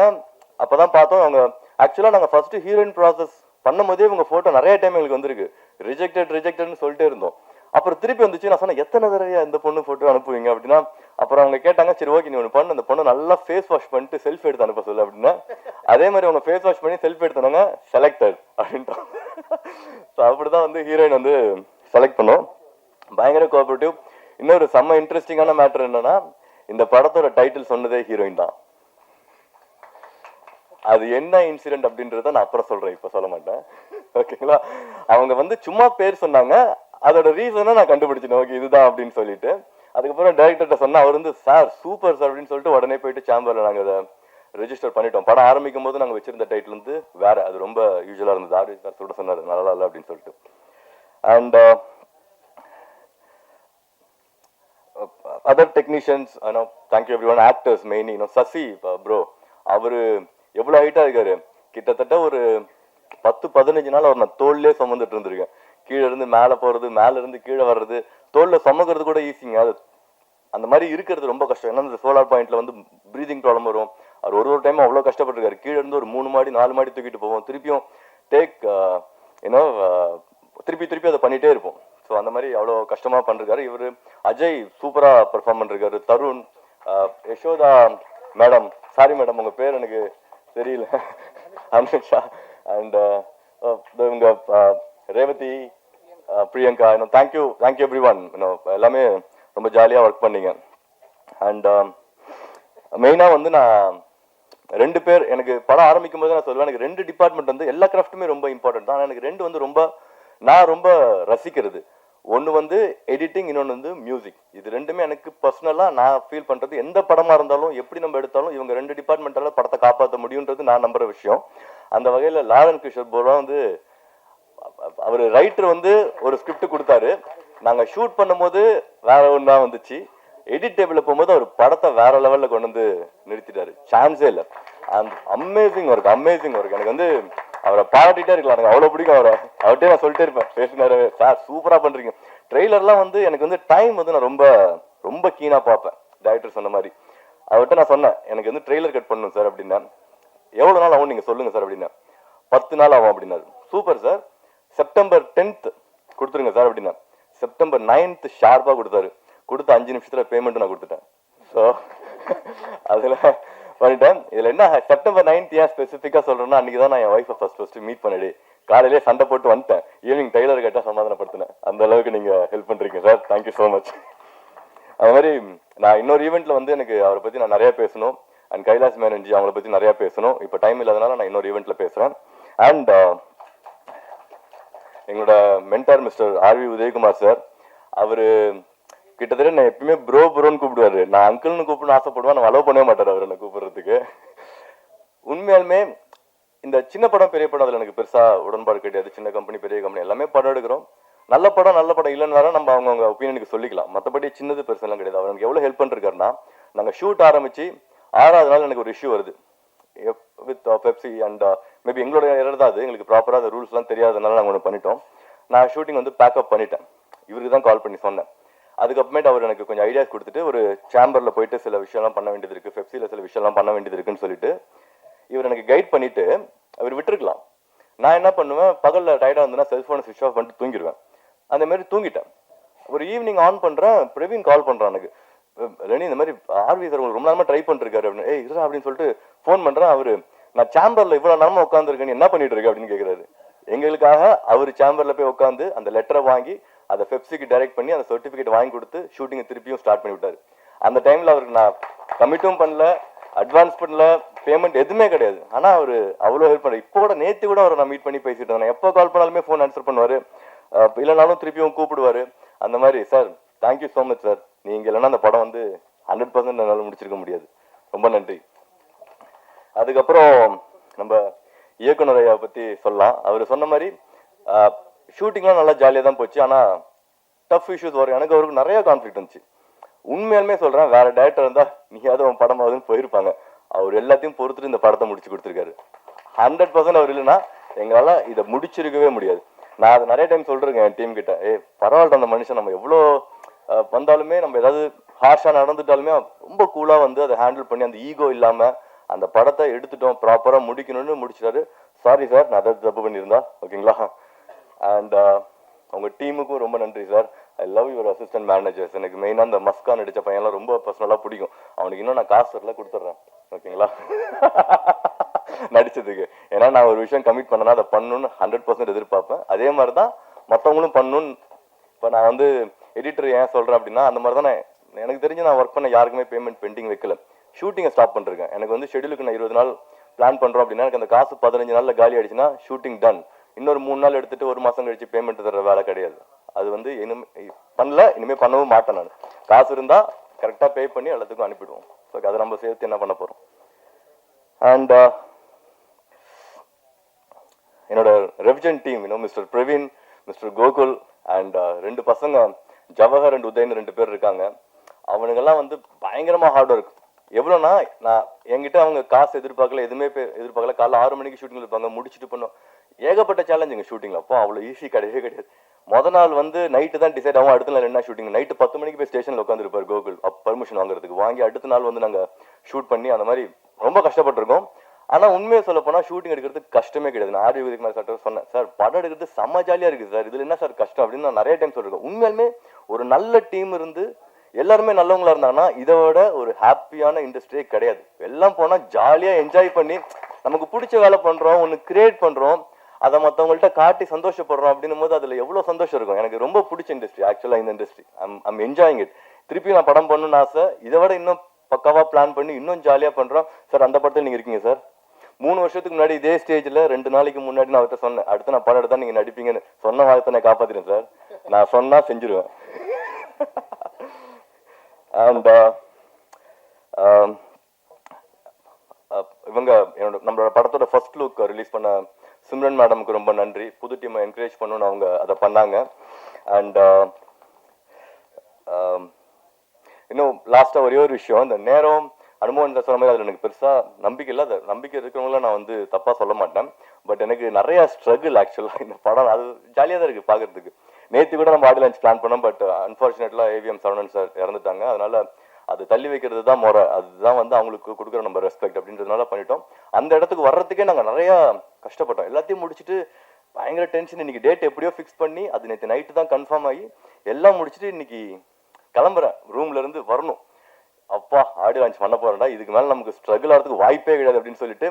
அப்போதான் பார்த்தோம் அவங்க ஆக்சுவலாக நாங்கள் ஃபர்ஸ்ட் ஹீரோயின் ப்ராசஸ் பண்ணும் போதே இவங்க ஃபோட்டோ நிறைய டைம் எங்களுக்கு வந்திருக்கு. ரிஜெக்டட்னு சொல்லிட்டே இருந்தோம். அப்புறம் திருப்பி வந்துச்சு. நான் சொன்னேன், எத்தனை தடவையா இந்த பொண்ணு ஃபோட்டோ அனுப்புவீங்க அப்படின்னா, அப்புறம் அவங்க கேட்டாங்க, சரி ஓகே நீ ஒன்று பண்ணு, அந்த பொண்ணு நல்லா ஃபேஸ் வாஷ் பண்ணிட்டு செல்ஃபி எடுத்து அனுப்ப சொல்லு அப்படின்னா, அதே மாதிரி அவங்க ஃபேஸ் வாஷ் பண்ணி செல்ஃபி எடுத்தாங்க, செலக்டட் அப்படின்ட்டோம். ஸோ அப்படிதான் வந்து ஹீரோயின் வந்து செலக்ட் பண்ணோம். பயங்கர கோஆபரேட்டிவ். இன்னொரு செம்ம இன்ட்ரெஸ்டிங்கான மேட்டர் என்னன்னா, இந்த படத்தோட டைட்டில் சொன்னதே ஹீரோயின் தான். அது என்ன இன்சிடென்ட் அப்படின்றத நான் அப்புறம் சொல்றேன், இப்ப சொல்ல மாட்டேன். ஓகேங்களா? அவங்க வந்து சும்மா பேர் சொன்னாங்க, அதோட ரீசனை நான் கண்டுபிடிச்சேன். ஓகே இதுதான் அப்படின்னு சொல்லிட்டு அதுக்கப்புறம் டைரக்டர்கிட்ட சொன்னா அவர் வந்து சார் சூப்பர் சார் அப்படின்னு சொல்லிட்டு உடனே போயிட்டு சேம்பர்ல நாங்க அதை ரெஜிஸ்டர் பண்ணிட்டோம். படம் ஆரம்பிக்கும் போது நாங்க வச்சிருந்த டைட்டில் வந்து வேற, அது ரொம்ப யூஸ்வலா இருந்தது. ஆர்வி சார் சொல்லிட்டு சொன்னாரு நல்லா இல்லை அப்படின்னு சொல்லிட்டு. And other technicians, thank you everyone. Actors mainly, Sasi bro, அவரு எவ்வளவு ஹைட்டா இருக்காரு, கிட்டத்தட்ட ஒரு 10-15 நாள் அவர் நான் தோல்லே சுமந்துட்டு இருந்திருக்கேன். கீழே இருந்து மேலே போறது, மேல இருந்து கீழே வர்றது, தோல்ல சுமக்கிறது கூட ஈஸிங்க. அது அந்த மாதிரி இருக்கிறது ரொம்ப கஷ்டம். ஏன்னா இந்த சோலார் பாயிண்ட்ல வந்து ப்ரீதிங் ப்ராப்ளம் வரும். அவர் ஒரு டைம் அவ்வளோ கஷ்டப்பட்டிருக்காரு. கீழே இருந்து ஒரு 3 மாடி 4 மாடி தூக்கிட்டு போவோம், திருப்பியும் டேக் திருப்பி அதை பண்ணிட்டே இருப்போம். ஸோ அந்த மாதிரி அவ்வளோ கஷ்டமா பண்ணிருக்காரு. இவர் அஜய் சூப்பரா பெர்ஃபார்ம் பண்ணிருக்காரு. Tarun, Yashoda madam, sorry madam உங்க பேர் எனக்கு தெரியல, அனுஷா, அண்ட் இவங்க Revathi, Priyanka, thank you every one. எல்லாமே ரொம்ப ஜாலியாக ஒர்க் பண்ணீங்க. அண்ட் மெயினாக வந்து நான் 2 பேர், எனக்கு படம் ஆரம்பிக்கும் போது நான் சொல்லுவேன், எனக்கு 2 டிபார்ட்மெண்ட் வந்து எல்லா கிராஃப்ட்டுமே ரொம்ப இம்பார்ட்டன்ட் தான். ஆனால் எனக்கு 2 வந்து நான் ரொம்ப ரசிக்கிறது. ஒன்று வந்து எடிட்டிங், இன்னொன்று வந்து மியூசிக். இது 2மே எனக்கு பர்சனலாக நான் ஃபீல் பண்ணுறது. எந்த படமாக இருந்தாலும் எப்படி நம்ம எடுத்தாலும் இவங்க 2 டிபார்ட்மெண்ட்டால் படத்தை காப்பாற்ற முடியுன்றது நான் நம்புற விஷயம். அந்த வகையில் லாரன் கிஷோர் போரா வந்து அவர் ரைட்டர் வந்து ஒரு ஸ்கிரிப்ட் கொடுத்தாரு. நாங்கள் ஷூட் பண்ணும்போது வேற ஒன்றா வந்துச்சு. எடிட் டேபிளில் போகும்போது அவர் படத்தை வேற லெவலில் கொண்டு வந்து நிறுத்திட்டாரு. சான்ஸே இல்லை. அந்த அமேசிங் ஒர்க். எனக்கு வந்து அவரை பாராட்டிட்டே இருக்கலாம், எனக்கு அவ்வளோ பிடிக்கும் அவரை. அவர்கிட்டே நான் சொல்லிட்டே இருப்பேன், பேசினாரு சார் சூப்பராக பண்ணுறீங்க. ட்ரெய்லர்லாம் வந்து எனக்கு வந்து டைம் வந்து நான் ரொம்ப கீனாக பார்ப்பேன். டைரக்டர் சொன்ன மாதிரி அவர்கிட்ட நான் சொன்னேன், எனக்கு வந்து ட்ரெய்லர் கட் பண்ணணும் சார் அப்படின்னா. எவ்வளோ நாள் ஆகும் நீங்கள் சொல்லுங்கள் சார் அப்படின்னா. 10 நாள் ஆகும் அப்படின்னாரு. சூப்பர் சார், September 10th கொடுத்துருங்க சார் அப்படின்னா. September 9th ஷார்ப்பாக கொடுத்தாரு. கொடுத்த 5 நிமிஷத்தில் பேமெண்ட் நான் கொடுத்துட்டேன். ஸோ அதில் பண்ணிட்டேன். இதில் என்ன, September 9th ஏன் ஸ்பெசிஃபிக்காக சொல்கிறேன்னா, அன்றைக்கி தான் நான் என் ஒய்ஃபை ஃபர்ஸ்ட் மீட் பண்ணிடு. காலையிலே சண்டை போட்டு வந்துட்டேன், ஈவினிங் டைலர் கேட்டால் சமாதானப்படுத்தினேன். அந்த அளவுக்கு நீங்கள் ஹெல்ப் பண்ணுறீங்க சார், தேங்க்யூ ஸோ மச். அது மாதிரி நான் இன்னொரு ஈவெண்ட்டில் வந்து எனக்கு அவரை பற்றி நான் நிறையா பேசணும். அண்ட் கைலாஸ் மேனன்ஜி அவங்கள பற்றி நிறையா பேசணும். இப்போ டைம் இல்லாதனால நான் இன்னொரு ஈவெண்ட்டில் பேசுகிறேன். அண்ட் எங்களோட mentor mister R V Udhayakumar sir, அவர் கிட்டத்தட்ட நான் எப்பயுமே ப்ரோன்னு கூப்பிடுவாரு. நான் அங்கிள்னு கூப்பிடணும்னு ஆசைப்படுவேன், நான் அலோவ் பண்ணவே மாட்டார் அவர் என்னை கூப்பிடுறதுக்கு. உண்மையாலுமே இந்த சின்ன படம் பெரிய படம் அதில் எனக்கு பெருசாக உடன்பாடு கிடையாது. சின்ன கம்பெனி பெரிய கம்பெனி எல்லாமே படம் எடுக்கிறோம். நல்ல படம் இல்லைன்னு வேற நம்ம அவங்கவுங்க ஒப்பீனியனுக்கு சொல்லிக்கலாம். மற்றபடி சின்னது பெருசெல்லாம் கிடையாது. அவர் எனக்கு எவ்வளோ ஹெல்ப் பண்ணிருக்காருன்னா, நாங்கள் ஷூட் ஆரம்பிச்சு 6வது நாள் எனக்கு ஒரு இஷ்யூ வருது வித் பெப்சி. அண்ட் மேபி எங்களோட எரர் தான் அது, எங்களுக்கு ப்ராப்பராக அந்த ரூல்ஸ்லாம் தெரியாதனால நாங்கள் ஒன்று பண்ணிட்டோம். நான் ஷூட்டிங் வந்து பேக்கப் பண்ணிட்டேன். இவருக்கு தான் கால் பண்ணி சொன்னேன். அதுக்கப்புறமேட்டு அவர் எனக்கு கொஞ்சம் ஐடியாஸ் கொடுத்துட்டு, ஒரு சேம்பரில் போயிட்டு சில விஷயம்லாம் பண்ண வேண்டியது இருக்குது, பெப்சியில் சில விஷயம்லாம் பண்ண வேண்டியது இருக்குன்னு சொல்லிட்டு இவர் எனக்கு கைட் பண்ணிட்டு அவர் விட்டுருக்கலாம். நான் என்ன பண்ணுவேன், பகலில் டயர்டாக இருந்தேன்னா செல்ஃபோனை ஸ்விட்ச் ஆஃப் பண்ணிட்டு தூங்கிடுவேன். அந்த மாதிரி தூங்கிட்டேன். ஒரு ஈவினிங் ஆன் பண்ணுறேன், பிரவீன் கால் பண்ணுறான் எனக்கு, ரெனி இந்த மாதிரி ஆர்வி சார் உங்களுக்கு ரொம்ப நேரமாக ட்ரை பண்ணிருக்காரு அப்படின்னு. ஏய் இருடா அப்படின்னு சொல்லிட்டு ஃபோன் பண்ணுறேன். அவர் நான் சேம்பரில் இவ்வளோ நேரமாக உட்காந்துருக்கேன்னு என்ன பண்ணிட்டு இருக்கு அப்படின்னு கேட்குறாரு. எங்களுக்காக அவர் சேம்பரில் போய் உட்காந்து அந்த லெட்டரை வாங்கி அதை பெப்சிக்கு டைரக்ட் பண்ணி அந்த சர்டிஃபிகேட் வாங்கி கொடுத்து ஷூட்டிங்கை திருப்பியும் ஸ்டார்ட் பண்ணி விட்டார். அந்த டைமில் அவருக்கு நான் கமிட்டும் பண்ணல, அட்வான்ஸ் பண்ணல, பேமெண்ட் எதுவுமே கிடையாது. ஆனால் அவர் அவ்வளோ ஹெல்ப் பண்ணார். இப்போ கூட நேற்று கூட அவரை நான் மீட் பண்ணி பேசிட்டு இருந்தேன். எப்போ கால் பண்ணாலுமே ஃபோன் ஆன்சர் பண்ணுவார், இல்லைனாலும் திருப்பியும் கூப்பிடுவார். அந்த மாதிரி sir thank you so much sir, நீங்கள் இல்லைன்னா அந்த படம் வந்து 100% என்னால் முடிச்சிருக்க முடியாது. ரொம்ப நன்றி. அதுக்கப்புறம் நம்ம இயக்குனரையை பற்றி சொல்லலாம். அவர் சொன்ன மாதிரி ஷூட்டிங்லாம் நல்லா ஜாலியாக தான் போச்சு. ஆனால் டஃப் இஷ்யூஸ் வரும். எனக்கு அவருக்கு நிறைய கான்ஃப்ளிக்ட் இருந்துச்சு. உண்மையாலுமே சொல்கிறேன், வேறு டேரக்டர் இருந்தால் நீயாவது அவன் படம் ஆகுதுன்னு போயிருப்பாங்க. அவர் எல்லாத்தையும் பொறுத்துட்டு இந்த படத்தை முடிச்சு கொடுத்துருக்காரு. 100% அவர் இல்லைன்னா எங்களால் இதை முடிச்சிருக்கவே முடியாது. நான் அதை நிறைய டைம் சொல்கிறேங்க என் டீம் கிட்ட, பரவாயில்ல அந்த மனுஷன் நம்ம எவ்வளோ வந்தாலுமே, நம்ம ஏதாவது ஹார்ஷாக நடந்துட்டாலுமே ரொம்ப கூலாக வந்து அதை ஹேண்டில் பண்ணி அந்த ஈகோ இல்லாமல் அந்த படத்தை எடுத்துட்டோம், ப்ராப்பராக முடிக்கணும்னு முடிச்சிட்டாரு. சாரி சார், நான் அதை தப்பு பண்ணியிருந்தா ஓகேங்களா. அண்ட் உங்கள் டீமுக்கும் ரொம்ப நன்றி sir. I love your assistant managers. எனக்கு மெயினாக அந்த மஸ்கான் நடித்த பையன்லாம் ரொம்ப பர்சனலாக பிடிக்கும். அவனுக்கு இன்னும் நான் காசு வரல கொடுத்துட்றேன் ஓகேங்களா நடிச்சதுக்கு. ஏன்னா நான் ஒரு விஷயம் கமிட் பண்ணனா அதை பண்ணணும்னு 100% எதிர்பார்ப்பேன். அதே மாதிரி தான் மற்றவங்களும் பண்ணணும்னு. இப்போ நான் வந்து எடிட்டர் ஏன் சொல்கிறேன் அப்படின்னா, அந்த மாதிரி தான் நான் எனக்கு தெரிஞ்சு நான் ஒர்க் பண்ண யாருக்குமே பேமெண்ட் பெண்டிங் வைக்கல. ஷூட்டிங்கை ஸ்டாப் பண்ணிருக்கேன். எனக்கு வந்து ஷெடியூலுக்கு நான் 20 நாள் பிளான் பண்ணுறோம் அப்படின்னா எனக்கு அந்த காசு 15 நாளில் காலி ஆயிடுச்சுன்னா ஷூட்டிங் டன். இன்னொரு 3 நாள் எடுத்துட்டு 1 மாதம் கழிச்சு பேமெண்ட் தர வேலை கிடையாது. அது வந்து பண்ணல, இனிமேல் பண்ணவும் மாட்டேன். நான் காசு இருந்தால் கரெக்டாக பே பண்ணி எல்லாத்துக்கும் அனுப்பிடுவோம். ஸோ அதை நம்ம சேர்த்து என்ன பண்ண போகிறோம். அண்ட் என்னோட revision team mister Praveen, mister Gokul and 2 பசங்க ஜவஹர் அண்ட் உதயன் 2 பேர் இருக்காங்க. அவனுங்கெல்லாம் வந்து பயங்கரமாக ஹார்ட் ஒர்க். எவ்வளோனா நான் என்கிட்ட அவங்க காசு எதிர்பார்க்கல, எதுவுமே எதிர்பார்க்கல. காலைல 6 மணிக்கு ஷூட்டிங் இருப்பாங்க, முடிச்சுட்டு பண்ணோம். ஏகப்பட்ட சேலஞ்சுங்க ஷூட்டிங்கில். அப்போ அவ்வளோ ஈஸி கிடையவே கிடையாது. மொதல் நாள் வந்து நைட்டு தான் டிசைட் ஆகும், அடுத்த நாள் என்ன ஷூட்டிங். நைட்டு 10 மணிக்கு போய் ஸ்டேஷனில் உட்காந்துருப்பார் கோகுல் பர்மிஷன் வாங்குறதுக்கு. வாங்கி அடுத்த நாள் வந்து நாங்கள் ஷூட் பண்ணி அந்த மாதிரி ரொம்ப கஷ்டப்பட்டிருக்கோம். ஆனால் உண்மையை சொல்ல போனால் ஷூட்டிங் எடுக்கிறதுக்கு கஷ்டமே கிடையாது. நான் ஆர்வி உதயகுமார் சார் சொன்னேன், சார் படம் எடுக்கிறது செம்ம ஜாலியாக இருக்குது சார், இதில் என்ன சார் கஷ்டம் அப்படின்னு நான் நிறைய டைம் சொல்லியிருக்கேன். உண்மையாலுமே ஒரு நல்ல டீம் இருந்து எல்லாருமே நல்லவங்களா இருந்தாங்கன்னா இதோட ஒரு ஹாப்பியான இண்டஸ்ட்ரியே கிடையாது. எல்லாம் போனால் ஜாலியாக என்ஜாய் பண்ணி நமக்கு பிடிச்ச வேலை பண்ணுறோம், ஒன்று கிரியேட் பண்ணுறோம், அதை மற்றவங்கள்ட்ட காட்டி சந்தோஷப்படுறோம் அப்படின்னும் போது அதில் எவ்வளோ சந்தோஷம் இருக்கும். எனக்கு ரொம்ப பிடிச்ச இண்டஸ்ட்ரி ஆக்சுவலாக இந்த இண்டஸ்ட்ரி. I'm enjoying it. திருப்பி நான் படம் பண்ணணும்னு ஆசை. இதை விட இன்னும் பக்காவாக பிளான் பண்ணி இன்னும் ஜாலியாக பண்ணுறோம். சார் அந்த படத்தில் நீங்கள் இருக்கீங்க சார். 3 வருஷத்துக்கு முன்னாடி இதே ஸ்டேஜில் 2 நாளைக்கு முன்னாடி நான் அவர்கிட்ட சொன்னேன், அடுத்து நான் படம் எடுத்தா நீங்கள் நடிப்பீங்கன்னு. சொன்ன வார்த்தை நான் காப்பாற்றிட்டேன் சார். நான் சொன்னால் செஞ்சிருவேன். அண்ட் இவங்க நம்மளோட படத்தோட ஃபர்ஸ்ட் லுக் ரிலீஸ் பண்ண சிம்ரன் மேடமுக்கு ரொம்ப நன்றி. புது டீமை என்கரேஜ் பண்ணணும்னு அவங்க அதை பண்ணாங்க. அண்ட் இன்னும் லாஸ்ட்டாக ஒரே ஒரு விஷயம், இந்த நேரம் அனுபவம் சொன்ன மாதிரி அதில் எனக்கு பெருசாக நம்பிக்கை இல்லை. அது நம்பிக்கை இருக்கிறவங்கள நான் வந்து தப்பாக சொல்ல மாட்டேன். பட் எனக்கு நிறையா ஸ்ட்ரகிள் ஆக்சுவலாக இந்த படம். அது ஜாலியாக தான் இருக்குது பார்க்குறதுக்கு. நேற்று கூட நம்ம ஆடியோ லான்ச் பிளான் பண்ணோம். பட் அன்ஃபார்ச்சுனேட்லாம் ஏவிஎம் சரவணன் சார் இறந்துட்டாங்க. அதனால அது தள்ளி வைக்கிறது தான் முறை. அதுதான் வந்து அவங்களுக்கு கொடுக்குற நம்ம ரெஸ்பெக்ட் அப்படின்றதுனால பண்ணிட்டோம். அந்த இடத்துக்கு வர்றதுக்கே நாங்கள் நிறையா கஷ்டப்பட்டோம். எல்லாத்தையும் முடிச்சுட்டு பயங்கர டென்ஷன். இன்னைக்கு டேட் எப்படியோ ஃபிக்ஸ் பண்ணி அது நேற்று நைட்டு தான் கன்ஃபார்ம் ஆகி எல்லாம் முடிச்சுட்டு இன்னைக்கு கிளம்புறேன். ரூம்ல இருந்து வரணும். அப்பா ஆடியோ லான்ச் பண்ண போறேன்டா, இதுக்கு மேலே நமக்கு ஸ்ட்ரகிள் ஆகிறதுக்கு வாய்ப்பே கிடையாது அப்படின்னு சொல்லிட்டு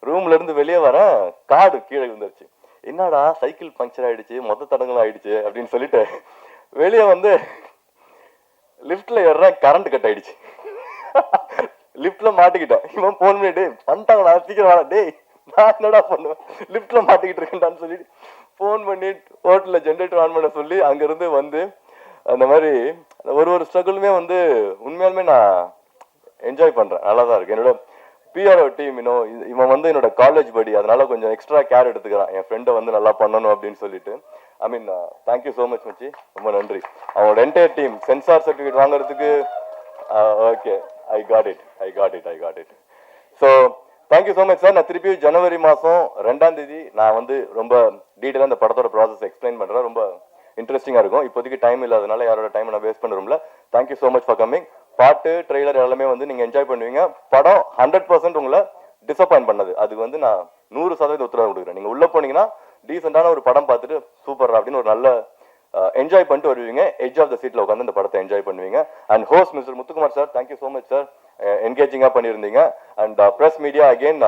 ரூம்ல இருந்து வெளியே வரேன். கார்டு கீழே விழுந்துருச்சு. என்னடா சைக்கிள் பங்க்சர் ஆயிடுச்சு, மொத்த தடங்களும் ஆயிடுச்சு அப்படின்னு சொல்லிட்டு வெளியே வந்து லிஃப்ட்ல ஏறேன். கரண்ட் கட் ஆயிடுச்சு. லிஃப்ட்ல மாட்டிக்கிட்டேன். இவன் போன் பண்ணிட்டு பண்ணிட்டாங்கடா சீக்கிரம் வாடா. டேய் நான் என்னடா பண்ணுவேன், லிஃப்ட்ல மாட்டிக்கிட்டு இருக்கேன்டான்னு சொல்லிட்டு ஃபோன் பண்ணி ஹோட்டலில் ஜென்ரேட்டர் ஆன் பண்ண சொல்லி அங்கேருந்து வந்து அந்த மாதிரி ஒரு ஸ்ட்ரகிளுமே வந்து உண்மையாலுமே நான் என்ஜாய் பண்ணுறேன். நல்லா தான் இருக்கு. என்னோட பிஆர்ஓ டீம் இவன் வந்து என்னோட காலேஜ் படி, அதனால கொஞ்சம் எக்ஸ்ட்ரா கேர் எடுத்துக்கிறான் என் ஃப்ரெண்டை வந்து நல்லா பண்ணணும் அப்படின்னு சொல்லிட்டு. ஐ மீன் தேங்க்யூ ஸோ மச் மச்சி, ரொம்ப நன்றி. அவனோட என்டையர் டீம் சென்சார் சர்டிஃபிகேட் வாங்குறதுக்கு okay I got it. So thank you so much sir. நான் திருப்பி ஜனவரி மாதம் 2ஆம் தேதி நான் வந்து ரொம்ப டீட்டெயிலாக இந்த படத்தோட ப்ராசஸ் எக்ஸ்பிளைன் பண்ணுறேன். ரொம்ப இன்ட்ரெஸ்டிங்காக இருக்கும். இப்போதைக்கு டைம் இல்லாதனால யாரோட டைம் நான் வேஸ்ட் பண்ணுறோம்ல. Thank you so much for coming. பாட்டு ட்ரெய்லர் எல்லாமே வந்து நீங்கள் என்ஜாய் பண்ணுவீங்க. படம் 100% உங்களை டிசப்பாயின்ட் பண்ணது அதுக்கு வந்து நான் 100% உத்தரவு கொடுக்குறேன். நீங்கள் உள்ளே போனீங்கன்னா டீசெண்டான ஒரு படம் பார்த்துட்டு சூப்பர் அப்படின்னு ஒரு நல்ல என்ஜாய் பண்ணிட்டு வருவீங்க. எட்ஜ் ஆஃப் த சீட்டில் உட்காந்து இந்த படத்தை என்ஜாய் பண்ணுவீங்க. And host mister Muthukumar sir, thank you so much sir, என்கேஜிங்காக பண்ணியிருந்தீங்க. அண்ட் ப்ரெஸ் மீடியா அகெயின்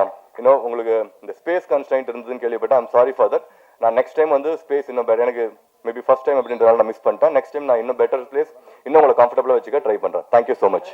உங்களுக்கு இந்த ஸ்பேஸ் கன்ஸ்ட்ரைன்ட் இருந்ததுன்னு கேள்விப்பட்டேன். I'm sorry for that. நான் நெக்ஸ்ட் டைம் வந்து ஸ்பேஸ் இன்னும் பெட்டர், எனக்கு மேபி ஃபர்ஸ்ட் டைம் அப்படின்றதால நான் மிஸ் பண்ணிட்டேன். நெக்ஸ்ட் டைம் நான் இன்னும் பெட்டர் பிளேஸ் இன்னும் உங்களை கம்ஃபர்டபுளாக வச்சுக்க ட்ரை பண்ணுறேன். Thank you so much.